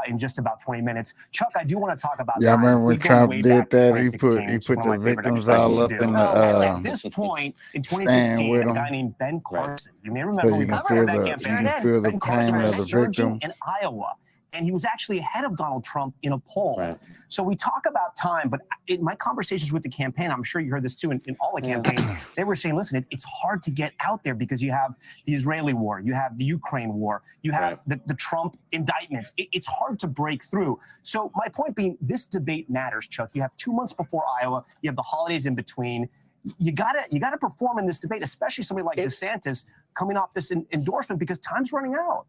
in just about 20 minutes. Chuck, I do want to talk about. Yeah, I remember when Trump did that. He put the victims all up in the. At this point in 2016, a guy named Ben Carson. You may remember we covered that campaign. Ben Carson was surging in Iowa. And he was actually ahead of Donald Trump in a poll. So we talk about time, but in my conversations with the campaign, I'm sure you heard this too in all the campaigns, they were saying, listen, it's hard to get out there because you have the Israeli war, you have the Ukraine war, you have the Trump indictments. It's hard to break through. So my point being, this debate matters, Chuck. You have 2 months before Iowa, you have the holidays in between. You gotta perform in this debate, especially somebody like DeSantis coming off this endorsement because time's running out.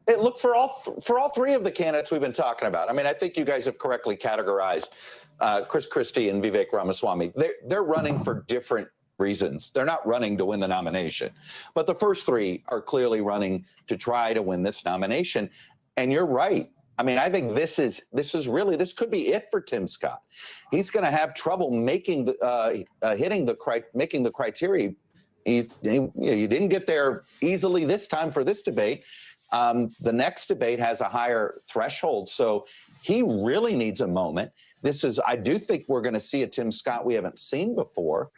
Look, for all three of the candidates we've been talking about, I mean, I think you guys have correctly categorized Chris Christie and Vivek Ramaswamy. They're running for different reasons. They're not running to win the nomination. But the first three are clearly running to try to win this nomination. And you're right. I mean, I think this could be it for Tim Scott. He's going to have trouble making the criteria. You didn't get there easily this time for this debate. The next debate has a higher threshold, so he really needs a moment. I do think we're going to see a Tim Scott we haven't seen before.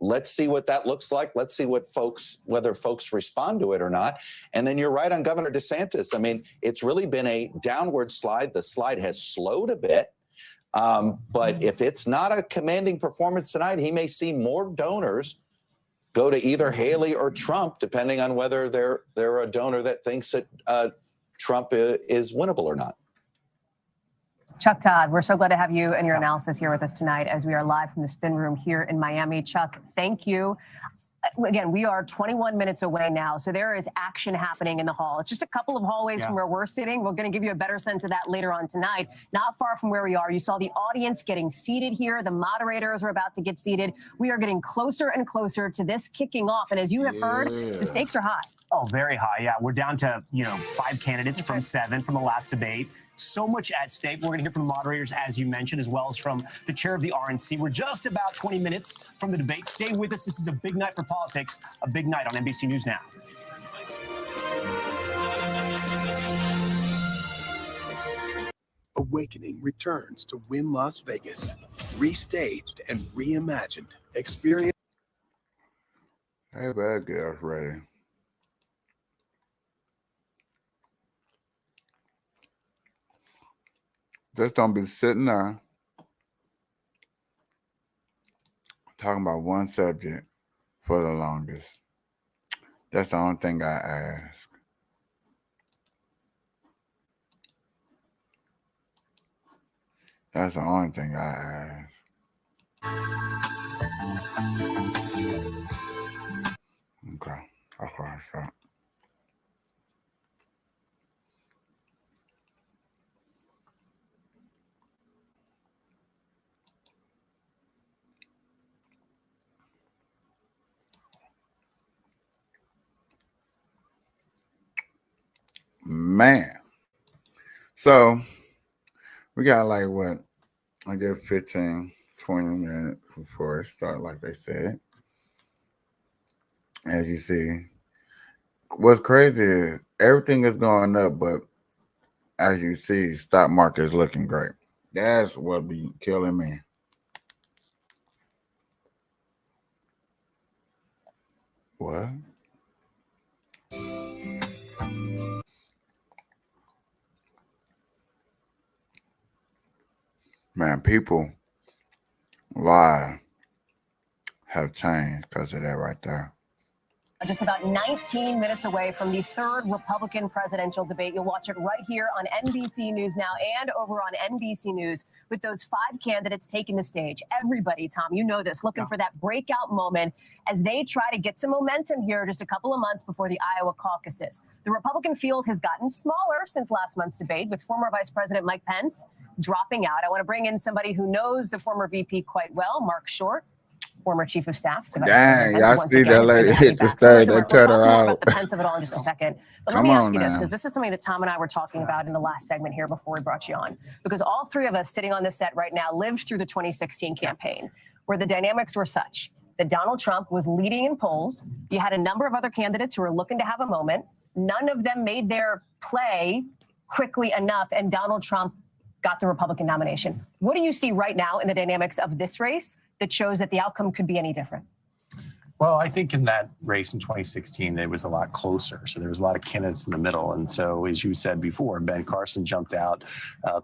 Let's see what that looks like. Let's see whether folks respond to it or not. And then you're right on Governor DeSantis. I mean, it's really been a downward slide. The slide has slowed a bit. But if it's not a commanding performance tonight, he may see more donors go to either Haley or Trump, depending on whether they're a donor that thinks that Trump is winnable or not. Chuck Todd, we're so glad to have you and your analysis here with us tonight as we are live from the Spin Room here in Miami. Chuck, thank you. again, we are 21 minutes away now, so there is action happening in the hall. It's just a couple of hallways from where we're sitting. We're going to give you a better sense of that later on tonight. Not far from where we are, you saw the audience getting seated here. The moderators are about to get seated. We are getting closer and closer to this kicking off, and as you have heard, the stakes are high. Oh, very high. Yeah, we're down to 5 candidates from 7 from the last debate. So much at stake. We're going to hear from the moderators, as you mentioned, as well as from the chair of the RNC. We're just about 20 minutes from the debate. Stay with us. This is a big night for politics, a big night on NBC News Now. Awakening returns to Wynn Las Vegas, restaged and reimagined. Experience. Hey, bad girls ready. Just don't be sitting there talking about one subject for the longest. That's the only thing I ask. That's the only thing I ask. Okay, that's what I thought. Man. So we got like what? I guess 15, 20 minutes before it starts, like they said. As you see, what's crazy is everything is going up, but as you see, stock market is looking great. That's what be killing me. What? Man, people lives have changed because of that right there. Just about 19 minutes away from the third Republican presidential debate. You'll watch it right here on NBC News Now and over on NBC News with those 5 candidates taking the stage. Everybody, Tom, you know this, looking for that breakout moment as they try to get some momentum here just a couple of months before the Iowa caucuses. The Republican field has gotten smaller since last month's debate, with former Vice President Mike Pence dropping out. I want to bring in somebody who knows the former VP quite well, Mark Short, former chief of staff. Dang, y'all see that lady hit the stage. They cut her out. About the Pence of it all in just a second. But let me ask you this, because this is something that Tom and I were talking about in the last segment here before we brought you on. Because all 3 of us sitting on this set right now lived through the 2016 campaign, where the dynamics were such that Donald Trump was leading in polls. You had a number of other candidates who were looking to have a moment. None of them made their play quickly enough, and Donald Trump got the Republican nomination. What do you see right now in the dynamics of this race that shows that the outcome could be any different? Well, I think in that race in 2016, it was a lot closer. So there was a lot of candidates in the middle. And so, as you said before, Ben Carson jumped out.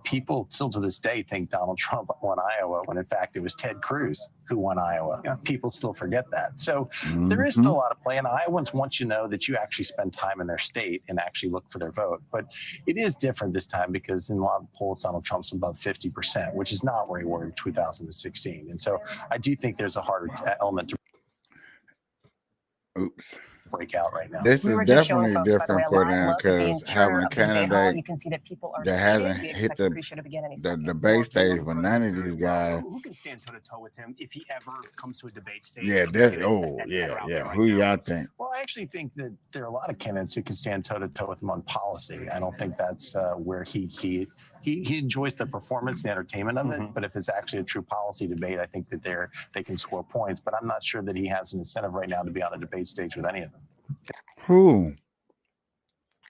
People still to this day think Donald Trump won Iowa, when in fact it was Ted Cruz who won Iowa. People still forget that. So there is still a lot of play. And Iowans want you to know that you actually spend time in their state and actually look for their vote. But it is different this time because in a lot of polls, Donald Trump's above 50%, which is not where he were in 2016. And so I do think there's a harder element to break out right now. This is definitely different for them because having a candidate that hasn't hit the debate stage, but none of these guys. Who can stand toe to toe with him if he ever comes to a debate stage? Yeah, Who y'all think? Well, I actually think that there are a lot of candidates who can stand toe to toe with him on policy. I don't think that's where he enjoys the performance, the entertainment of it. But if it's actually a true policy debate, I think that they can score points. But I'm not sure that he has an incentive right now to be on a debate stage with any of them. Who?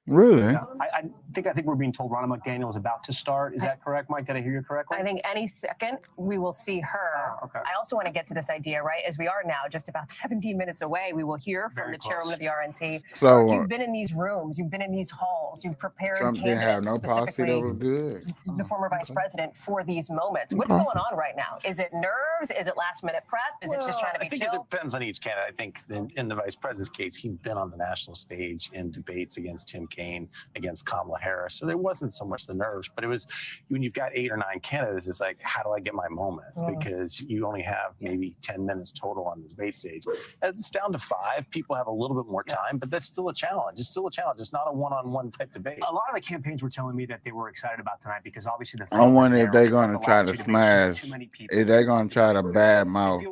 Really? I think we're being told Ronna McDaniel is about to start. Is that correct, Mike? Did I hear you correctly? I think any second we will see her. Okay. I also want to get to this idea, right? As we are now just about 17 minutes away, we will hear from the chairwoman of the RNC. So you've been in these rooms, you've been in these halls, you've prepared Trump didn't have no policy that was good. The former vice president for these moments. What's going on right now? Is it nerves? Is it last minute prep? Is it just trying to be I think chill? it depends on each candidate. I think in the vice president's case, he'd been on the national stage in debates against Tim Kaine, against Kamala Harris. So there wasn't so much the nerves, but it was when you've got 8 or 9 candidates, it's like, how do I get my moment? Because you only have maybe 10 minutes total on the debate stage. As it's down to 5, people have a little bit more time, but that's still a challenge. It's still a challenge. It's not a one-on-one type debate. A lot of the campaigns were telling me that they were excited about tonight because obviously the I wonder if they're going to try to smash, if they're going to try to badmouth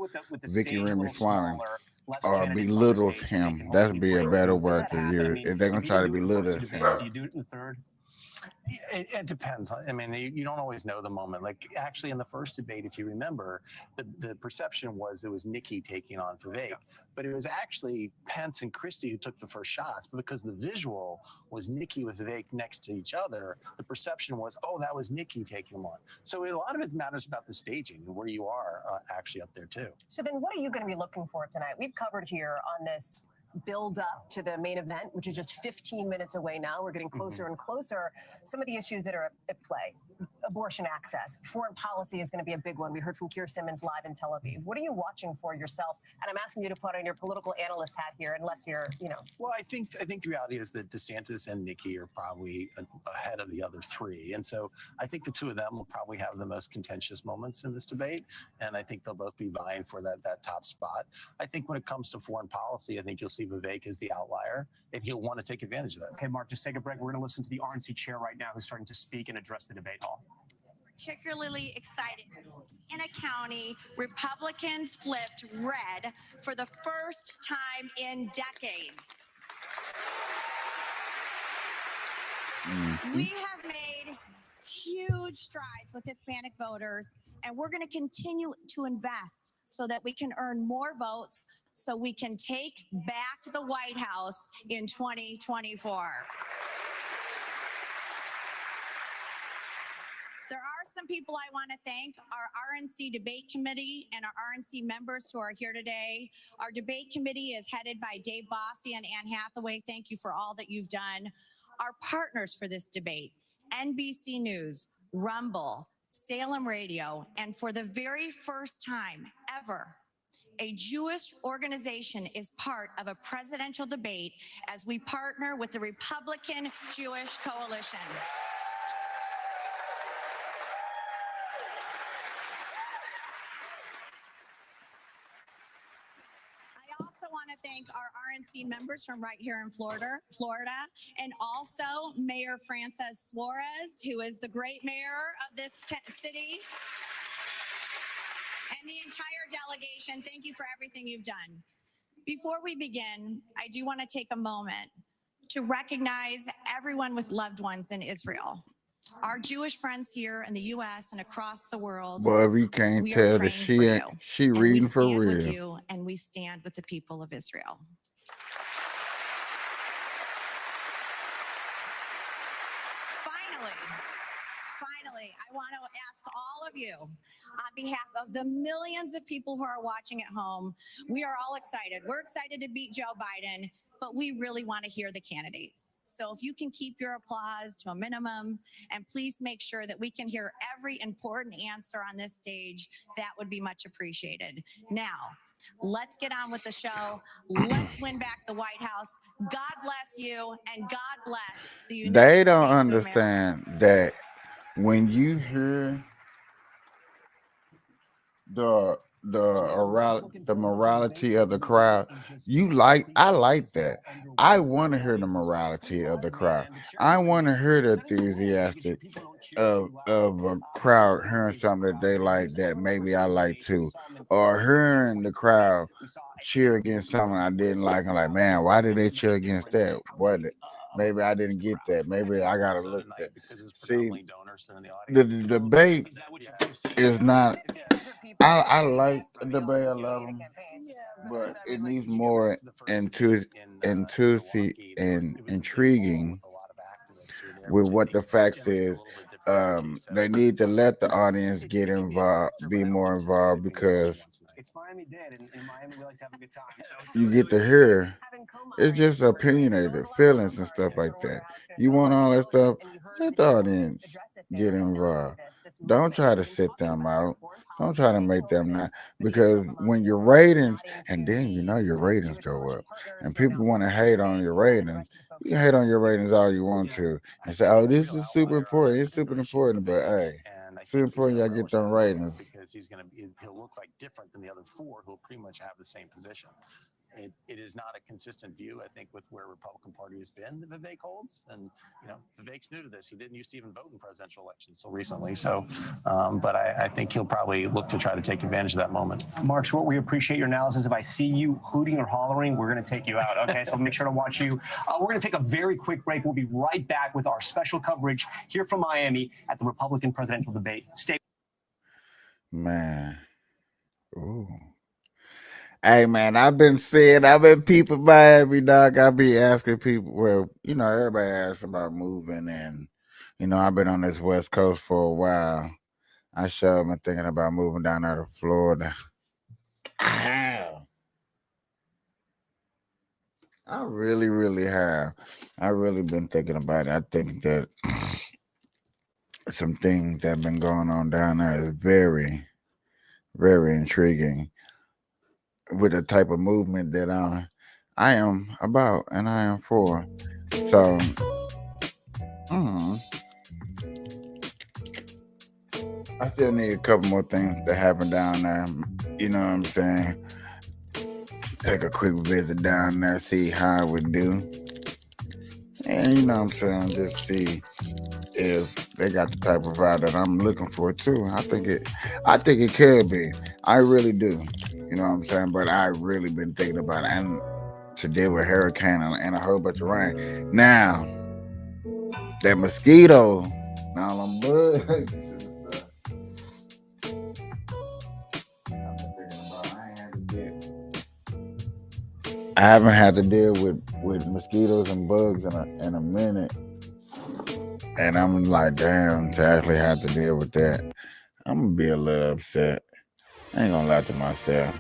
Vicky Ramaswamy or belittle him. That'd be a better word to use. If they're going to try to belittle him. Do you do it in the third? It depends. I mean, you don't always know the moment. Like, actually, in the first debate, if you remember, the perception was it was Nikki taking on Vivek, but it was actually Pence and Christie who took the first shots. But because the visual was Nikki with Vivek next to each other, the perception was, oh, that was Nikki taking him on. So a lot of it matters about the staging and where you are actually up there, too. So then what are you going to be looking for tonight? We've covered here on this build up to the main event, which is just 15 minutes away now. We're getting closer and closer. Some of the issues that are at play: abortion access, foreign policy is going to be a big one. We heard from Keir Simmons live in Tel Aviv. What are you watching for yourself? And I'm asking you to put on your political analyst hat here, unless you're, Well, I think the reality is that DeSantis and Nikki are probably ahead of the other 3, and so I think the 2 of them will probably have the most contentious moments in this debate, and I think they'll both be vying for that top spot. I think when it comes to foreign policy, I think you'll see Vivek as the outlier, and he'll want to take advantage of that. Okay, Mark, just take a break. We're going to listen to the RNC chair right now who's starting to speak and address the debate hall. Particularly excited. In a county, Republicans flipped red for the first time in decades. We have made huge strides with Hispanic voters, and we're going to continue to invest so that we can earn more votes so we can take back the White House in 2024. There are some people I want to thank: our RNC debate committee and our RNC members who are here today. Our debate committee is headed by Dave Bossie and Ann Hathaway. Thank you for all that you've done. Our partners for this debate: NBC News, Rumble, Salem Radio, and for the very first time ever, a Jewish organization is part of a presidential debate as we partner with the Republican Jewish Coalition. I also want to thank our RNC members from right here in Florida, and also Mayor Frances Suarez, who is the great mayor of this city, and the entire delegation. Thank you for everything you've done. Before we begin, I do want to take a moment to recognize everyone with loved ones in Israel. Our Jewish friends here in the U.S. and across the world. Boy, we can't we are tell that praying for you, she and reading we for stand with real. you, and we stand with the people of Israel. Finally, I want to ask all of you, on behalf of the millions of people who are watching at home, we are all excited. We're excited to beat Joe Biden, but we really want to hear the candidates. So if you can keep your applause to a minimum, and please make sure that we can hear every important answer on this stage, that would be much appreciated. Now, let's get on with the show. Let's win back the White House. God bless you, and God bless the United States They don't of America. understand that when you hear the morality of the crowd, I like that. I want to hear the morality of the crowd. I want to hear the enthusiastic of a crowd hearing something that they like that maybe I like too, or hearing the crowd cheer against something I didn't like. I'm like, man, why did they cheer against that? Maybe I didn't get that. Maybe I gotta look at. See, the debate is not. I like the debate. I love them, but it needs more intuitive and intriguing with what the facts is. They need to let the audience get involved, be more involved, because It's Miami-Dade, and in Miami we like to have a good time. you get to hear. It's just opinionated feelings and stuff like that. You want all that stuff, let the audience get involved. Don't try to sit them out. Don't try to make them not, because when your ratings, and then your ratings go up, and people want to hate on your ratings, You can hate on your ratings all you want to and say, "Oh, this is super important. It's super important." But hey, it's super important y'all get them ratings. Because he'll look like different than the other four who'll pretty much have the same position. It is not a consistent view, I think, with where Republican Party has been that Vivek holds. And, Vivek's new to this. He didn't used to even vote in presidential elections until recently. So, but I think he'll probably look to try to take advantage of that moment. Mark Short, we appreciate your analysis. If I see you hooting or hollering, we're going to take you out. Okay, so make sure to watch you. We're going to take a very quick break. We'll be right back with our special coverage here from Miami at the Republican presidential debate. Stay. Man. Ooh. Hey, man, I've been people Miami, dog. I be asking people, well, everybody asks about moving, and, I've been on this West Coast for a while. I sure been thinking about moving down there to Florida. I have. I really, really have. I really been thinking about it. I think that some things that have been going on down there is very, very intriguing with the type of movement that I am about and I am for. So, I still need a couple more things to happen down there. You know what I'm saying? Take a quick visit down there, see how it would do. And you know what I'm saying? Just see if they got the type of vibe that I'm looking for too. I think it could be. I really do. You know what I'm saying? But I really been thinking about it. And to deal with hurricane and a whole bunch of rain. Now, that mosquito, now I'm bugs. I haven't had to deal with mosquitoes and bugs in a minute. And I'm like, damn, to actually have to deal with that, I'm going to be a little upset. I ain't going to lie to myself.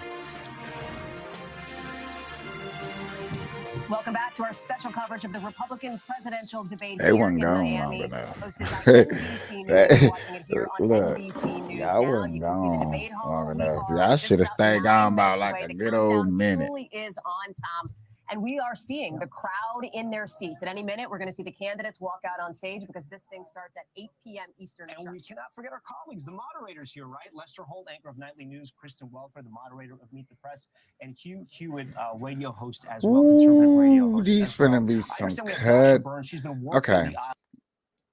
Welcome back to our special coverage of the Republican presidential debate They here wasn't in gone Miami. long enough. Hosted by NBC News. We're watching it here on Look, NBC News y'all now. wasn't You can see the gone debate hall. long We enough. are Y'all just should have about stayed 9 gone about minutes like away. a The good old countdown minute. truly is on, Tom. And we are seeing the crowd in their seats. At any minute, we're going to see the candidates walk out on stage because this thing starts at 8 p.m. Eastern. And we cannot forget our colleagues, the moderators here, right? Lester Holt, anchor of Nightly News, Kristen Welker, the moderator of Meet the Press, and Hugh Hewitt, radio host as well, conservative radio host These as well. finna be I some understand we have Dasha cut. Burns. She's been working Okay. the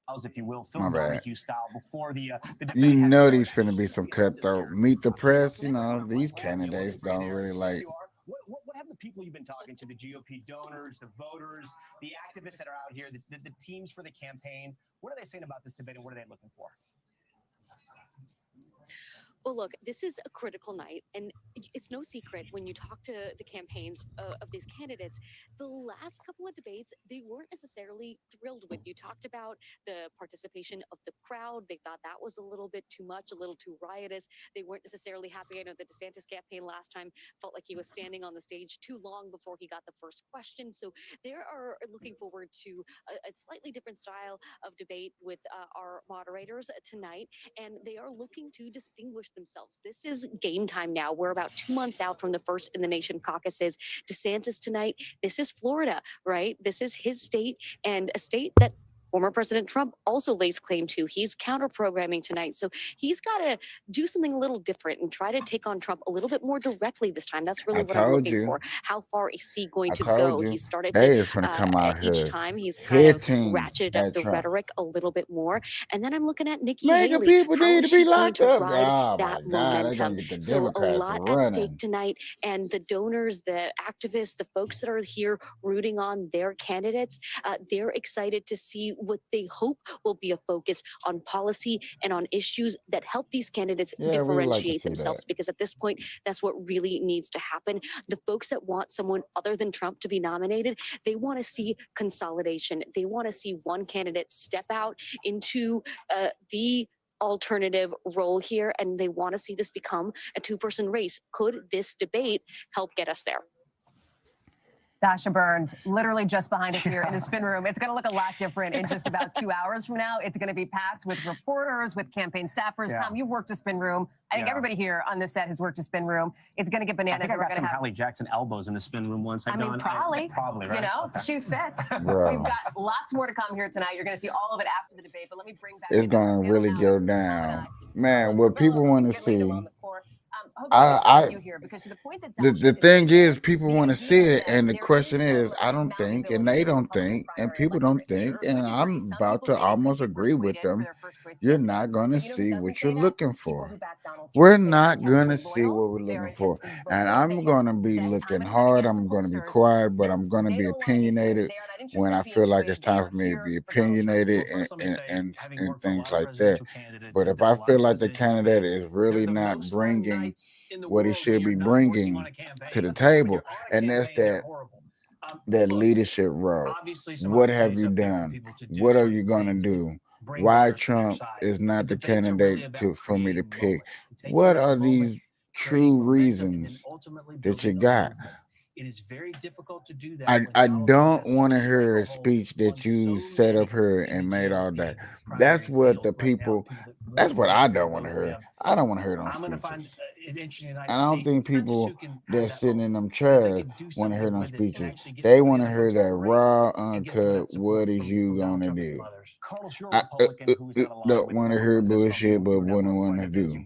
aisles, if you will, My Phil bad. Donahue style before the debate. You know these finna be some cutthroat. Meet the Press, these candidates don't really like. What have the people you've been talking to, the GOP donors, the voters, the activists that are out here, the teams for the campaign, what are they saying about this debate and what are they looking for? Well, look, this is a critical night, and it's no secret when you talk to the campaigns of these candidates, the last couple of debates, they weren't necessarily thrilled with. You talked about the participation of the crowd. They thought that was a little bit too much, a little too riotous. They weren't necessarily happy. I know the DeSantis campaign last time felt like he was standing on the stage too long before he got the first question. So they are looking forward to a slightly different style of debate with our moderators tonight, and they are looking to distinguish themselves. This is game time now. We're about 2 months out from the first in the nation caucuses. DeSantis tonight, this is Florida, right? This is his state, and a state that former President Trump also lays claim to. He's counter-programming tonight. So he's got to do something a little different and try to take on Trump a little bit more directly this time. That's really what I'm looking for. How far is he going to go? He started to, come out each here time, he's kind of hitting ratcheted at up the Trump. rhetoric a little bit more. And then I'm looking at Nikki Making Haley. people How need is to be she going locked to up. ride Oh that my God, they're momentum? gonna get the So a Democrats lot at running. stake tonight, and the donors, the activists, the folks that are here rooting on their candidates, they're excited to see what they hope will be a focus on policy and on issues that help these candidates Yeah, we would like to differentiate see themselves, that. because at this point, that's what really needs to happen. The folks that want someone other than Trump to be nominated, they want to see consolidation. They want to see one candidate step out into the alternative role here, and they want to see this become a two-person race. Could this debate help get us there? Dasha Burns, literally just behind us here in the spin room. It's going to look a lot different in just about 2 hours from now. It's going to be packed with reporters, with campaign staffers. Tom, you've worked a spin room. I think everybody here on this set has worked a spin room. It's going to get bananas. I think I got some Hallie Jackson elbows in the spin room once. Probably, right? You know, shoe fits. Bro. We've got lots more to come here tonight. You're going to see all of it after the debate. But let me bring back. It's gonna really go down, man. What people want to see. The thing is, people want to see it, and the question is, I don't think, and they don't think, and people don't think, and I'm about to almost agree with them. You're not going to see what you're looking for. We're not going to see what we're looking for, and I'm going to be looking hard. I'm going to be quiet, but I'm going to be opinionated when I feel like it's time for me to be opinionated and things like that. But if I feel like the candidate is really not bringing what he should be bringing to the table, and that's that leadership role. What have you done? What are you going to do? Why Trump is not the candidate for me to pick? What are these true reasons that you got? It is very difficult to do that. I don't want to hear a speech that you set up here and made all that. That's what the people, that's what I don't want to hear. I don't want to hear those speeches. I don't think people that's sitting in them chairs want to hear them speeches. They want to hear that raw, uncut, what is you going to do? I don't want to hear bullshit, but what I want to do.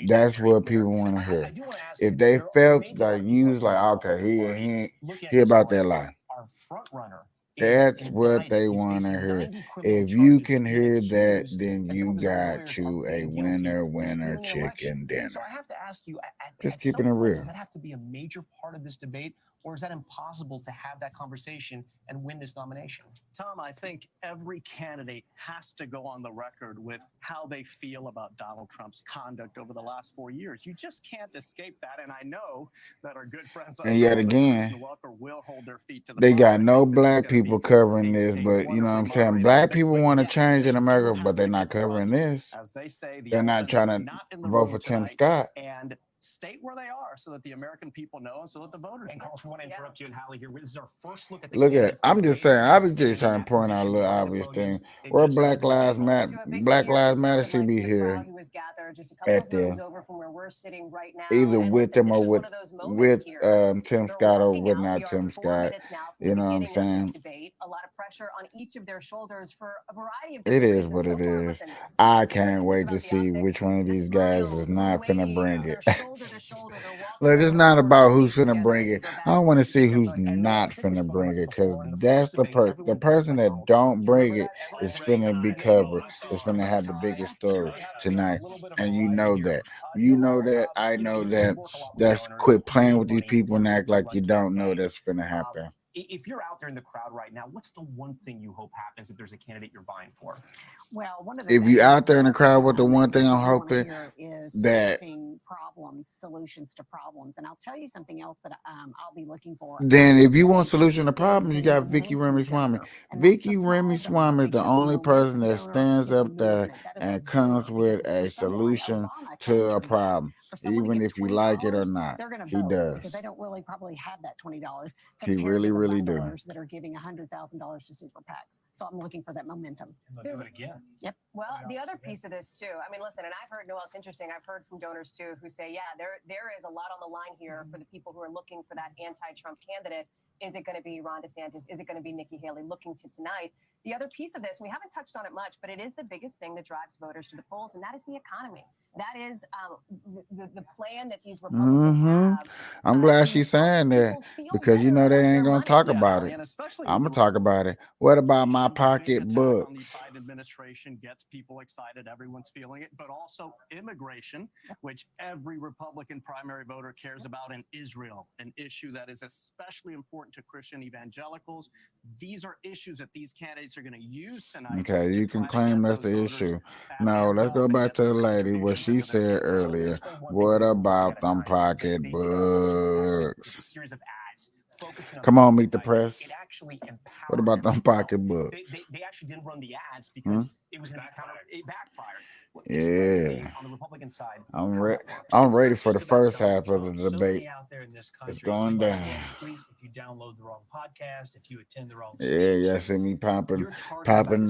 That's what people want to hear. If they felt like you was like, okay, he about that lie. That's what they want to hear. If you can hear that, then you got you a winner chicken dinner. So I have to ask you, just keeping it real. Does that have to be a major part of this debate, or is that impossible to have that conversation and win this nomination? Tom, I think every candidate has to go on the record with how they feel about Donald Trump's conduct over the last 4 years. You just can't escape that. And I know that our good friends and yet again, will hold their feet to the they got no black people covering this, but you know what I'm saying? Black people want to change in America, but they're not covering this. They're not trying to vote for Tim Scott. And state where they are so that the American people know and so that the voters know. Carlos, we want to interrupt you and Hallie here. This is our first look at the Look at it. I'm just saying, I was just trying to point out a little obvious thing. Where Black Lives Matter should be here at the either with them or with Tim Scott or with not Tim Scott. You know what I'm saying? A lot of pressure on each of their shoulders for a variety of it is what it is. I can't wait to see which one of these guys is not finna bring it. Look, it's not about who's finna bring it. I don't want to see who's not finna bring it, because that's the person that don't bring it is finna be covered. It's finna have the biggest story tonight, and you know that. You know that. I know that. That's quit playing with these people and act like you don't know that's finna happen. If you're out there in the crowd right now, what's the one thing you hope happens if there's a candidate you're vying for? Well, one of the if you're out there in the crowd with the one thing I'm hoping that solutions to problems, and I'll tell you something else that I'll be looking for. Then if you want solution to problems, you got Vicky Ramaswamy. Vicky Ramaswamy is the only person that stands up there and comes with a solution to a problem, even if you like it or not. He does. Because they don't really probably have that $20. He really, really do. That are giving $100,000 to super PACs. So I'm looking for that momentum. Do it again. Yep. Well, the other piece of this too. I mean, listen, and I've heard, Noel, it's interesting. I've heard from donors too who say, yeah, there is a lot on the line here for the people who are looking for that anti-Trump candidate. Is it going to be Ron DeSantis? Is it going to be Nikki Haley looking to tonight? The other piece of this, we haven't touched on it much, but it is the biggest thing that drives voters to the polls, and that is the economy. That is the plan that these Republicans have. I'm glad she's saying that, because you know they ain't going to talk about it. I'm going to talk about it. What about my pocketbooks? The Biden administration gets people excited. Everyone's feeling it, but also immigration, which every Republican primary voter cares about, in Israel, an issue that is especially important to Christian evangelicals. These are issues that these candidates are going to use tonight. Okay, you can claim that's the issue. No, let's go back to the lady, what she said earlier. What about them pocketbooks? Come on, meet the press. What about them pocketbooks? They actually didn't run the ads because it was it backfired. Yeah. On the Republican side, I'm ready for the first half of the debate. out there in this country, It's going down. If you download the wrong podcast, if you attend the wrong Yeah, see me popping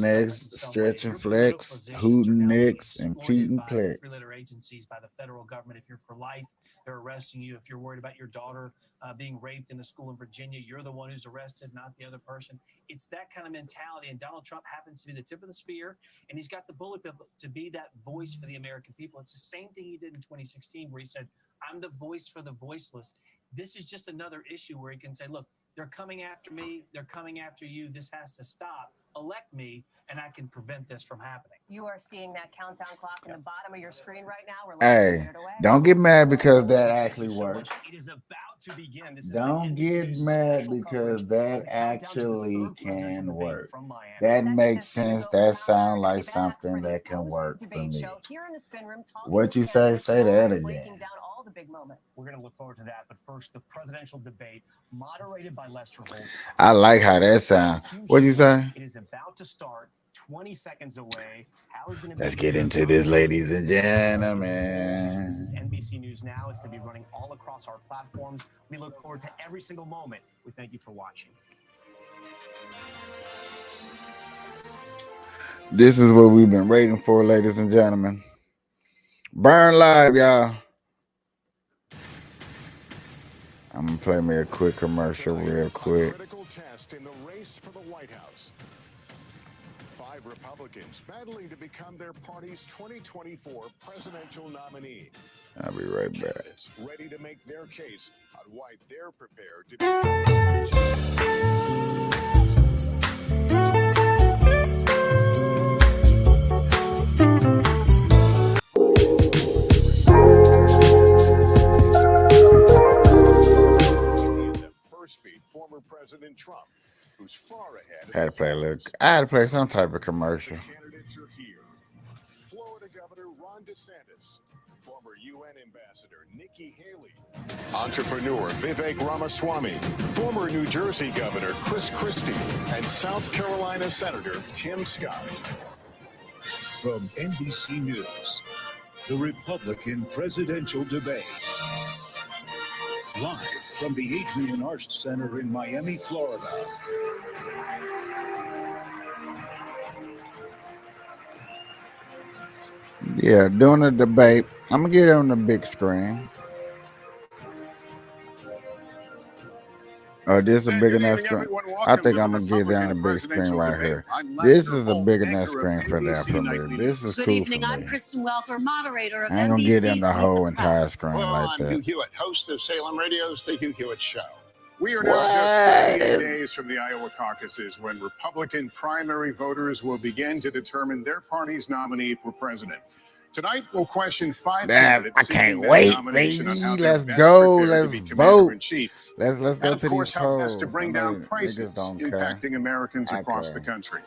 necks, stretching flex, hooting necks, and pleating plex. Three-letter agencies, by the federal government. If you're for life, they're arresting you. If you're worried about your daughter being raped in a school in Virginia, you're the one who's arrested, not the other person. It's that kind of mentality, and Donald Trump happens to be the tip of the spear, and he's got the bullet to be that voice for the American people. It's the same thing he did in 2016, where he said, I'm the voice for the voiceless. This is just another issue where he can say, look, they're coming after me. They're coming after you. This has to stop. Elect me, and I can prevent this from happening. You are seeing that countdown clock in the bottom of your screen right now. We're Hey, don't get mad because that actually works. It is about to begin. This Don't get mad because that actually can work. That makes sense. That sounds like something that can work for me. What you say? Say that again. We're going to look forward to that. But first, the presidential debate, moderated by Lester Holt. I like how that sounds. What'd you say? It is about to start. 20 seconds away. Let's get into this, ladies and gentlemen. This is NBC News Now. It's going to be running all across our platforms. We look forward to every single moment. We thank you for watching. This is what we've been waiting for, ladies and gentlemen. Burn live, y'all. I'm going to play me a quick commercial real quick. Critical test in the race for the White House. 5 Republicans battling to become their party's 2024 presidential nominee. I'll be right back. Candidates ready to make their case on why they're prepared to First beat former President Trump, who's far ahead. I had to play some type of commercial. Candidates are here. Florida Governor Ron DeSantis, former UN Ambassador Nikki Haley, entrepreneur Vivek Ramaswamy, former New Jersey Governor Chris Christie, and South Carolina Senator Tim Scott. From NBC News, the Republican Presidential Debate. Live from the Adrian Arts Center in Miami, Florida. Yeah, doing a debate. I'm going to get it on the big screen. Oh, this is a big enough screen. I think I'm going to get it on the big screen right here. This is a big enough screen for that for me. This is cool for me. Good evening. I'm Kristen Welker, moderator of I ain't going to get in the whole NBC's entire screen like I'm Hugh that. Hewitt, host of Salem Radio's The Hugh Hewitt Show. We are now just 68 days from the Iowa caucuses when Republican primary voters will begin to determine their party's nominee for president. Tonight, we'll question 5 candidates. I can't wait, baby. Let's go. Let's vote. Let's go and of to course, these how best to polls. bring down prices impacting Americans across the country.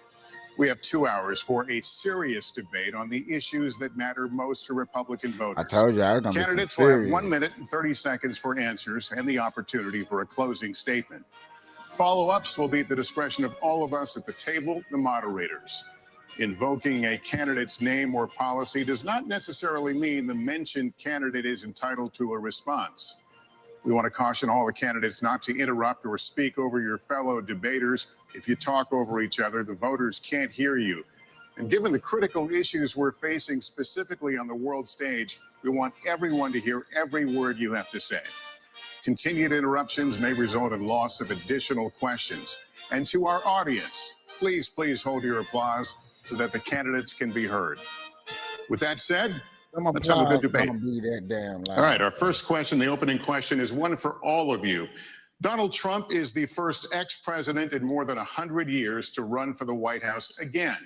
We have 2 hours for a serious debate on the issues that matter most to Republican voters. I told you I was going to be Candidates will have serious. 1 minute and 30 seconds for answers and the opportunity for a closing statement. Follow-ups will be at the discretion of all of us at the table, the moderators. Invoking a candidate's name or policy does not necessarily mean the mentioned candidate is entitled to a response. We want to caution all the candidates not to interrupt or speak over your fellow debaters. If you talk over each other, the voters can't hear you. And given the critical issues we're facing specifically on the world stage, we want everyone to hear every word you have to say. Continued interruptions may result in loss of additional questions. And to our audience, please hold your applause so that the candidates can be heard. With that said, let's have a good debate. All right, our first question, the opening question, is one for all of you. Donald Trump is the first ex-president in more than 100 years to run for the White House again,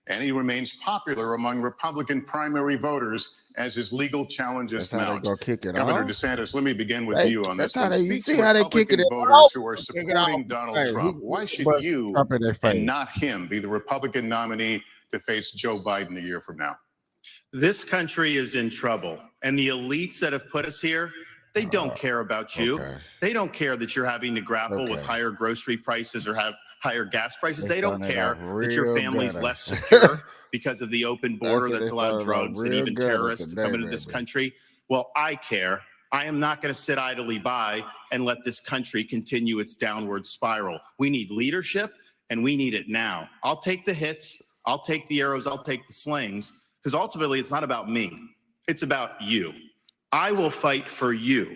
and he remains popular among Republican primary voters as his legal challenges mount. Governor DeSantis, let me begin with you on this one. Speak to Republican voters who are supporting Donald Trump. Why should you and not him be the Republican nominee to face Joe Biden a year from now? This country is in trouble, and the elites that have put us here, They don't care about you. They don't care that you're having to grapple with higher grocery prices or have higher gas prices. They don't care that your family's less secure because of the open border that's allowed drugs and even terrorists to come into this country. Well, I care. I am not going to sit idly by and let this country continue its downward spiral. We need leadership, and we need it now. I'll take the hits. I'll take the arrows. I'll take the slings, because ultimately it's not about me. It's about you. I will fight for you.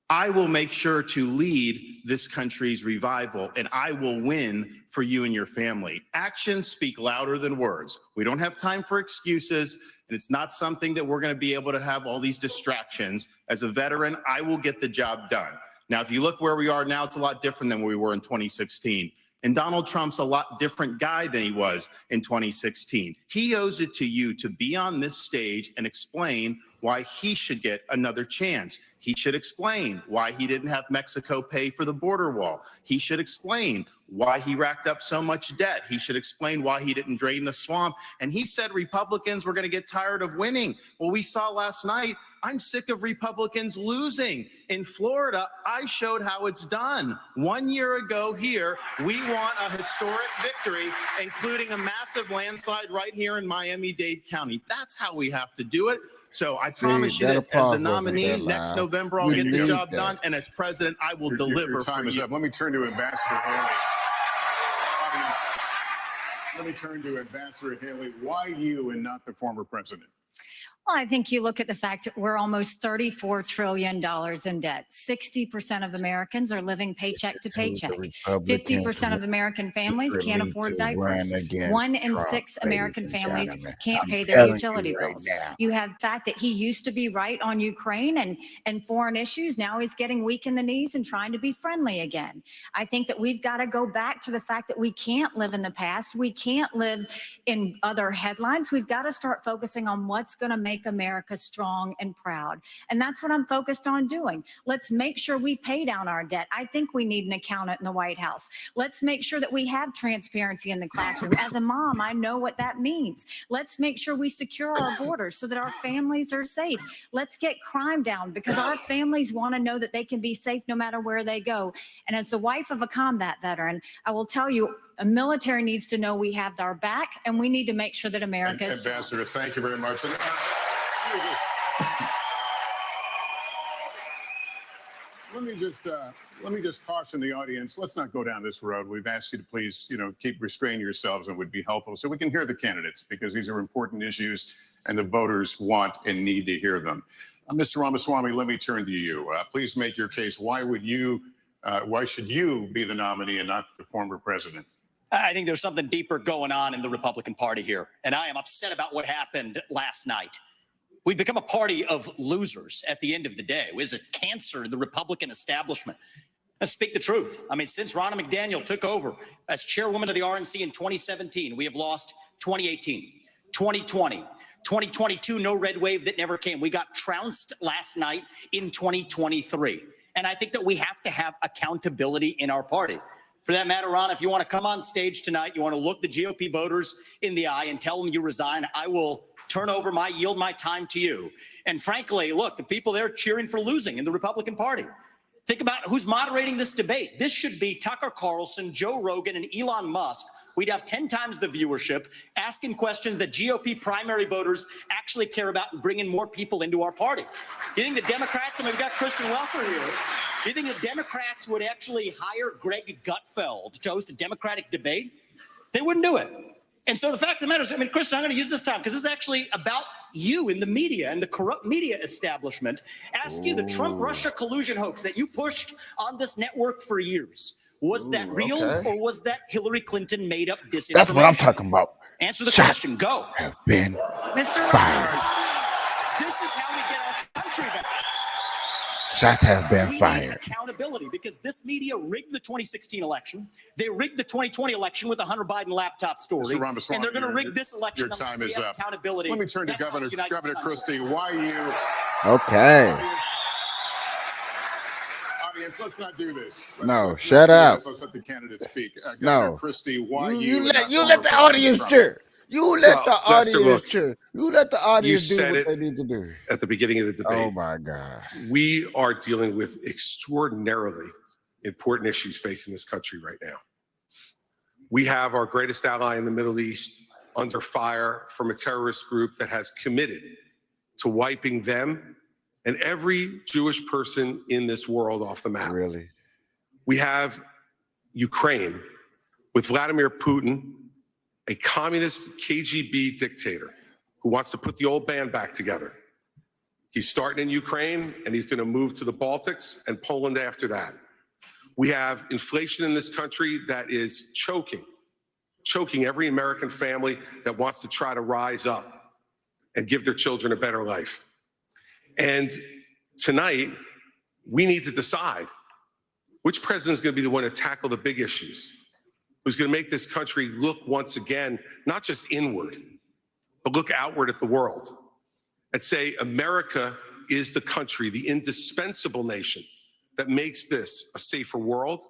I will make sure to lead this country's revival, and I will win for you and your family. Actions speak louder than words. We don't have time for excuses, and it's not something that we're going to be able to have all these distractions. As a veteran, I will get the job done. Now, if you look where we are now, it's a lot different than where we were in 2016. And Donald Trump's a lot different guy than he was in 2016. He owes it to you to be on this stage and explain why he should get another chance. He should explain why he didn't have Mexico pay for the border wall. He should explain why he racked up so much debt. He should explain why he didn't drain the swamp. And he said Republicans were going to get tired of winning. Well, we saw last night, I'm sick of Republicans losing. In Florida, I showed how it's done. 1 year ago here, we won a historic victory, including a massive landslide right here in Miami-Dade County. That's how we have to do it. So I promise you this, as the nominee, next November, I'll get the job done. And as president, I will deliver. Your time is up. Let me turn to Ambassador Haley. Audience, let me turn to Ambassador Haley. Why you and not the former president? Well, I think you look at the fact that we're almost $34 trillion in debt. 60% of Americans are living paycheck to paycheck. 50% of American families can't afford diapers. 1 in 6 American families can't pay their utility bills. You have the fact that he used to be right on Ukraine and foreign issues. Now he's getting weak in the knees and trying to be friendly again. I think that we've got to go back to the fact that we can't live in the past. We can't live in other headlines. We've got to start focusing on what's going to make America strong and proud. And that's what I'm focused on doing. Let's make sure we pay down our debt. I think we need an accountant in the White House. Let's make sure that we have transparency in the classroom. As a mom, I know what that means. Let's make sure we secure our borders so that our families are safe. Let's get crime down, because our families want to know that they can be safe no matter where they go. And as the wife of a combat veteran, I will tell you, a military needs to know we have our back, and we need to make sure that America is strong. Ambassador, thank you very much. Let me just caution the audience. Let's not go down this road. We've asked you to please, keep restraining yourselves, and would be helpful so we can hear the candidates, because these are important issues and the voters want and need to hear them. Mr. Ramaswamy, let me turn to you. Please make your case. Why should you be the nominee and not the former president? I think there's something deeper going on in the Republican Party here, and I am upset about what happened last night. We've become a party of losers at the end of the day. It was a cancer to the Republican establishment. Let's speak the truth. I mean, since Ronna McDaniel took over as chairwoman of the RNC in 2017, we have lost 2018, 2020, 2022, no red wave that never came. We got trounced last night in 2023. And I think that we have to have accountability in our party. For that matter, Ron, if you want to come on stage tonight, you want to look the GOP voters in the eye and tell them you resign, I will yield my time to you. And frankly, look, the people there cheering for losing in the Republican Party. Think about who's moderating this debate. This should be Tucker Carlson, Joe Rogan, and Elon Musk. We'd have 10 times the viewership, asking questions that GOP primary voters actually care about and bringing more people into our party. You think the Democrats, we've got Kristen Welker here, you think the Democrats would actually hire Greg Gutfeld to host a Democratic debate? They wouldn't do it. And so the fact of the matter is, Kristen, I'm going to use this time because this is actually about you in the media and the corrupt media establishment. Ask you, the Trump-Russia collusion hoax that you pushed on this network for years, was that real or was that Hillary Clinton made up disinformation? That's what I'm talking about. Answer the question. Go. Have been Mr. fired. This is how we get our country back. Shots have been We fired. need accountability, because this media rigged the 2016 election. They rigged the 2020 election with the Hunter Biden laptop story. Mr. Ramaswamy, and they're going to rig this election. Your time is up. Accountability. Let me turn to That's how Governor we unite this country. Christie. Why you? Okay. Audience, let's not do this. No, shut up. Let's let the candidaate speak. No. Governor Christie, why You you? let the audience cheer. You let the Lester, audience look, choose. You let the audience do said what it they need to do. at the beginning of the debate. Oh my God. We are dealing with extraordinarily important issues facing this country right now. We have our greatest ally in the Middle East under fire from a terrorist group that has committed to wiping them and every Jewish person in this world off the map. Really? We have Ukraine with Vladimir Putin, a communist KGB dictator who wants to put the old band back together. He's starting in Ukraine, and he's going to move to the Baltics and Poland after that. We have inflation in this country that is choking every American family that wants to try to rise up and give their children a better life. And tonight, we need to decide which president is going to be the one to tackle the big issues, who's going to make this country look once again, not just inward, but look outward at the world and say America is the country, the indispensable nation that makes this a safer world.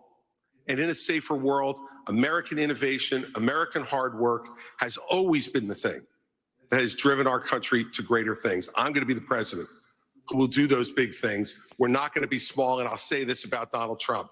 And in a safer world, American innovation, American hard work has always been the thing that has driven our country to greater things. I'm going to be the president who will do those big things. We're not going to be small. And I'll say this about Donald Trump.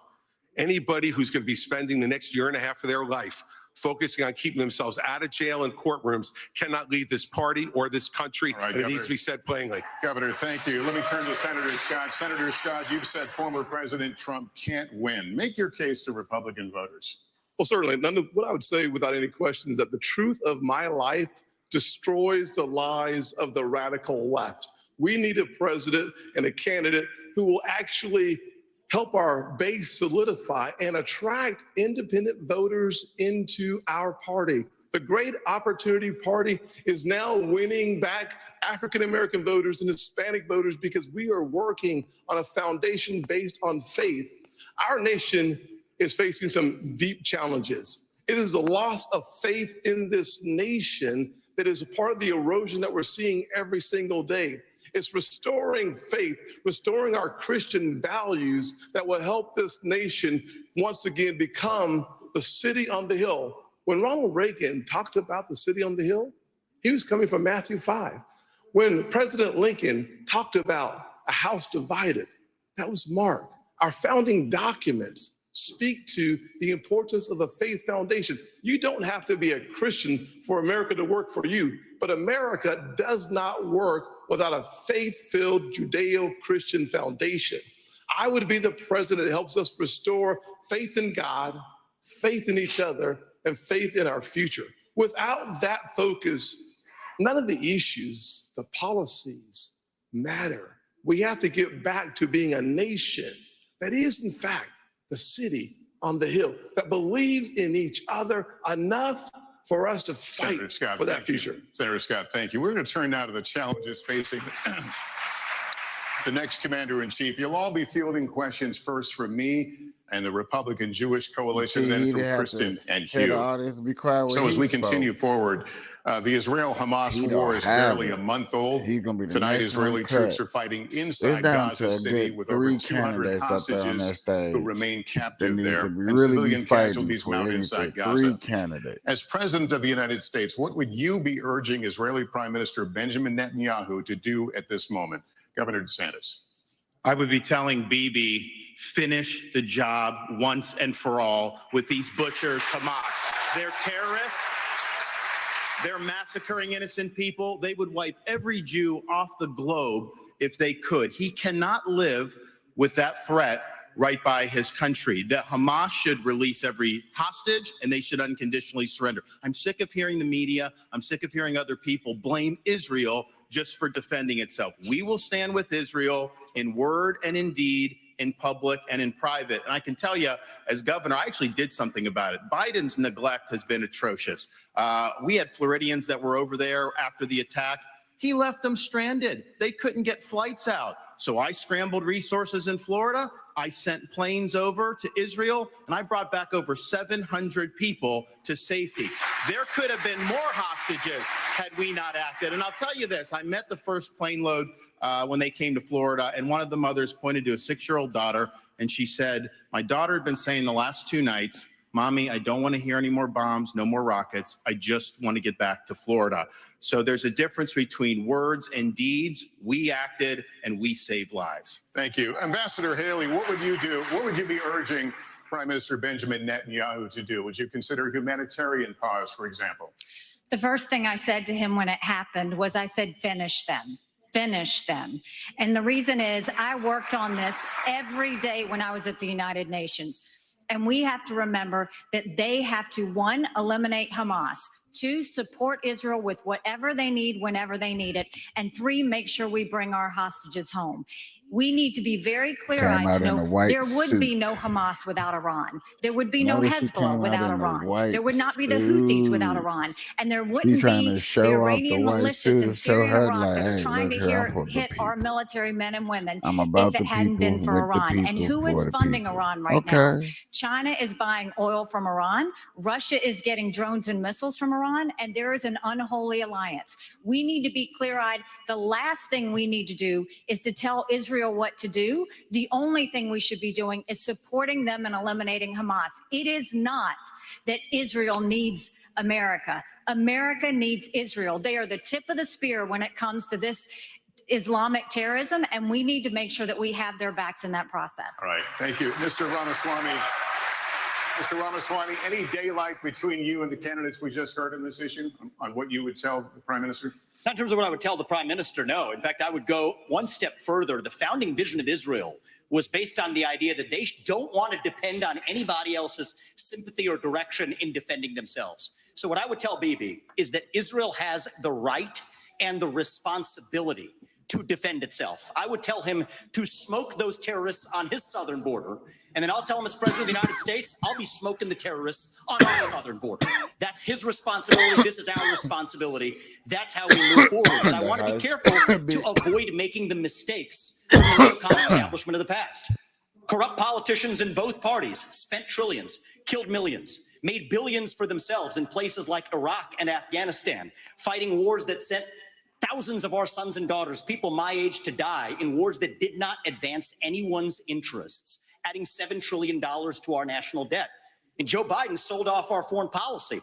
Anybody who's going to be spending the next year and a half of their life focusing on keeping themselves out of jail and courtrooms cannot lead this party or this country. Right, and it needs to be said plainly. Governor, thank you. Let me turn to Senator Scott. Senator Scott, you've said former President Trump can't win. Make your case to Republican voters. Well, certainly. What I would say without any question is that the truth of my life destroys the lies of the radical left. We need a president and a candidate who will actually help our base solidify and attract independent voters into our party. The Great Opportunity Party is now winning back African-American voters and Hispanic voters because we are working on a foundation based on faith. Our nation is facing some deep challenges. It is the loss of faith in this nation that is a part of the erosion that we're seeing every single day. It's restoring faith, restoring our Christian values that will help this nation once again become the city on the hill. When Ronald Reagan talked about the city on the hill, he was coming from Matthew 5. When President Lincoln talked about a house divided, that was Mark. Our founding documents speak to the importance of a faith foundation. You don't have to be a Christian for America to work for you, but America does not work without a faith-filled Judeo-Christian foundation. I would be the president that helps us restore faith in God, faith in each other, and faith in our future. Without that focus, none of the issues, the policies matter. We have to get back to being a nation that is, in fact, the city on the hill, that believes in each other enough for us to fight Scott, for that future. Senator Scott, thank you. We're going to turn now to the challenges facing the next commander-in-chief. You'll all be fielding questions first from me and the Republican Jewish Coalition, then from Kristen and Hugh. So as we continue forward, the Israel-Hamas war is barely a month old. Tonight, Israeli troops are fighting inside Gaza City with over 200 hostages who remain captive there, and civilian casualties mount inside Gaza. As President of the United States, what would you be urging Israeli Prime Minister Benjamin Netanyahu to do at this moment? Governor DeSantis. I would be telling Bibi, finish the job once and for all with these butchers, Hamas. They're terrorists. They're massacring innocent people. They would wipe every Jew off the globe if they could. He cannot live with that threat right by his country. That Hamas should release every hostage and they should unconditionally surrender. I'm sick of hearing the media. I'm sick of hearing other people blame Israel just for defending itself. We will stand with Israel in word and in deed, in public and in private. And I can tell you, as governor, I actually did something about it. Biden's neglect has been atrocious. We had Floridians that were over there after the attack. He left them stranded. They couldn't get flights out. So I scrambled resources in Florida. I sent planes over to Israel, and I brought back over 700 people to safety. There could have been more hostages had we not acted. And I'll tell you this, I met the first plane load when they came to Florida, and one of the mothers pointed to a 6-year-old daughter, and she said, my daughter had been saying the last 2 nights, Mommy, I don't want to hear any more bombs, no more rockets. I just want to get back to Florida. So there's a difference between words and deeds. We acted and we saved lives. Thank you. Ambassador Haley, what would you do? What would you be urging Prime Minister Benjamin Netanyahu to do? Would you consider humanitarian pause, for example? The first thing I said to him when it happened was I said, finish them. Finish them. And the reason is I worked on this every day when I was at the United Nations. And we have to remember that they have to, one, eliminate Hamas, two, support Israel with whatever they need whenever they need it, and three, make sure we bring our hostages home. We need to be very clear-eyed to know there would be no Hamas without Iran. There would be no Hezbollah without Iran. There would not be the Houthis without Iran. And there wouldn't be the Iranian militias in Syria and Iraq that are trying to hit our military men and women if it hadn't been for Iran. And who is funding Iran right now? China is buying oil from Iran. Russia is getting drones and missiles from Iran. And there is an unholy alliance. We need to be clear-eyed. The last thing we need to do is to tell Israel what to do. The only thing we should be doing is supporting them and eliminating Hamas. It is not that Israel needs America. America needs Israel. They are the tip of the spear when it comes to this Islamic terrorism, and we need to make sure that we have their backs in that process. All right. Thank you. Mr. Ramaswamy. Mr. Ramaswamy, any daylight between you and the candidates we just heard on this issue on what you would tell the Prime Minister? Not in terms of what I would tell the Prime Minister, no. In fact, I would go one step further. The founding vision of Israel was based on the idea that they don't want to depend on anybody else's sympathy or direction in defending themselves. So what I would tell Bibi is that Israel has the right and the responsibility to defend itself. I would tell him to smoke those terrorists on his southern border, and then I'll tell him as President of the United States, I'll be smoking the terrorists on our southern border. That's his responsibility. This is our responsibility. That's how we move forward. But I want to be careful to avoid making the mistakes of the neocon establishment of the past. Corrupt politicians in both parties spent trillions, killed millions, made billions for themselves in places like Iraq and Afghanistan, fighting wars that sent thousands of our sons and daughters, people my age, to die in wars that did not advance anyone's interests, adding $7 trillion to our national debt. And Joe Biden sold off our foreign policy.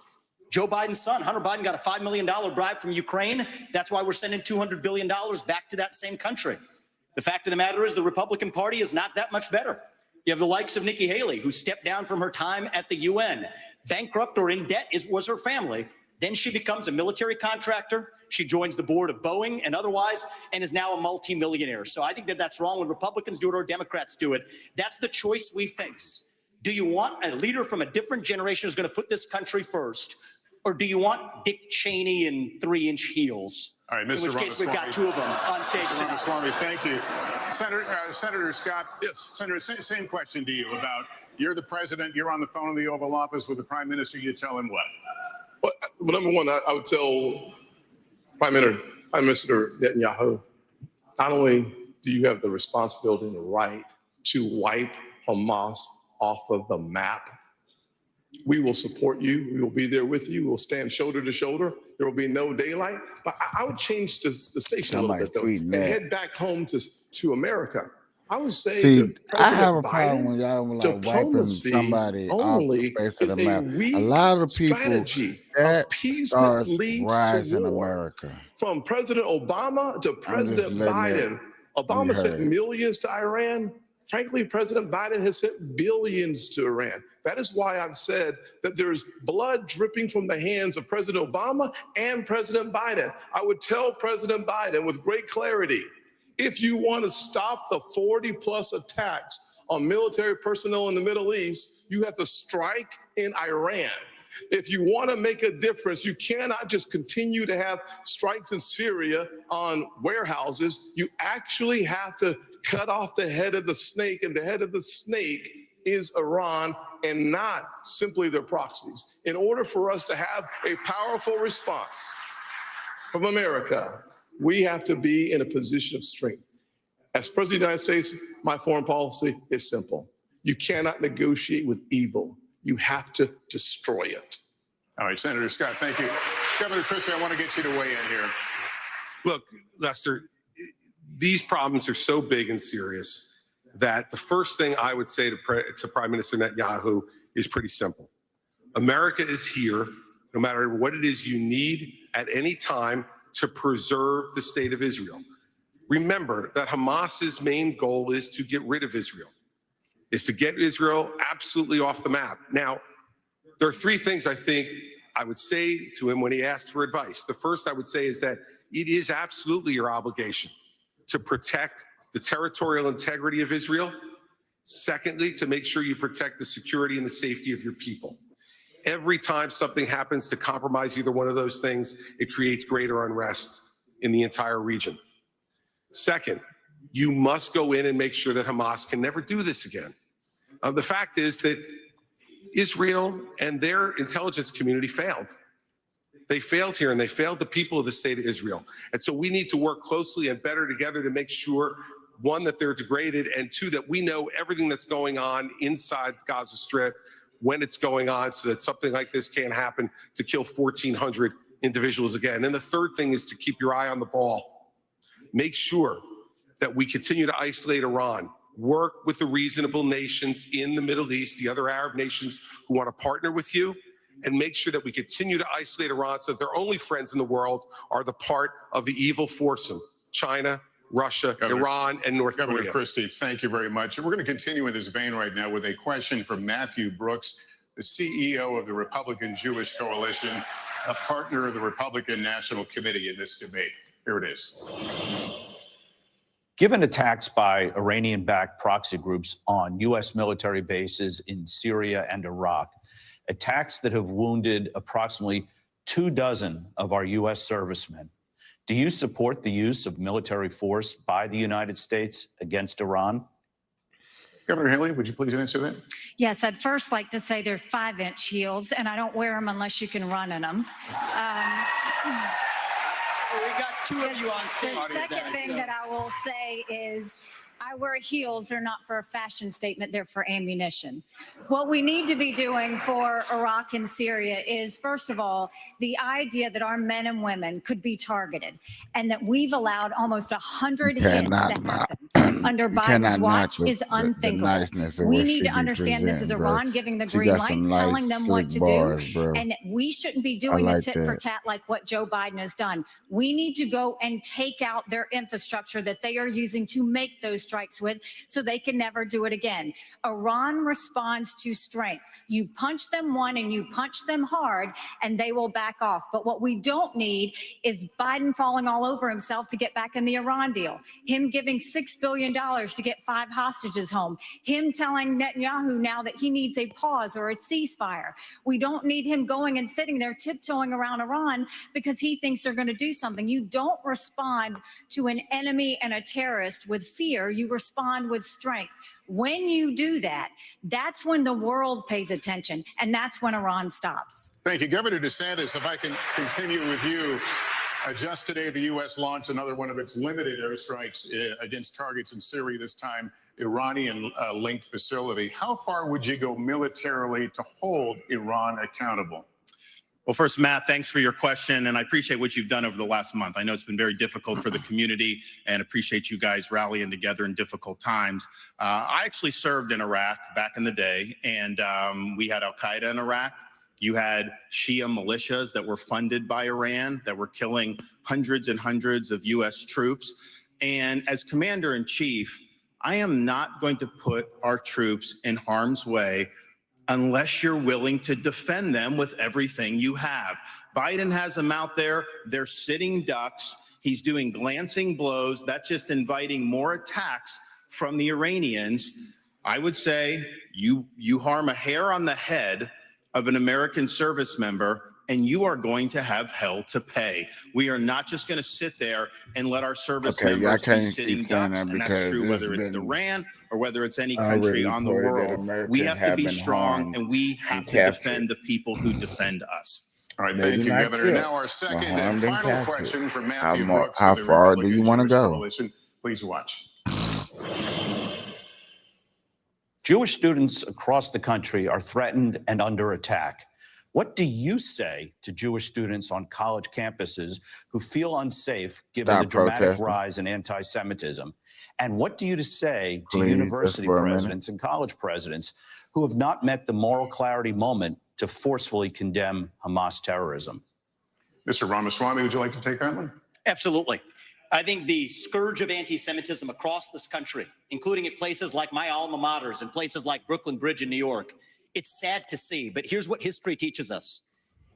Joe Biden's son, Hunter Biden, got a $5 million bribe from Ukraine. That's why we're sending $200 billion back to that same country. The fact of the matter is the Republican Party is not that much better. You have the likes of Nikki Haley, who stepped down from her time at the UN. Bankrupt or in debt was her family. Then she becomes a military contractor. She joins the board of Boeing and otherwise, and is now a multimillionaire. So I think that that's wrong when Republicans do it or Democrats do it. That's the choice we face. Do you want a leader from a different generation who's going to put this country first? Or do you want Dick Cheney in 3-inch heels? All right, Mr. In which case, we've got two of them on stage Mr. tonight. Ramaswamy, thank you. Senator Scott, yes, Senator, same question to you about you're the president, you're on the phone in the Oval Office with the Prime Minister, you tell him what? Well, number one, I would tell Prime Minister Netanyahu, not only do you have the responsibility and the right to wipe Hamas off of the map, we will support you. We will be there with you. We'll stand shoulder to shoulder. There will be no daylight. But I would change the station a little bit, though, and head back home to America. I would say to I have a President problem Biden, when y'all like wiping diplomacy somebody off only the face of is the a map. weak A lot of people strategy. that Appeasement starts leads rise to in war. America. From President Obama to President Biden, Obama sent millions to Iran. Frankly, President Biden has sent billions to Iran. That is why I've said that there's blood dripping from the hands of President Obama and President Biden. I would tell President Biden with great clarity, if you want to stop the 40+ attacks on military personnel in the Middle East, you have to strike in Iran. If you want to make a difference, you cannot just continue to have strikes in Syria on warehouses. You actually have to cut off the head of the snake, and the head of the snake is Iran and not simply their proxies. In order for us to have a powerful response from America, we have to be in a position of strength. As President of the United States, my foreign policy is simple. You cannot negotiate with evil. You have to destroy it. All right, Senator Scott, thank you. Governor Christie, I want to get you to weigh in here. Look, Lester, these problems are so big and serious that the first thing I would say to Prime Minister Netanyahu is pretty simple. America is here, no matter what it is you need at any time to preserve the state of Israel. Remember that Hamas's main goal is to get rid of Israel, is to get Israel absolutely off the map. Now, there are three things I think I would say to him when he asked for advice. The first I would say is that it is absolutely your obligation to protect the territorial integrity of Israel. Secondly, to make sure you protect the security and the safety of your people. Every time something happens to compromise either one of those things, it creates greater unrest in the entire region. Second, you must go in and make sure that Hamas can never do this again. The fact is that Israel and their intelligence community failed. They failed here, and they failed the people of the state of Israel. And so we need to work closely and better together to make sure, one, that they're degraded, and two, that we know everything that's going on inside the Gaza Strip when it's going on, so that something like this can't happen to kill 1,400 individuals again. And the third thing is to keep your eye on the ball. Make sure that we continue to isolate Iran, work with the reasonable nations in the Middle East, the other Arab nations who want to partner with you, and make sure that we continue to isolate Iran so that their only friends in the world are the part of the evil foursome: China, Russia, Iran, and North Korea. Governor Christie, thank you very much. And we're going to continue in this vein right now with a question from Matthew Brooks, the CEO of the Republican Jewish Coalition, a partner of the Republican National Committee in this debate. Here it is. Given attacks by Iranian-backed proxy groups on U.S. military bases in Syria and Iraq, attacks that have wounded approximately 24 of our U.S. servicemen, do you support the use of military force by the United States against Iran? Governor Haley, would you please answer that? Yes, I'd first like to say they're 5-inch heels, and I don't wear them unless you can run in them. We got two of you on stage. The second thing that I will say is I wear heels. They're not for a fashion statement. They're for ammunition. What we need to be doing for Iraq and Syria is, first of all, the idea that our men and women could be targeted and that we've allowed almost 100 hits to happen under Biden's watch is unthinkable. We need to understand this is Iran giving the green light, telling them what to do, and we shouldn't be doing a tit for tat like what Joe Biden has done. We need to go and take out their infrastructure that they are using to make those strikes with, so they can never do it again. Iran responds to strength. You punch them one and you punch them hard and they will back off. But what we don't need is Biden falling all over himself to get back in the Iran deal, him giving $6 billion to get 5 hostages home, him telling Netanyahu now that he needs a pause or a ceasefire. We don't need him going and sitting there tiptoeing around Iran because he thinks they're going to do something. You don't respond to an enemy and a terrorist with fear. You respond with strength. When you do that, that's when the world pays attention, and that's when Iran stops. Thank you. Governor DeSantis, if I can continue with you. Just today, the U.S. launched another one of its limited airstrikes against targets in Syria, this time Iranian-linked facility. How far would you go militarily to hold Iran accountable? Well, first, Matt, thanks for your question, and I appreciate what you've done over the last month. I know it's been very difficult for the community, and appreciate you guys rallying together in difficult times. I actually served in Iraq back in the day, and we had al-Qaeda in Iraq. You had Shia militias that were funded by Iran that were killing hundreds and hundreds of U.S. troops. And as commander-in-chief, I am not going to put our troops in harm's way unless you're willing to defend them with everything you have. Biden has them out there. They're sitting ducks. He's doing glancing blows. That's just inviting more attacks from the Iranians. I would say you harm a hair on the head of an American service member, and you are going to have hell to pay. We are not just going to sit there and let our service members be sitting ducks, and that's true whether it's Iran or whether it's any country on the world. We have to be strong, and we have to defend the people who defend us. All right, thank you, Governor. Now our second and final question from Matthew Brooks. How far do you want to go? Please watch. Jewish students across the country are threatened and under attack. What do you say to Jewish students on college campuses who feel unsafe given the dramatic rise in anti-Semitism? And what do you say to university presidents and college presidents who have not met the moral clarity moment to forcefully condemn Hamas terrorism. Mr. Ramaswamy, would you like to take that one? Absolutely. I think the scourge of anti-Semitism across this country, including at places like my alma maters and places like Brooklyn Bridge in New York, it's sad to see, but here's what history teaches us.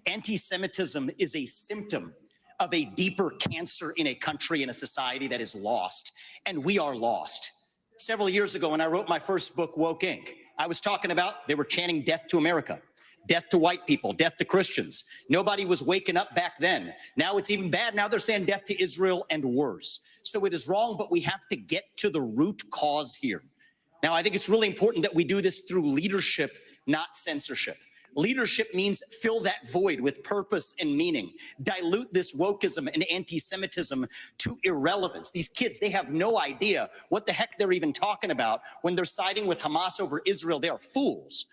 Anti-Semitism is a symptom of a deeper cancer in a country and a society that is lost, and we are lost. Several years ago, when I wrote my first book, Woke Inc., I was talking about they were chanting death to America, death to white people, death to Christians. Nobody was waking up back then. Now it's even bad. Now they're saying death to Israel and worse. So it is wrong, but we have to get to the root cause here. Now, I think it's really important that we do this through leadership, not censorship. Leadership means fill that void with purpose and meaning. Dilute this wokeism and anti-Semitism to irrelevance. These kids, they have no idea what the heck they're even talking about when they're siding with Hamas over Israel. They are fools.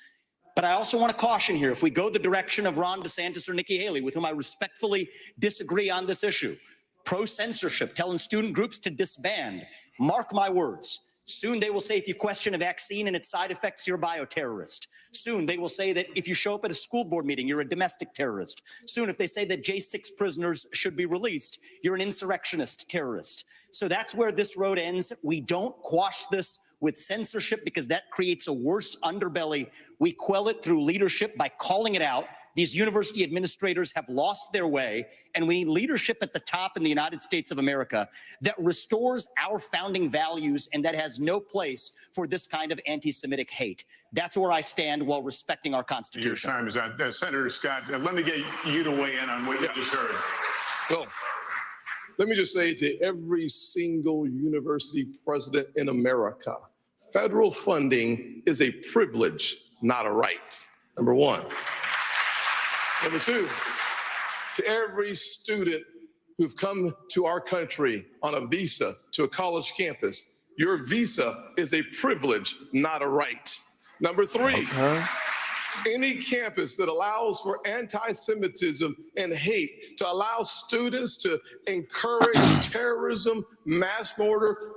But I also want to caution here, if we go the direction of Ron DeSantis or Nikki Haley, with whom I respectfully disagree on this issue, pro-censorship, telling student groups to disband, mark my words, soon they will say if you question a vaccine and its side effects, you're a bioterrorist. Soon they will say that if you show up at a school board meeting, you're a domestic terrorist. Soon if they say that J6 prisoners should be released, you're an insurrectionist terrorist. So that's where this road ends. We don't quash this with censorship because that creates a worse underbelly. We quell it through leadership by calling it out. These university administrators have lost their way, and we need leadership at the top in the United States of America that restores our founding values and that has no place for this kind of anti-Semitic hate. That's where I stand while respecting our Constitution. Your time is out. Senator Scott, let me get you to weigh in on what you just heard. Well, let me just say to every single university president in America, federal funding is a privilege, not a right. Number one. Number two, to every student who've come to our country on a visa to a college campus, your visa is a privilege, not a right. Number three, any campus that allows for anti-Semitism and hate, to allow students to encourage terrorism, mass murder,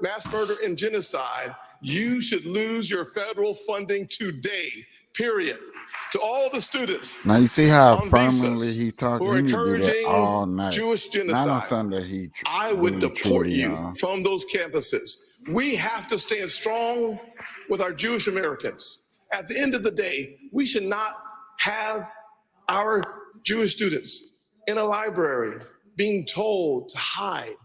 and genocide, you should lose your federal funding today, period. To all the students. Now you see how on firmly visas he talking. who are He do that all encouraging night. Jewish Not on genocide, Sunday. I would really deport treating you y'all. from those campuses. We have to stand strong with our Jewish Americans. At the end of the day, we should not have our Jewish students in a library being told to hide.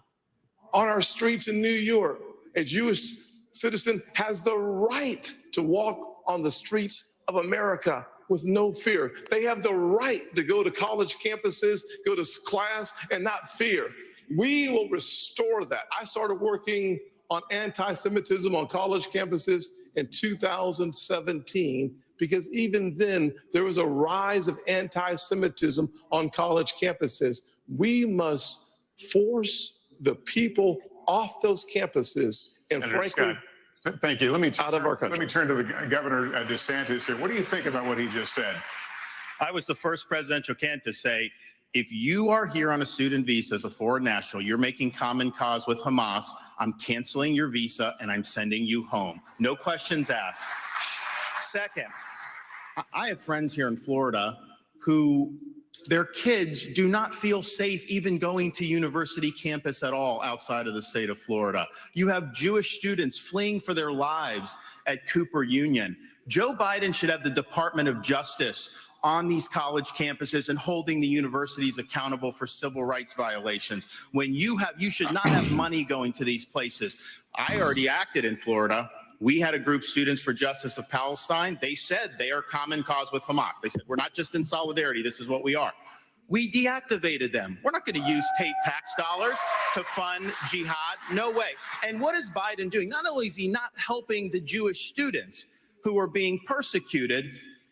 On our streets in New York, a Jewish citizen has the right to walk on the streets of America with no fear. They have the right to go to college campuses, go to class, and not fear. We will restore that. I started working on anti-Semitism on college campuses in 2017, because even then there was a rise of anti-Semitism on college campuses. We must force the people off those campuses, and Senator frankly, Scott, thank you. Let me out of our country. Let me turn to the Governor DeSantis here. What do you think about what he just said? I was the first presidential candidate to say, if you are here on a student visa as a foreign national, you're making common cause with Hamas, I'm canceling your visa and I'm sending you home. No questions asked. Second, I have friends here in Florida who their kids do not feel safe even going to university campus at all outside of the state of Florida. You have Jewish students fleeing for their lives at Cooper Union. Joe Biden should have the Department of Justice on these college campuses and holding the universities accountable for civil rights violations. When you should not have money going to these places. I already acted in Florida. We had a group, Students for Justice of Palestine. They said they are common cause with Hamas. They said, we're not just in solidarity, this is what we are. We deactivated them. We're not going to use state tax dollars to fund jihad. No way. And what is Biden doing? Not only is he not helping the Jewish students who are being persecuted,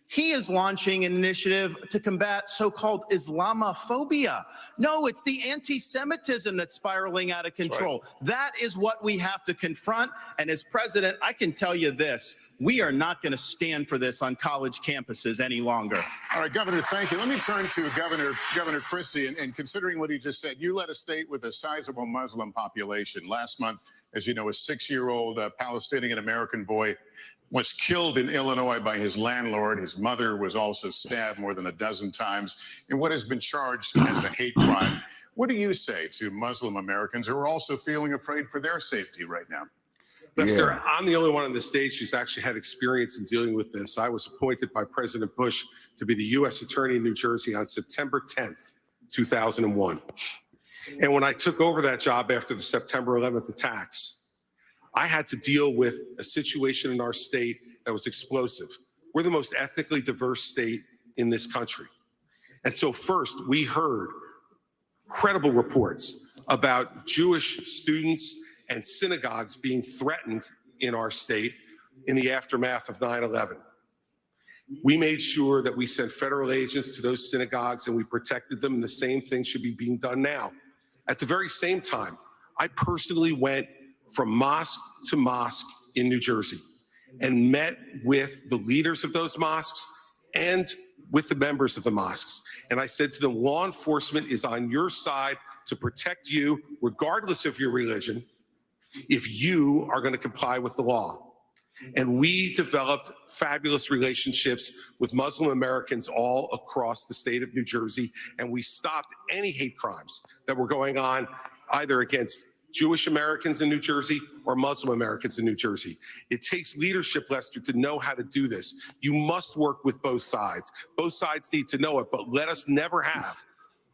he is launching an initiative to combat so-called Islamophobia. No, it's the anti-Semitism that's spiraling out of control. Right. That is what we have to confront. And as president, I can tell you this, we are not going to stand for this on college campuses any longer. All right, Governor, thank you. Let me turn to Governor Christie, and considering what he just said, you led a state with a sizable Muslim population. Last month, As you know, a 6-year-old Palestinian-American boy was killed in Illinois by his landlord. His mother was also stabbed more than a dozen times in what has been charged as a hate crime. What do you say to Muslim Americans who are also feeling afraid for their safety right now? Lester, I'm the only one on the stage who's actually had experience in dealing with this. I was appointed by President Bush to be the U.S. Attorney in New Jersey on September 10th, 2001. And when I took over that job after the September 11th attacks, I had to deal with a situation in our state that was explosive. We're the most ethnically diverse state in this country. And so first, we heard credible reports about Jewish students and synagogues being threatened in our state in the aftermath of 9/11. We made sure that we sent federal agents to those synagogues and we protected them, and the same thing should be being done now. At the very same time, I personally went from mosque to mosque in New Jersey and met with the leaders of those mosques and with the members of the mosques. And I said to them, law enforcement is on your side to protect you, regardless of your religion, if you are going to comply with the law. And we developed fabulous relationships with Muslim Americans all across the state of New Jersey, and we stopped any hate crimes that were going on either against Jewish Americans in New Jersey or Muslim Americans in New Jersey. It takes leadership, Lester, to know how to do this. You must work with both sides. Both sides need to know it, but let us never have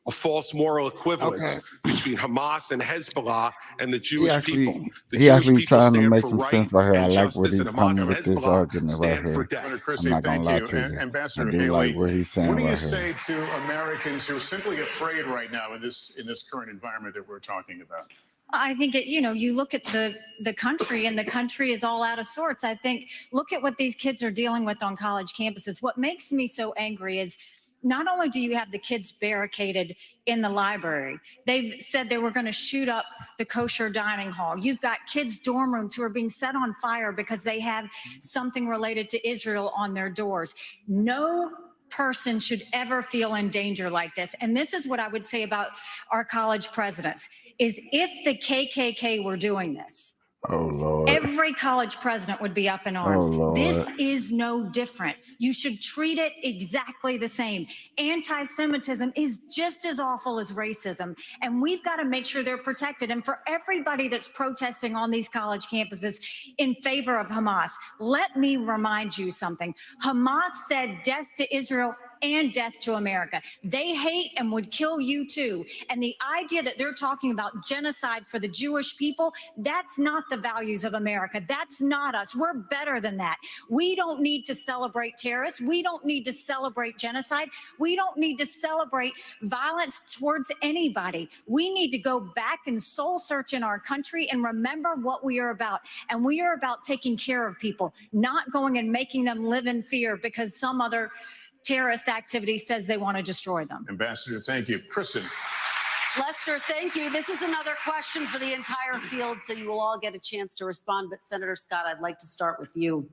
a false moral equivalence between Hamas and Hezbollah and the Jewish people. The He Jewish actually people trying to stand make for some right sense right here. I and like where justice, he's and Hamas coming and with this Hezbollah argument right stand here. for death. Senator Christie, I'm not thank gonna lie you. to you. Ambassador I do Haley, like what he's saying what do you right say to Americans who are simply afraid right now in this current environment that we're talking about? I think you look at the country, and the country is all out of sorts. I think, look at what these kids are dealing with on college campuses. What makes me so angry is not only do you have the kids barricaded in the library, they've said they were going to shoot up the kosher dining hall. You've got kids' dorm rooms who are being set on fire because they have something related to Israel on their doors. No person should ever feel in danger like this. And this is what I would say about our college presidents, is if the KKK were doing this, Oh, Lord. every college president would be up in arms. Oh, Lord. This is no different. You should treat it exactly the same. Anti-Semitism is just as awful as racism, and we've got to make sure they're protected. And for everybody that's protesting on these college campuses in favor of Hamas, let me remind you something. Hamas said death to Israel and death to America. They hate and would kill you too. And the idea that they're talking about genocide for the Jewish people, that's not the values of America. That's not us. We're better than that. We don't need to celebrate terrorists. We don't need to celebrate genocide. We don't need to celebrate violence towards anybody. We need to go back and soul search in our country and remember what we are about. And we are about taking care of people, not going and making them live in fear because some other terrorist activity says they want to destroy them. Ambassador, thank you. Kristen. Lester, thank you. This is another question for the entire field, so you will all get a chance to respond. But Senator Scott, I'd like to start with you.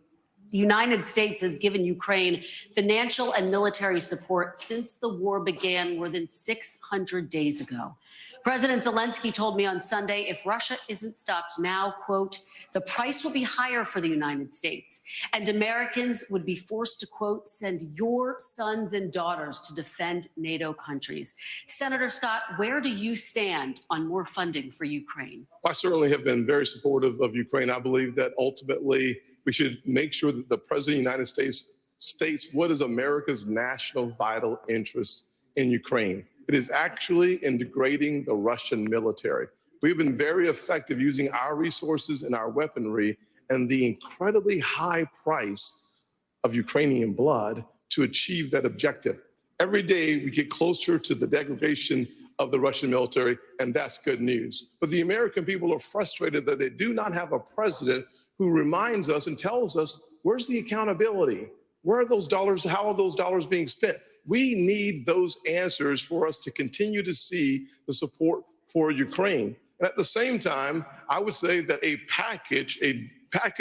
The United States has given Ukraine financial and military support since the war began more than 600 days ago. President Zelensky told me on Sunday, if Russia isn't stopped now, quote, the price will be higher for the United States, and Americans would be forced to, quote, send your sons and daughters to defend NATO countries. Senator Scott, where do you stand on more funding for Ukraine? I certainly have been very supportive of Ukraine. I believe that ultimately we should make sure that the President of the United States states what is America's national vital interest in Ukraine. It is actually in degrading the Russian military. We've been very effective using our resources and our weaponry and the incredibly high price of Ukrainian blood to achieve that objective. Every day we get closer to the degradation of the Russian military, and that's good news. But the American people are frustrated that they do not have a president who reminds us and tells us, where's the accountability? Where are those dollars? How are those dollars being spent? We need those answers for us to continue to see the support for Ukraine. And at the same time, I would say that a package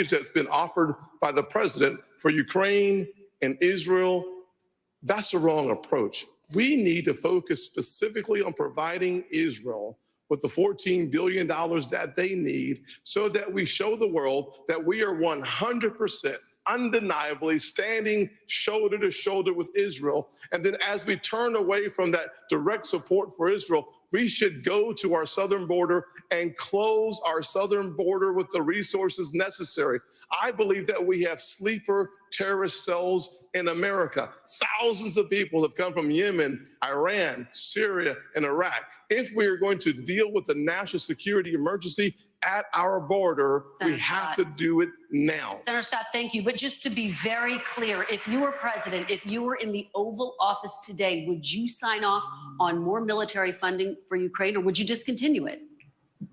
that's been offered by the president for Ukraine and Israel, that's the wrong approach. We need to focus specifically on providing Israel with the $14 billion that they need so that we show the world that we are 100% undeniably standing shoulder to shoulder with Israel. And then as we turn away from that direct support for Israel, we should go to our southern border and close our southern border with the resources necessary. I believe that we have sleeper terrorist cells in America. Thousands of people have come from Yemen, Iran, Syria, and Iraq. If we are going to deal with the national security emergency at our border, Senator we have Scott. to do it now. Senator Scott, thank you. But just to be very clear, if you were president, if you were in the Oval Office today, would you sign off on more military funding for Ukraine, or would you discontinue it?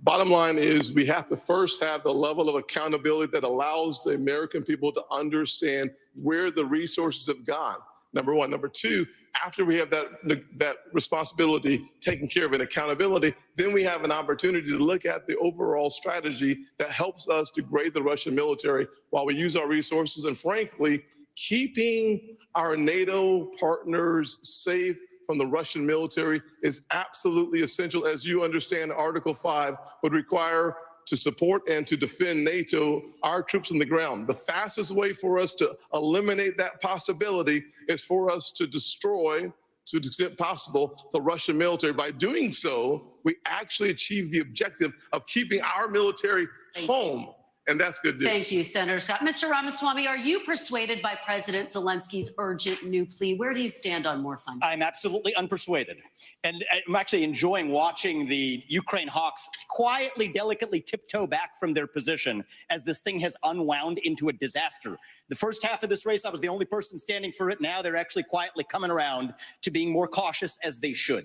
Bottom line is we have to first have the level of accountability that allows the American people to understand where the resources have gone. Number one. Number two, after we have that responsibility taken care of and accountability, then we have an opportunity to look at the overall strategy that helps us degrade the Russian military while we use our resources and, frankly, keeping our NATO partners safe from the Russian military is absolutely essential. As you understand, Article 5 would require to support and to defend NATO, our troops on the ground. The fastest way for us to eliminate that possibility is for us to destroy, to the extent possible, the Russian military. By doing so, we actually achieve the objective of keeping our military home. And that's good news. Thank you, Senator Scott. Mr. Ramaswamy, are you persuaded by President Zelensky's urgent new plea? Where do you stand on more funding? I'm absolutely unpersuaded. And I'm actually enjoying watching the Ukraine hawks quietly, delicately tiptoe back from their position as this thing has unwound into a disaster. The first half of this race, I was the only person standing for it. Now they're actually quietly coming around to being more cautious, as they should.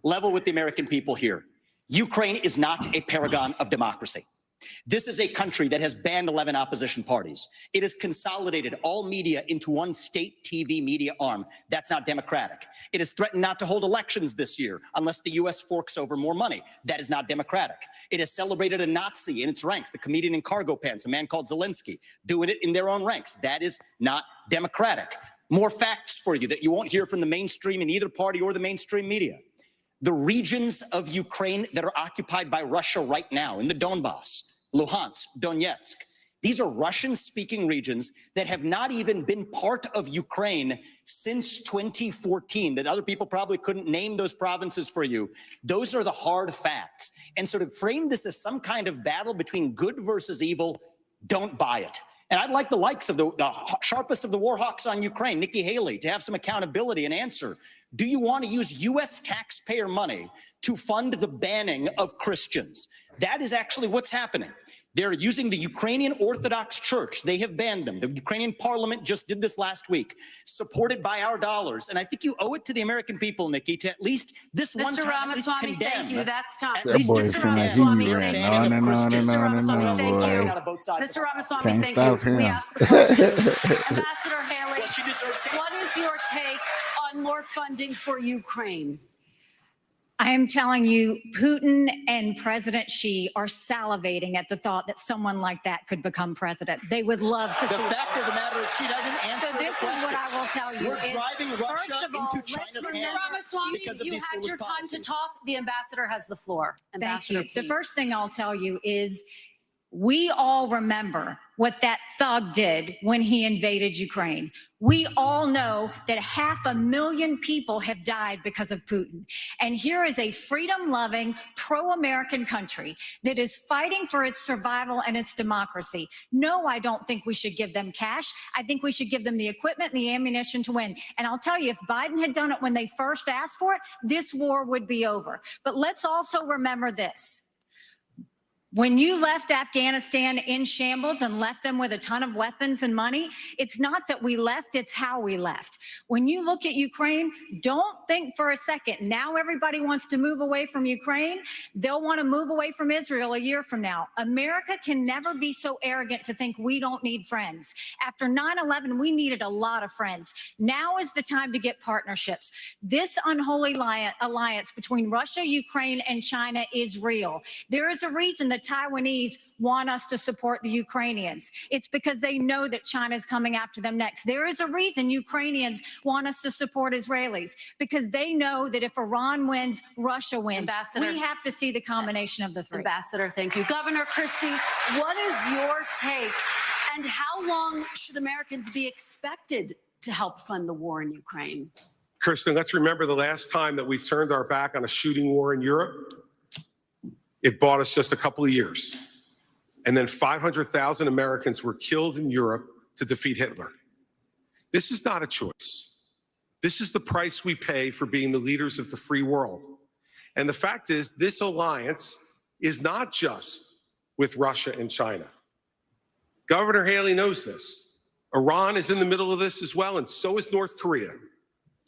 Level with the American people here. Ukraine is not a paragon of democracy. This is a country that has banned 11 opposition parties. It has consolidated all media into one state TV media arm. That's not democratic. It has threatened not to hold elections this year unless the U.S. forks over more money. That is not democratic. It has celebrated a Nazi in its ranks, the comedian in cargo pants, a man called Zelensky, doing it in their own ranks. That is not democratic. More facts for you that you won't hear from the mainstream in either party or the mainstream media. The regions of Ukraine that are occupied by Russia right now in the Donbass, Luhansk, Donetsk, these are Russian-speaking regions that have not even been part of Ukraine since 2014, that other people probably couldn't name those provinces for you. Those are the hard facts. And so to frame this as some kind of battle between good versus evil, don't buy it. And I'd like the likes of the sharpest of the war hawks on Ukraine, Nikki Haley, to have some accountability and answer. Do you want to use U.S. taxpayer money to fund the banning of Christians? That is actually what's happening. They're using the Ukrainian Orthodox Church. They have banned them. The Ukrainian parliament just did this last week, supported by our dollars. And I think you owe it to the American people, Nikki, to at least this one time Mr. Ramaswamy, condemn. thank you. That's time. That boy Mr. from Ramaswamy, Nigeria. thank you. No, no, no, no, Mr. no, Ramaswamy, no, thank boy. you. Out of both sides. Mr. Ramaswamy, Can't thank stop you. We him. asked the question. Ambassador Haley, Well, she deserves to what is your take on more funding for Ukraine? I am telling you, Putin and President Xi are salivating at the thought that someone like that could become president. They would love to. The fact of the matter is she doesn't answer So this the is what question. I will tell you. We're is, driving Russia first of all, into China's Mr. hands Ramaswamy, because of you these had foolish your time to policies. talk. The ambassador has the floor. Thank Ambassador, you. The please. first thing I'll tell you is we all remember what that thug did when he invaded Ukraine. We all know that 500,000 people have died because of Putin. And here is a freedom-loving, pro-American country that is fighting for its survival and its democracy. No, I don't think we should give them cash. I think we should give them the equipment and the ammunition to win. And I'll tell you, if Biden had done it when they first asked for it, this war would be over. But let's also remember this. When you left Afghanistan in shambles and left them with a ton of weapons and money, it's not that we left, it's how we left. When you look at Ukraine, don't think for a second, now everybody wants to move away from Ukraine. They'll want to move away from Israel a year from now. America can never be so arrogant to think we don't need friends. After 9/11, we needed a lot of friends. Now is the time to get partnerships. This unholy alliance between Russia, Ukraine, and China is real. There is a reason the Taiwanese want us to support the Ukrainians. It's because they know that China is coming after them next. There is a reason Ukrainians want us to support Israelis, because they know that if Iran wins, Russia wins. Ambassador, we have to see the combination of the three. Ambassador, thank you. Governor Christie, what is your take, and how long should Americans be expected to help fund the war in Ukraine? Kirsten, let's remember the last time that we turned our back on a shooting war in Europe. It bought us just a couple of years. And then 500,000 Americans were killed in Europe to defeat Hitler. This is not a choice. This is the price we pay for being the leaders of the free world. And the fact is, this alliance is not just with Russia and China. Governor Haley knows this. Iran is in the middle of this as well, and so is North Korea.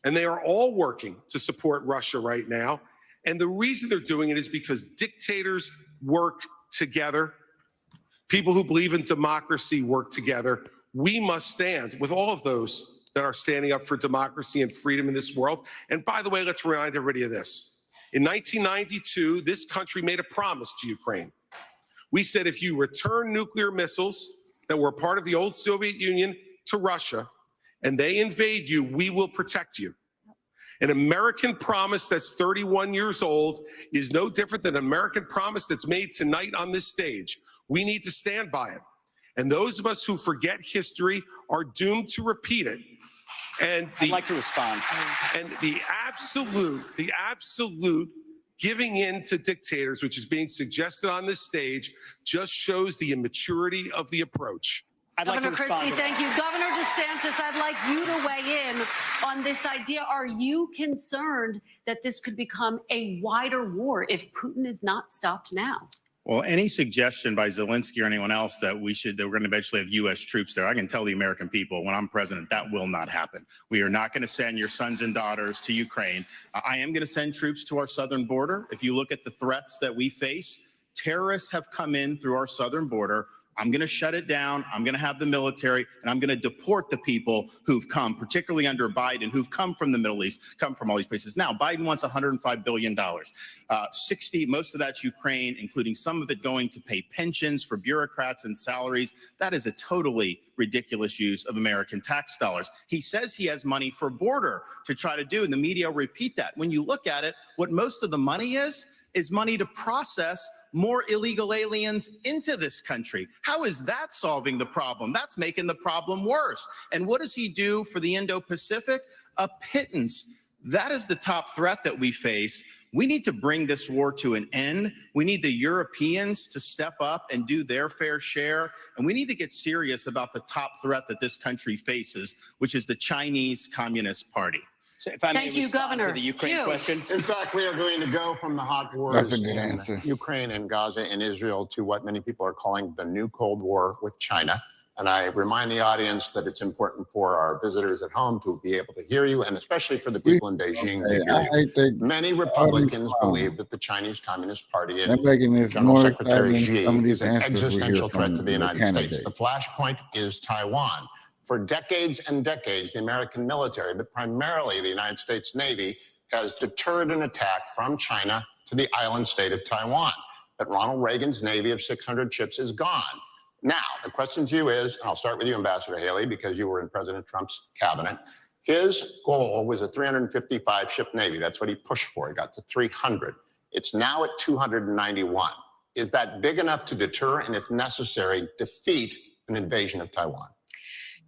And they are all working to support Russia right now. And the reason they're doing it is because dictators work together. People who believe in democracy work together. We must stand with all of those that are standing up for democracy and freedom in this world. And by the way, let's remind everybody of this. In 1992, this country made a promise to Ukraine. We said, if you return nuclear missiles that were part of the old Soviet Union to Russia, and they invade you, we will protect you. An American promise that's 31 years old is no different than an American promise that's made tonight on this stage. We need to stand by it. And those of us who forget history are doomed to repeat it. And I'd like to respond. And the absolute giving in to dictators, which is being suggested on this stage, just shows the immaturity of the approach. Governor Christie, thank you. Governor DeSantis, I'd like you to weigh in on this idea. Are you concerned that this could become a wider war if Putin is not stopped now? Well, any suggestion by Zelensky or anyone else that we're going to eventually have U.S. troops there, I can tell the American people when I'm president, that will not happen. We are not going to send your sons and daughters to Ukraine. I am going to send troops to our southern border. If you look at the threats that we face, terrorists have come in through our southern border. I'm going to shut it down. I'm going to have the military, and I'm going to deport the people who've come, particularly under Biden, who've come from the Middle East, come from all these places. Now, Biden wants $105 billion. 60, most of that's Ukraine, including some of it going to pay pensions for bureaucrats and salaries. That is a totally ridiculous use of American tax dollars. He says he has money for border to try to do, and the media repeat that. When you look at it, what most of the money is money to process more illegal aliens into this country. How is that solving the problem? That's making the problem worse. And what does he do for the Indo-Pacific? A pittance. That is the top threat that we face. We need to bring this war to an end. We need the Europeans to step up and do their fair share. And we need to get serious about the top threat that this country faces, which is the Chinese Communist Party. So if I may respond to the Ukraine question. In fact, we are going to go from the hot wars in Ukraine and Gaza and Israel to what many people are calling the new Cold War with China. And I remind the audience that it's important for our visitors at home to be able to hear you, and especially for the people in Beijing to hear you. Many Republicans believe that the Chinese Communist Party and General Secretary Xi is an existential threat to the United States. The flashpoint is Taiwan. For decades and decades, the American military, but primarily the United States Navy, has deterred an attack from China to the island state of Taiwan. But Ronald Reagan's Navy of 600 ships is gone. Now, the question to you is, and I'll start with you, Ambassador Haley, because you were in President Trump's cabinet. His goal was a 355-ship Navy. That's what he pushed for. He got to 300. It's now at 291. Is that big enough to deter and, if necessary, defeat an invasion of Taiwan?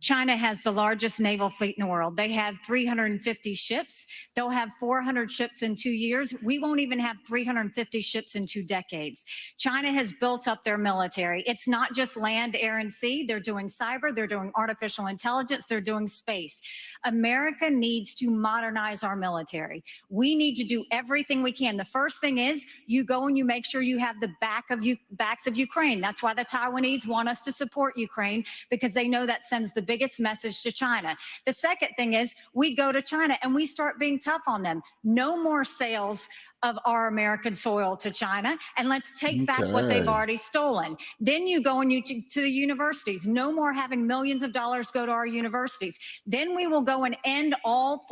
China has the largest naval fleet in the world. They have 350 ships. They'll have 400 ships in 2 years. We won't even have 350 ships in 2 decades. China has built up their military. It's not just land, air, and sea. They're doing cyber. They're doing artificial intelligence. They're doing space. America needs to modernize our military. We need to do everything we can. The first thing is you go and you make sure you have the backs of Ukraine. That's why the Taiwanese want us to support Ukraine, because they know that sends the biggest message to China. The second thing is we go to China and we start being tough on them. No more sales of our American soil to China, and let's take back what they've already stolen. Then you go and to the universities. No more having millions of dollars go to our universities. Then we will go and end all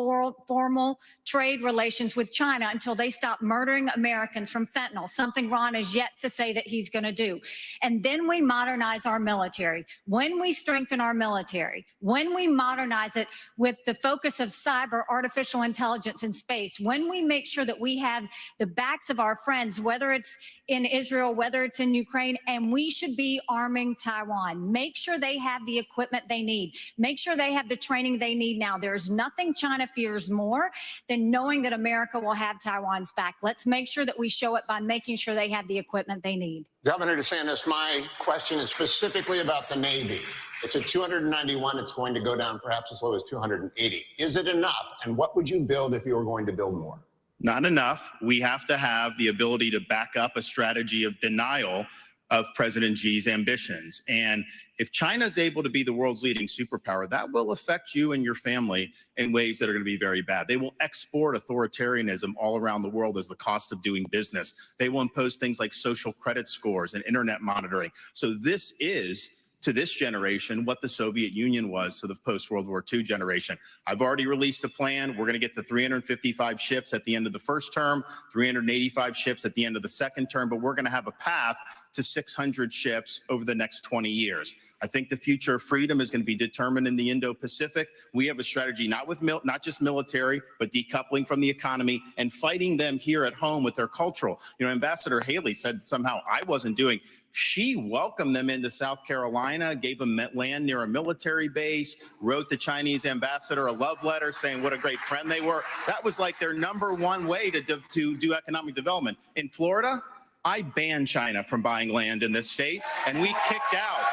formal trade relations with China until they stop murdering Americans from fentanyl, something Ron has yet to say that he's going to do. And then we modernize our military. When we strengthen our military, when we modernize it with the focus of cyber, artificial intelligence, and space, when we make sure that we have the backs of our friends, whether it's in Israel, whether it's in Ukraine, and we should be arming Taiwan. Make sure they have the equipment they need. Make sure they have the training they need now. There's nothing China fears more than knowing that America will have Taiwan's back. Let's make sure that we show it by making sure they have the equipment they need. Governor DeSantis, my question is specifically about the Navy. It's at 291. It's going to go down perhaps as low as 280. Is it enough? And what would you build if you were going to build more? Not enough. We have to have the ability to back up a strategy of denial of President Xi's ambitions. And if China is able to be the world's leading superpower, that will affect you and your family in ways that are going to be very bad. They will export authoritarianism all around the world as the cost of doing business. They will impose things like social credit scores and internet monitoring. So this is, to this generation, what the Soviet Union was to the post-World War II generation. I've already released a plan. We're going to get to 355 ships at the end of the first term, 385 ships at the end of the second term, but we're going to have a path to 600 ships over the next 20 years. I think the future of freedom is going to be determined in the Indo-Pacific. We have a strategy not just military, but decoupling from the economy and fighting them here at home with their cultural. You know, Ambassador Haley said somehow I wasn't doing. She welcomed them into South Carolina, gave them land near a military base, wrote the Chinese ambassador a love letter saying what a great friend they were. That was like their #1 way to do economic development. In Florida, I banned China from buying land in this state, and we kicked out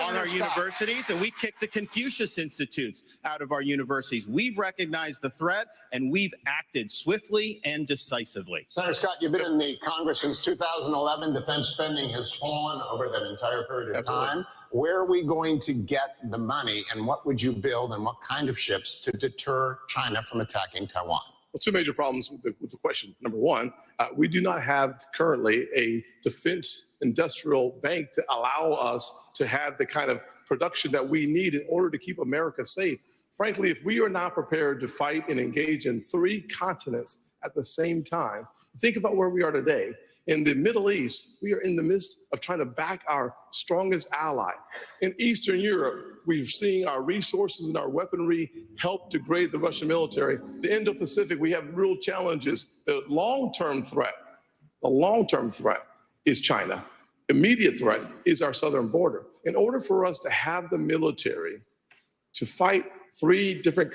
on our universities, and we kicked the Confucius Institutes out of our universities. We've recognized the threat, and we've acted swiftly and decisively. Senator Scott, you've been in the Congress since 2011. Defense spending has fallen over that entire period of time. Where are we going to get the money, and what would you build, and what kind of ships to deter China from attacking Taiwan? Well, two major problems with the question. Number one, we do not have currently a defense industrial bank to allow us to have the kind of production that we need in order to keep America safe. Frankly, if we are not prepared to fight and engage in 3 continents at the same time, think about where we are today. In the Middle East, we are in the midst of trying to back our strongest ally. In Eastern Europe, we've seen our resources and our weaponry help degrade the Russian military. The Indo-Pacific, we have real challenges. The long-term threat is China. Immediate threat is our southern border. In order for us to have the military to fight 3 different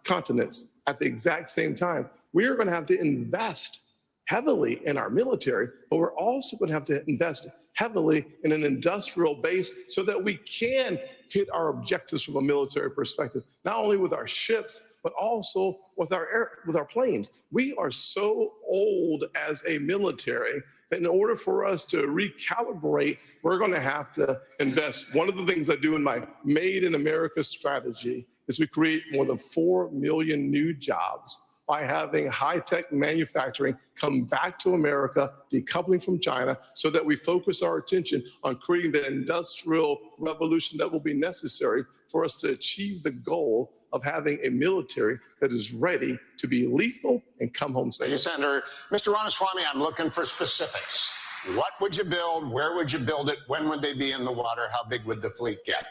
continents at the exact same time, we are going to have to invest heavily in our military, but we're also going to have to invest heavily in an industrial base so that we can hit our objectives from a military perspective, not only with our ships, but also with our planes. We are so old as a military that in order for us to recalibrate, we're going to have to invest. One of the things I do in my Made in America strategy is we create more than 4 million new jobs by having high-tech manufacturing come back to America, decoupling from China, so that we focus our attention on creating the industrial revolution that will be necessary for us to achieve the goal of having a military that is ready to be lethal and come home safe. Thank you, Senator. Mr. Ramaswamy, I'm looking for specifics. What would you build? Where would you build it? When would they be in the water? How big would the fleet get?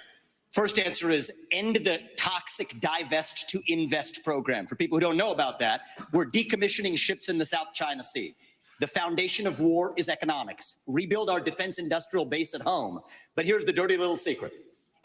First answer is end the toxic divest to invest program. For people who don't know about that, we're decommissioning ships in the South China Sea. The foundation of war is economics. Rebuild our defense industrial base at home. But here's the dirty little secret.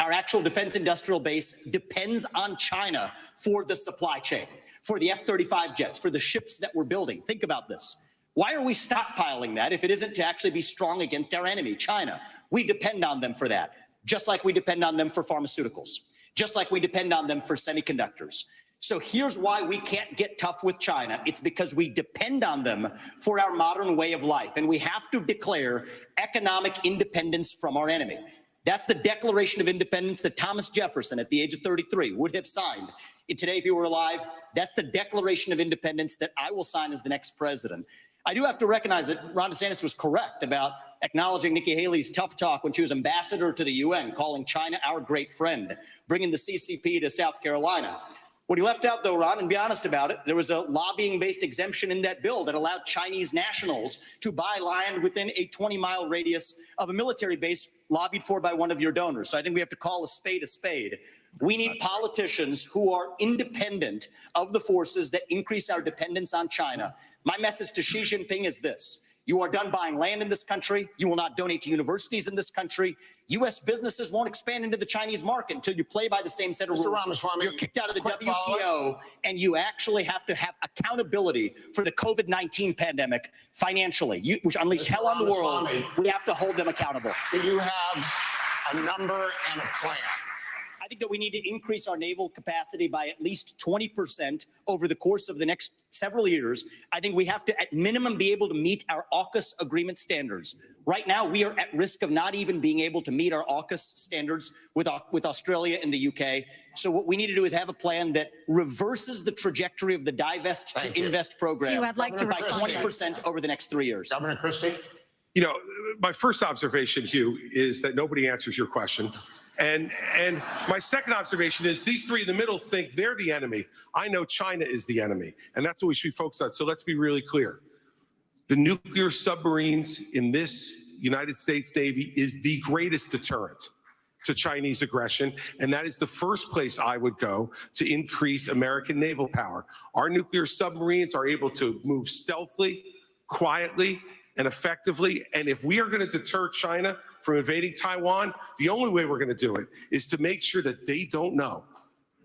Our actual defense industrial base depends on China for the supply chain, for the F-35 jets, for the ships that we're building. Think about this. Why are we stockpiling that if it isn't to actually be strong against our enemy, China? We depend on them for that. Just like we depend on them for pharmaceuticals, just like we depend on them for semiconductors. So here's why we can't get tough with China. It's because we depend on them for our modern way of life, and we have to declare economic independence from our enemy. That's the Declaration of Independence that Thomas Jefferson, at the age of 33, would have signed. And today, if he were alive, that's the Declaration of Independence that I will sign as the next president. I do have to recognize that Ron DeSantis was correct about acknowledging Nikki Haley's tough talk when she was ambassador to the UN, calling China our great friend, bringing the CCP to South Carolina. What he left out, though, Ron, and be honest about it, there was a lobbying-based exemption in that bill that allowed Chinese nationals to buy land within a 20-mile radius of a military base lobbied for by one of your donors. So I think we have to call a spade a spade. We need politicians who are independent of the forces that increase our dependence on China. My message to Xi Jinping is this. You are done buying land in this country. You will not donate to universities in this country. U.S. businesses won't expand into the Chinese market until you play by the same set of rules. Ramaswamy, you're kicked out of the WTO, and you actually have to have accountability for the COVID-19 pandemic financially, which unleashed hell on the world. We have to hold them accountable. Do you have a number and a plan? I think that we need to increase our naval capacity by at least 20% over the course of the next several years. I think we have to, at minimum, be able to meet our AUKUS agreement standards. Right now, we are at risk of not even being able to meet our AUKUS standards with Australia and the UK. So what we need to do is have a plan that reverses the trajectory of the divest to invest program Hugh, I'd like to by respond. 20% over the next 3 years. Governor Christie? You know, my first observation, Hugh, is that nobody answers your question. And my second observation is these three in the middle think they're the enemy. I know China is the enemy, and that's what we should be focused on. So let's be really clear. The nuclear submarines in this United States Navy is the greatest deterrent to Chinese aggression, and that is the first place I would go to increase American naval power. Our nuclear submarines are able to move stealthily, quietly, and effectively. And if we are going to deter China from invading Taiwan, the only way we're going to do it is to make sure that they don't know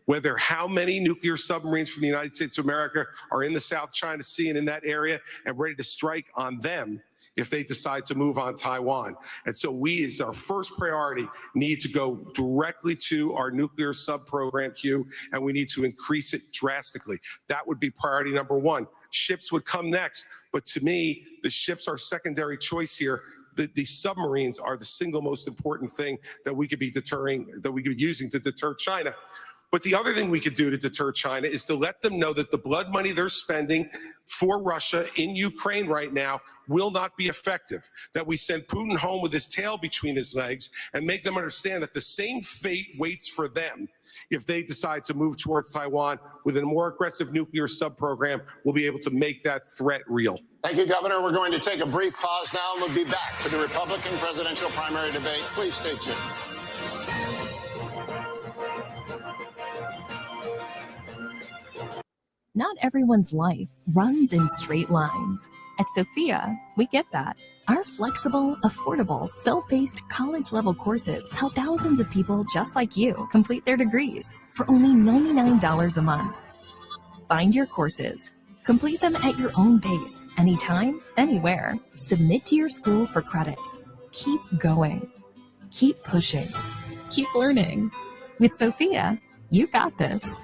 whether how many nuclear submarines from the United States of America are in the South China Sea and in that area and ready to strike on them if they decide to move on Taiwan. And so we, as our first priority, need to go directly to our nuclear sub program, Q, and we need to increase it drastically. That would be priority number one. Ships would come next, but to me, the ships are secondary choice here. The submarines are the single most important thing that we could be using to deter China. But the other thing we could do to deter China is to let them know that the blood money they're spending for Russia in Ukraine right now will not be effective, that we send Putin home with his tail between his legs and make them understand that the same fate waits for them if they decide to move towards Taiwan. With a more aggressive nuclear sub-program, we'll be able to make that threat real. Thank you, Governor. We're going to take a brief pause now, and we'll be back to the Republican presidential primary debate. Please stay tuned. Not everyone's life runs in straight lines. At Sophia, we get that. Our flexible, affordable, self-paced college-level courses help thousands of people just like you complete their degrees for only $99 a month. Find your courses. Complete them at your own pace, anytime, anywhere. Submit to your school for credits. Keep going. Keep pushing. Keep learning. With Sophia, you got this.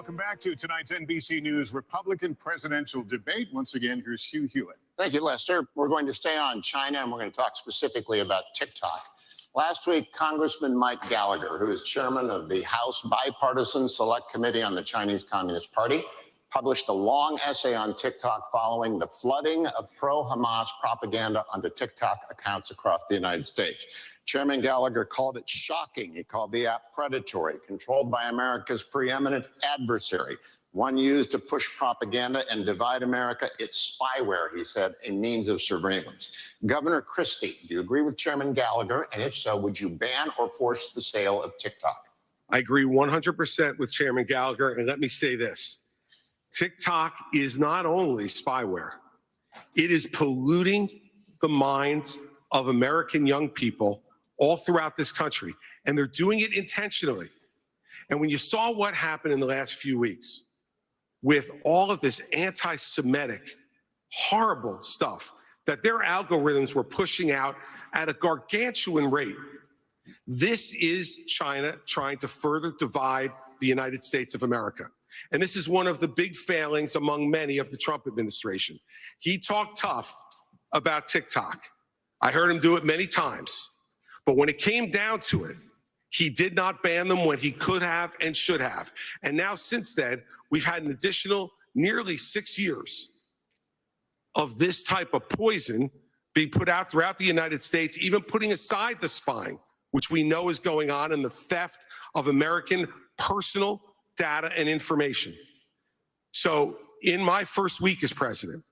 welcome back to tonight's NBC News Republican Presidential Debate. Once again, here's Hugh Hewitt. Thank you, Lester. We're going to stay on China, and we're going to talk specifically about TikTok. Last week, Congressman Mike Gallagher, who is chairman of the House Bipartisan Select Committee on the Chinese Communist Party, published a long essay on TikTok following the flooding of pro-Hamas propaganda onto TikTok accounts across the United States. Chairman Gallagher called it shocking. He called the app predatory, controlled by America's preeminent adversary, one used to push propaganda and divide America. It's spyware, he said, a means of surveillance. Governor Christie, do you agree with Chairman Gallagher? And if so, would you ban or force the sale of TikTok? I agree 100% with Chairman Gallagher. And let me say this. TikTok is not only spyware, it is polluting the minds of American young people all throughout this country, and they're doing it intentionally. And when you saw what happened in the last few weeks with all of this anti-Semitic, horrible stuff that their algorithms were pushing out at a gargantuan rate, this is China trying to further divide the United States of America. And this is one of the big failings among many of the Trump administration. He talked tough about TikTok. I heard him do it many times. But when it came down to it, he did not ban them when he could have and should have. And now since then, we've had an additional nearly 6 years of this type of poison being put out throughout the United States, even putting aside the spying, which we know is going on, and the theft of American personal data and information. So in my first week as president,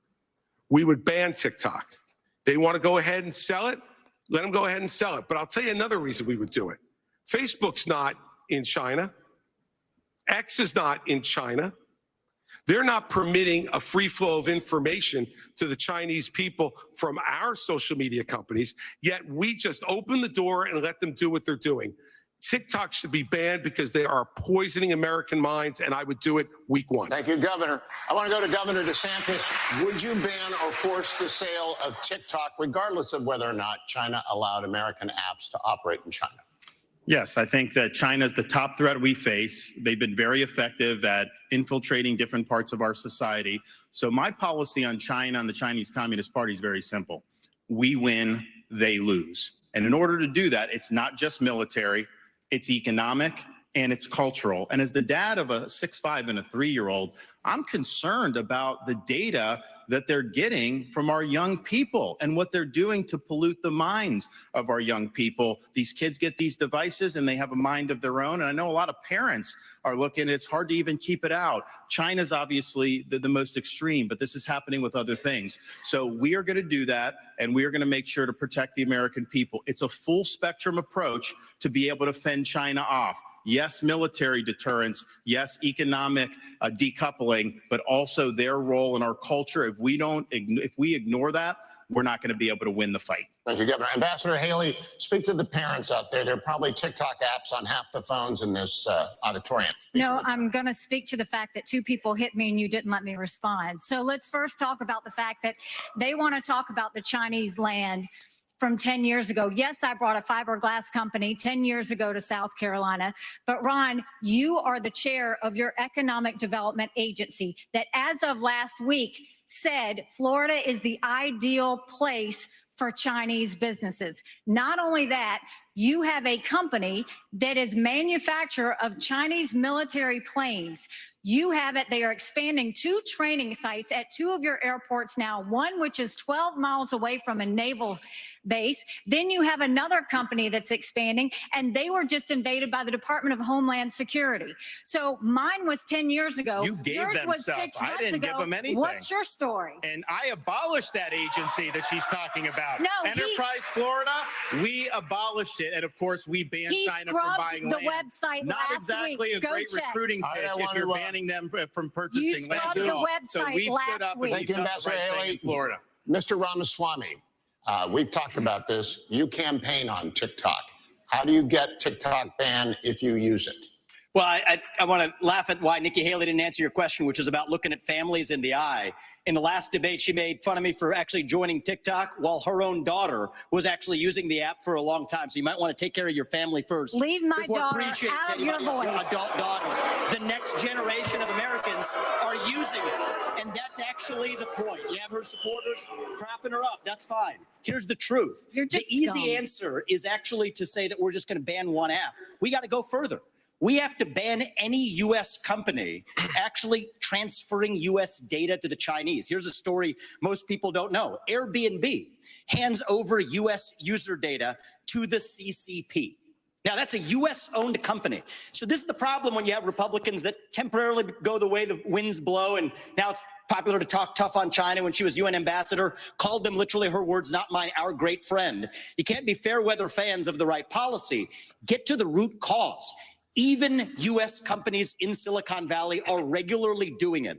we would ban TikTok. They want to go ahead and sell it, let them go ahead and sell it. But I'll tell you another reason we would do it. Facebook's not in China. X is not in China. They're not permitting a free flow of information to the Chinese people from our social media companies, yet we just open the door and let them do what they're doing. TikTok should be banned because they are poisoning American minds, and I would do it week one. Thank you, Governor. I want to go to Governor DeSantis. Would you ban or force the sale of TikTok, regardless of whether or not China allowed American apps to operate in China? Yes, I think that China is the top threat we face. They've been very effective at infiltrating different parts of our society. So my policy on China and the Chinese Communist Party is very simple. We win, they lose. And in order to do that, it's not just military, it's economic, and it's cultural. And as the dad of a 6'5" and a 3-year-old, I'm concerned about the data that they're getting from our young people and what they're doing to pollute the minds of our young people. These kids get these devices and they have a mind of their own. And I know a lot of parents are looking, it's hard to even keep it out. China's obviously the most extreme, but this is happening with other things. So we are going to do that, and we are going to make sure to protect the American people. It's a full spectrum approach to be able to fend China off. Yes, military deterrence. Yes, economic decoupling, but also their role in our culture. If we ignore that, we're not going to be able to win the fight. Thank you, Governor. Ambassador Haley, speak to the parents out there. There are probably TikTok apps on half the phones in this auditorium. No, I'm going to speak to the fact that 2 people hit me and you didn't let me respond. So let's first talk about the fact that they want to talk about the Chinese land from 10 years ago. Yes, I brought a fiberglass company 10 years ago to South Carolina. But Ron, you are the chair of your economic development agency that as of last week said Florida is the ideal place for Chinese businesses. Not only that, you have a company that is manufacturer of Chinese military planes. You have it. They are expanding 2 training sites at 2 of your airports now, one which is 12 miles away from a naval base. Then you have another company that's expanding, and they were just invaded by the Department of Homeland Security. So mine was 10 years ago. You gave Yours them was stuff. 6 I months didn't ago. give them anything. What's your story? And I abolished that agency that she's talking about. No, Enterprise Florida, we abolished it. And of course, we banned China from buying the land. website Not last exactly week. a Go great check. recruiting pitch if you're banning them from purchasing You land. scrubbed at the all. So website we stood last up week. and Thank you, done the Ambassador right thing Haley. in Florida. Mr. Ramaswamy, we've talked about this. You campaign on TikTok. How do you get TikTok banned if you use it? Well, I want to laugh at why Nikki Haley didn't answer your question, which is about looking at families in the eye. In the last debate, she made fun of me for actually joining TikTok while her own daughter was actually using the app for a long time. So you might want to take care of your family first. Leave my daughter out of your voice. Adult daughter. The next generation of Americans are using it. And that's actually the point. You have her supporters propping her up. That's fine. Here's the truth. The easy answer is actually to say that we're just going to ban one app. We got to go further. We have to ban any U.S. company actually transferring U.S. data to the Chinese. Here's a story most people don't know. Airbnb hands over U.S. user data to the CCP. Now, that's a U.S.-owned company. So this is the problem when you have Republicans that temporarily go the way the winds blow, and now it's popular to talk tough on China. When she was UN ambassador, called them literally, her words, not mine, our great friend. You can't be fair weather fans of the right policy. Get to the root cause. Even U.S. companies in Silicon Valley are regularly doing it.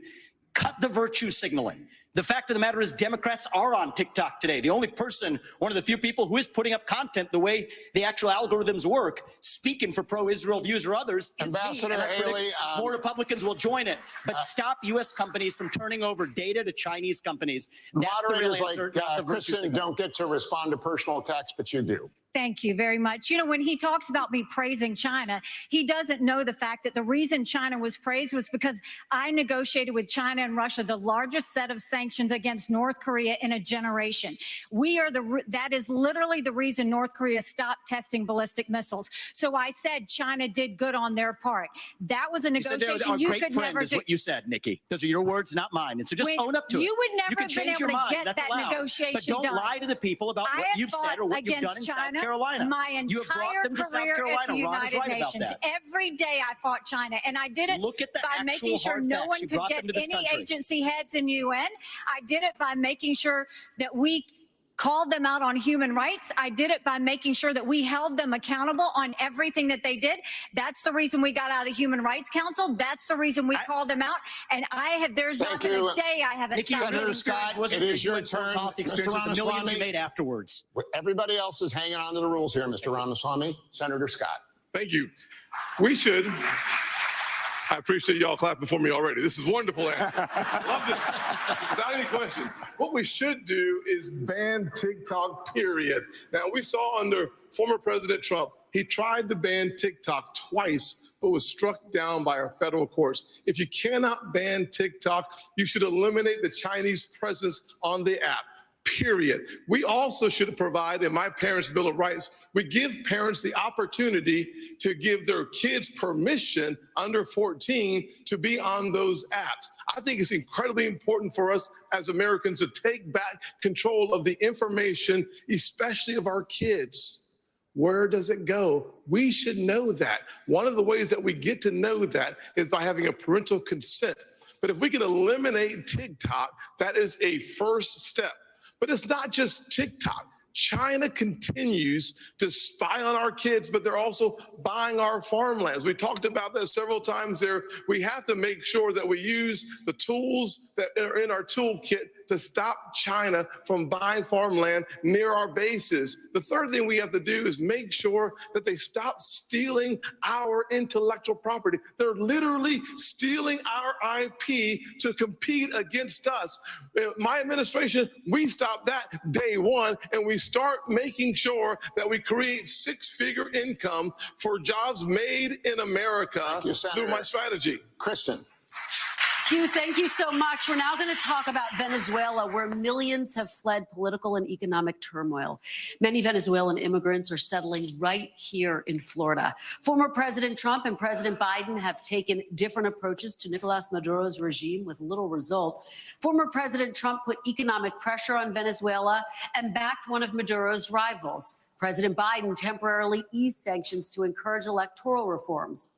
Cut the virtue signaling. The fact of the matter is Democrats are on TikTok today. The only person, one of the few people who is putting up content the way the actual algorithms work, speaking for pro-Israel views or others, is Ambassador me. Haley, more Republicans will join it. But stop U.S. companies from turning over data to Chinese companies. That's moderators the real answer, not the virtue Kristen signal. don't get to respond to personal attacks, but you do. Thank you very much. You know, when he talks about me praising China, he doesn't know the fact that the reason China was praised was because I negotiated with China and Russia the largest set of sanctions against North Korea in a generation. That is literally the reason North Korea stopped testing ballistic missiles. So I said China did good on their part. That was a negotiation you could never do. What you said, Nikki. Those are your words, not mine. And so just own up to it. You would never can have been change able your to mind. get That's that allowed. negotiation But don't done. lie to the people about what you've said or what you've done in South Carolina. My You have brought entire them to South career Carolina. at the Ron is United right about Nations. that. Every day I fought China, and I did it Look at the by making actual sure hard no facts. one You could brought get them to this any country. agency heads in UN. I did it by making sure that we called them out on human rights. I did it by making sure that we held them accountable on everything that they did. That's the reason we got out of the Human Rights Council. That's the reason we called them out. And there's not been a day I haven't Nikki, stopped. Senator Scott, it is your turn. Mr. Millions you Ramaswamy, made afterwards. everybody else is hanging on to the rules here, Mr. Ramaswamy. Senator Scott. Thank you. We should. I appreciate y'all clapping for me already. This is wonderful answer. Love this. Without any question. What we should do is ban TikTok, period. Now, we saw under former President Trump, he tried to ban TikTok twice, but was struck down by our federal courts. If you cannot ban TikTok, you should eliminate the Chinese presence on the app. Period. We also should provide, in my parents' Bill of Rights, we give parents the opportunity to give their kids permission under 14 to be on those apps. I think it's incredibly important for us as Americans to take back control of the information, especially of our kids. Where does it go? We should know that. One of the ways that we get to know that is by having a parental consent. But if we can eliminate TikTok, that is a first step. But it's not just TikTok. China continues to spy on our kids, but they're also buying our farmlands. We talked about that several times there. We have to make sure that we use the tools that are in our toolkit to stop China from buying farmland near our bases. The third thing we have to do is make sure that they stop stealing our intellectual property. They're literally stealing our IP to compete against us. My administration, we stopped that day one, and we start making sure that we create six-figure income for jobs made in America through my strategy. Kristen. Hugh, thank you so much. We're now going to talk about Venezuela, where millions have fled political and economic turmoil. Many Venezuelan immigrants are settling right here in Florida. Former President Trump and President Biden have taken different approaches to Nicolas Maduro's regime with little result. Former President Trump put economic pressure on Venezuela and backed one of Maduro's rivals. President Biden temporarily eased sanctions to encourage electoral reforms.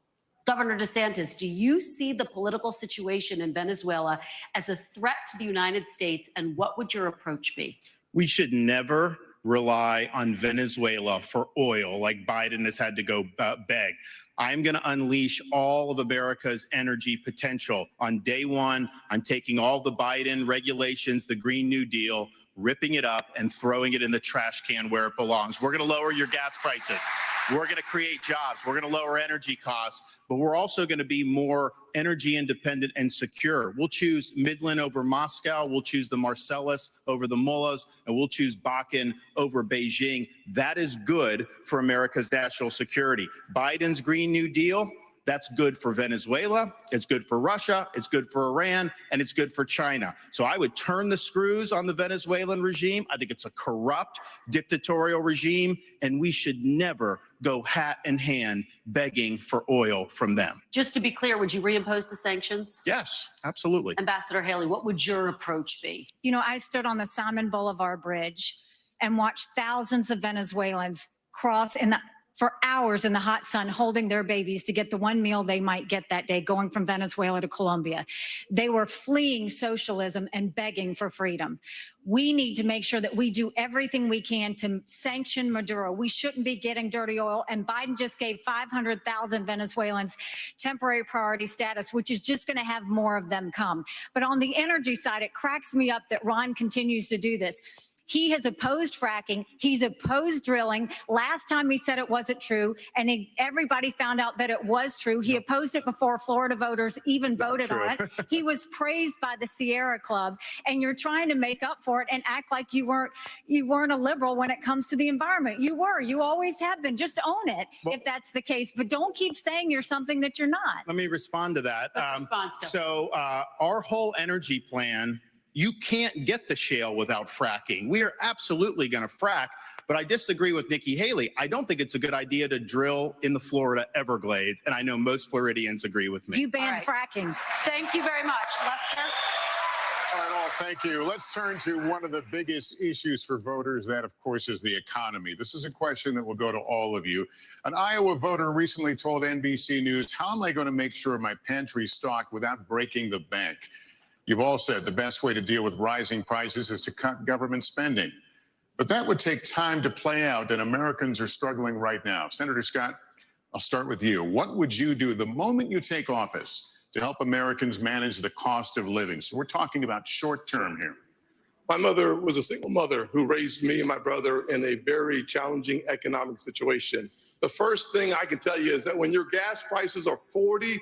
Governor DeSantis, do you see the political situation in Venezuela as a threat to the United States, and what would your approach be? We should never rely on Venezuela for oil like Biden has had to go beg. I'm going to unleash all of America's energy potential. On day one, I'm taking all the Biden regulations, the Green New Deal, ripping it up and throwing it in the trash can where it belongs. We're going to lower your gas prices. We're going to create jobs. We're going to lower energy costs, but we're also going to be more energy independent and secure. We'll choose Midland over Moscow. We'll choose the Marcellus over the Mullahs, and we'll choose Bakken over Beijing. That is good for America's national security. Biden's Green New Deal, that's good for Venezuela, it's good for Russia, it's good for Iran, and it's good for China. So I would turn the screws on the Venezuelan regime. I think it's a corrupt, dictatorial regime, and we should never go hat in hand begging for oil from them. Just to be clear, would you reimpose the sanctions? Yes, absolutely. Ambassador Haley, what would your approach be? You know, I stood on the Simon Boulevard Bridge and watched thousands of Venezuelans cross for hours in the hot sun, holding their babies to get the one meal they might get that day, going from Venezuela to Colombia. They were fleeing socialism and begging for freedom. We need to make sure that we do everything we can to sanction Maduro. We shouldn't be getting dirty oil. And Biden just gave 500,000 Venezuelans temporary priority status, which is just going to have more of them come. But on the energy side, it cracks me up that Ron continues to do this. He has opposed fracking. He's opposed drilling. Last time he said it wasn't true, and everybody found out that it was true. He opposed it before Florida voters even voted on it. He was praised by the Sierra Club, and you're trying to make up for it and act like you weren't a liberal when it comes to the environment. You were. You always have been. Just own it if that's the case, but don't keep saying you're something that you're not. Let me respond to that. So our whole energy plan, you can't get the shale without fracking. We are absolutely going to frack, but I disagree with Nikki Haley. I don't think it's a good idea to drill in the Florida Everglades, and I know most Floridians agree with me. You ban fracking. Thank you very much. Lester? All right, all, thank you. Let's turn to one of the biggest issues for voters. That, of course, is the economy. This is a question that will go to all of you. An Iowa voter recently told NBC News, "How am I going to make sure my pantry's stocked without breaking the bank?" You've all said the best way to deal with rising prices is to cut government spending. But that would take time to play out, and Americans are struggling right now. Senator Scott, I'll start with you. What would you do the moment you take office to help Americans manage the cost of living? So we're talking about short term here. My mother was a single mother who raised me and my brother in a very challenging economic situation. The first thing I can tell you is that when your gas prices are 40%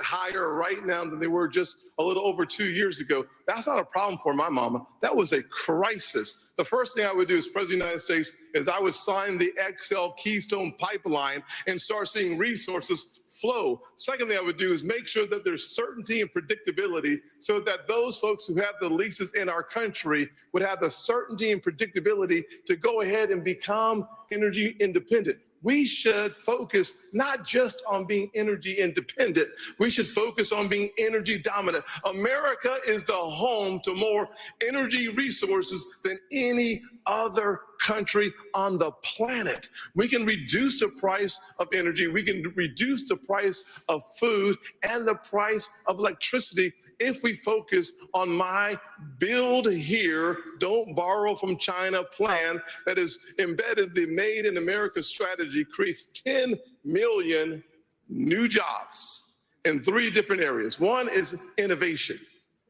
higher right now than they were just a little over 2 years ago, that's not a problem for my mama. That was a crisis. The first thing I would do as President of the United States is I would sign the XL Keystone Pipeline and start seeing resources flow. Second thing I would do is make sure that there's certainty and predictability so that those folks who have the leases in our country would have the certainty and predictability to go ahead and become energy independent. We should focus not just on being energy independent. We should focus on being energy dominant. America is the home to more energy resources than any other country on the planet. We can reduce the price of energy. We can reduce the price of food and the price of electricity if we focus on my build here, don't borrow from China plan that is embedded. The Made in America strategy creates 10 million new jobs in 3 different areas. One is innovation.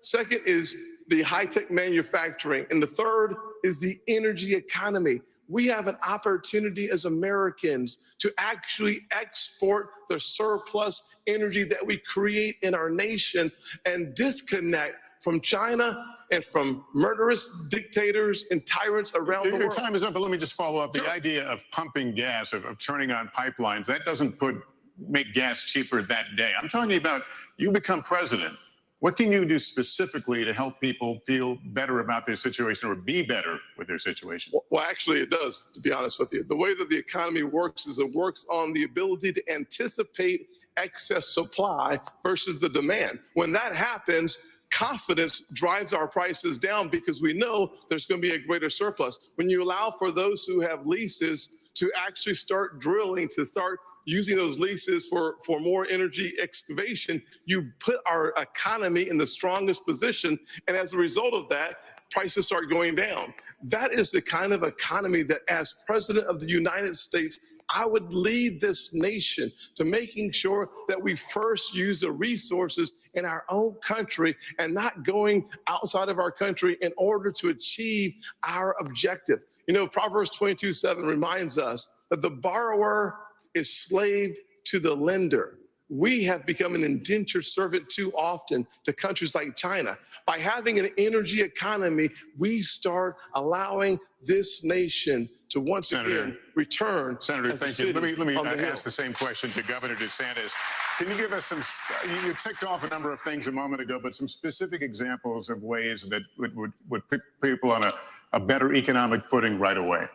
Second is the high-tech manufacturing. And the third is the energy economy. We have an opportunity as Americans to actually export the surplus energy that we create in our nation and disconnect from China and from murderous dictators and tyrants around the world. Your time is up, but let me just follow up. The idea of pumping gas, of turning on pipelines, that doesn't make gas cheaper that day. I'm talking about you become president. What can you do specifically to help people feel better about their situation or be better with their situation? Well, actually, it does, to be honest with you. The way that the economy works is it works on the ability to anticipate excess supply versus the demand. When that happens, confidence drives our prices down because we know there's going to be a greater surplus. When you allow for those who have leases to actually start drilling, to start using those leases for more energy excavation, you put our economy in the strongest position. And as a result of that, prices start going down. That is the kind of economy that, as President of the United States, I would lead this nation to making sure that we first use the resources in our own country and not going outside of our country in order to achieve our objective. You know, Proverbs 22:7 reminds us that the borrower is slave to the lender. We have become an indentured servant too often to countries like China. By having an energy economy, we start allowing this nation to once again return. Senator, thank you. Let me ask the same question to Governor DeSantis. Can you give us some, you ticked off a number of things a moment ago, but some specific examples of ways that would put people on a better economic footing right away?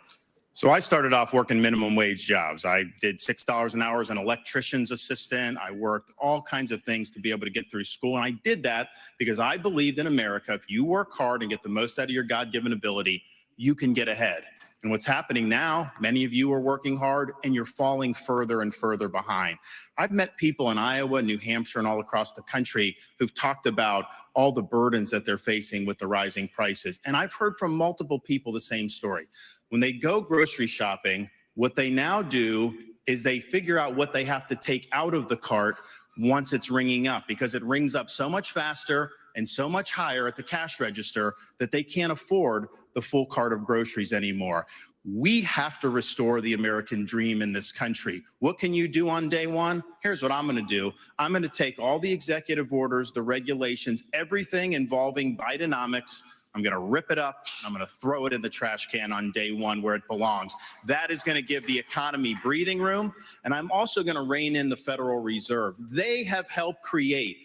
So I started off working minimum wage jobs. I did $6 an hour as an electrician's assistant. I worked all kinds of things to be able to get through school. And I did that because I believed in America, if you work hard and get the most out of your God-given ability, you can get ahead. And what's happening now, many of you are working hard and you're falling further and further behind. I've met people in Iowa, New Hampshire, and all across the country who've talked about all the burdens that they're facing with the rising prices. And I've heard from multiple people the same story. When they go grocery shopping, what they now do is they figure out what they have to take out of the cart once it's ringing up, because it rings up so much faster and so much higher at the cash register that they can't afford the full cart of groceries anymore. We have to restore the American dream in this country. What can you do on day one? Here's what I'm going to do. I'm going to take all the executive orders, the regulations, everything involving Bidenomics. I'm going to rip it up. I'm going to throw it in the trash can on day one where it belongs. That is going to give the economy breathing room. And I'm also going to rein in the Federal Reserve. They have helped create,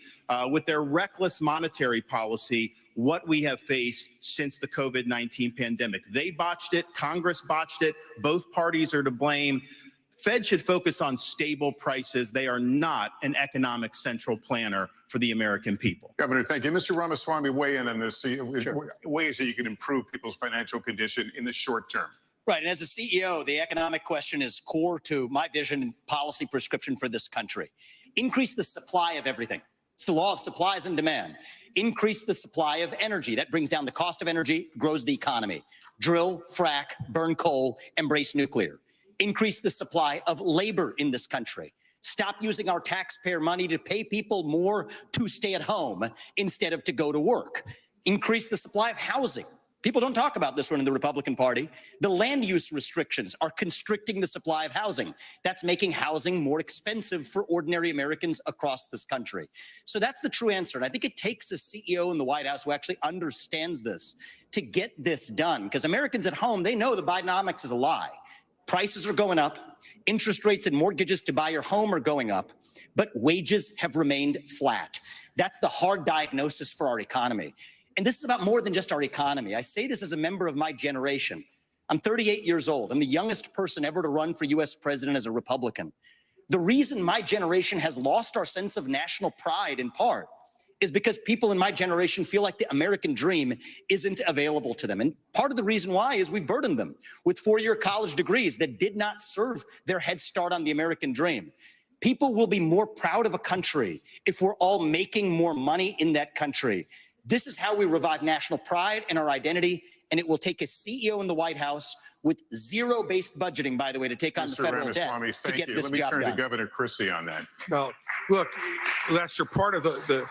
with their reckless monetary policy, what we have faced since the COVID-19 pandemic. They botched it. Congress botched it. Both parties are to blame. Fed should focus on stable prices. They are not an economic central planner for the American people. Governor, thank you. Mr. Ramaswamy, weigh in on this. Sure. Ways that you can improve people's financial condition in the short term. Right. And as a CEO, the economic question is core to my vision and policy prescription for this country. Increase the supply of everything. It's the law of supplies and demand. Increase the supply of energy. That brings down the cost of energy, grows the economy. Drill, frack, burn coal, embrace nuclear. Increase the supply of labor in this country. Stop using our taxpayer money to pay people more to stay at home instead of to go to work. Increase the supply of housing. People don't talk about this one in the Republican Party. The land use restrictions are constricting the supply of housing. That's making housing more expensive for ordinary Americans across this country. So that's the true answer. And I think it takes a CEO in the White House who actually understands this to get this done. Because Americans at home, they know the Bidenomics is a lie. Prices are going up. Interest rates and mortgages to buy your home are going up. But wages have remained flat. That's the hard diagnosis for our economy. And this is about more than just our economy. I say this as a member of my generation. I'm 38 years old. I'm the youngest person ever to run for U.S. president as a Republican. The reason my generation has lost our sense of national pride, in part, is because people in my generation feel like the American dream isn't available to them. And part of the reason why is we've burdened them with four-year college degrees that did not serve their head start on the American dream. People will be more proud of a country if we're all making more money in that country. This is how we revive national pride and our identity, and it will take a CEO in the White House with zero-based budgeting, by the way, to take on the federal debt to get this job done. Let me turn to Governor Christie on that. Well, look, Lester, part of the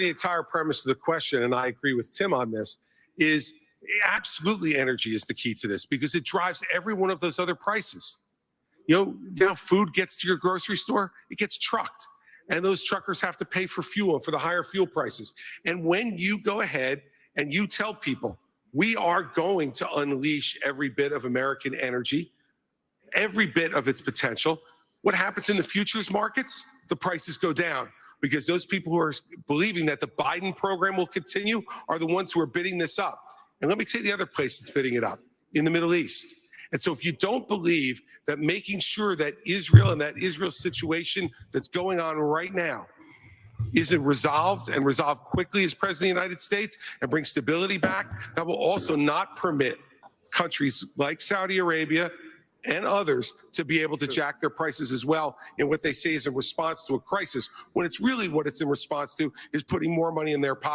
entire premise of the question, and I agree with Tim on this, is absolutely energy is the key to this because it drives every one of those other prices. You know, food gets to your grocery store, it gets trucked. And those truckers have to pay for fuel, for the higher fuel prices. And when you go ahead and you tell people, we are going to unleash every bit of American energy, every bit of its potential, what happens in the futures markets? The prices go down because those people who are believing that the Biden program will continue are the ones who are bidding this up. And let me tell you the other place that's bidding it up, in the Middle East. And so if you don't believe that making sure that Israel and that Israel situation that's going on right now isn't resolved and resolved quickly as President of the United States and bring stability back, that will also not permit countries like Saudi Arabia and others to be able to jack their prices as well in what they say is in response to a crisis, when it's really what it's in response to is putting more money in their pocket.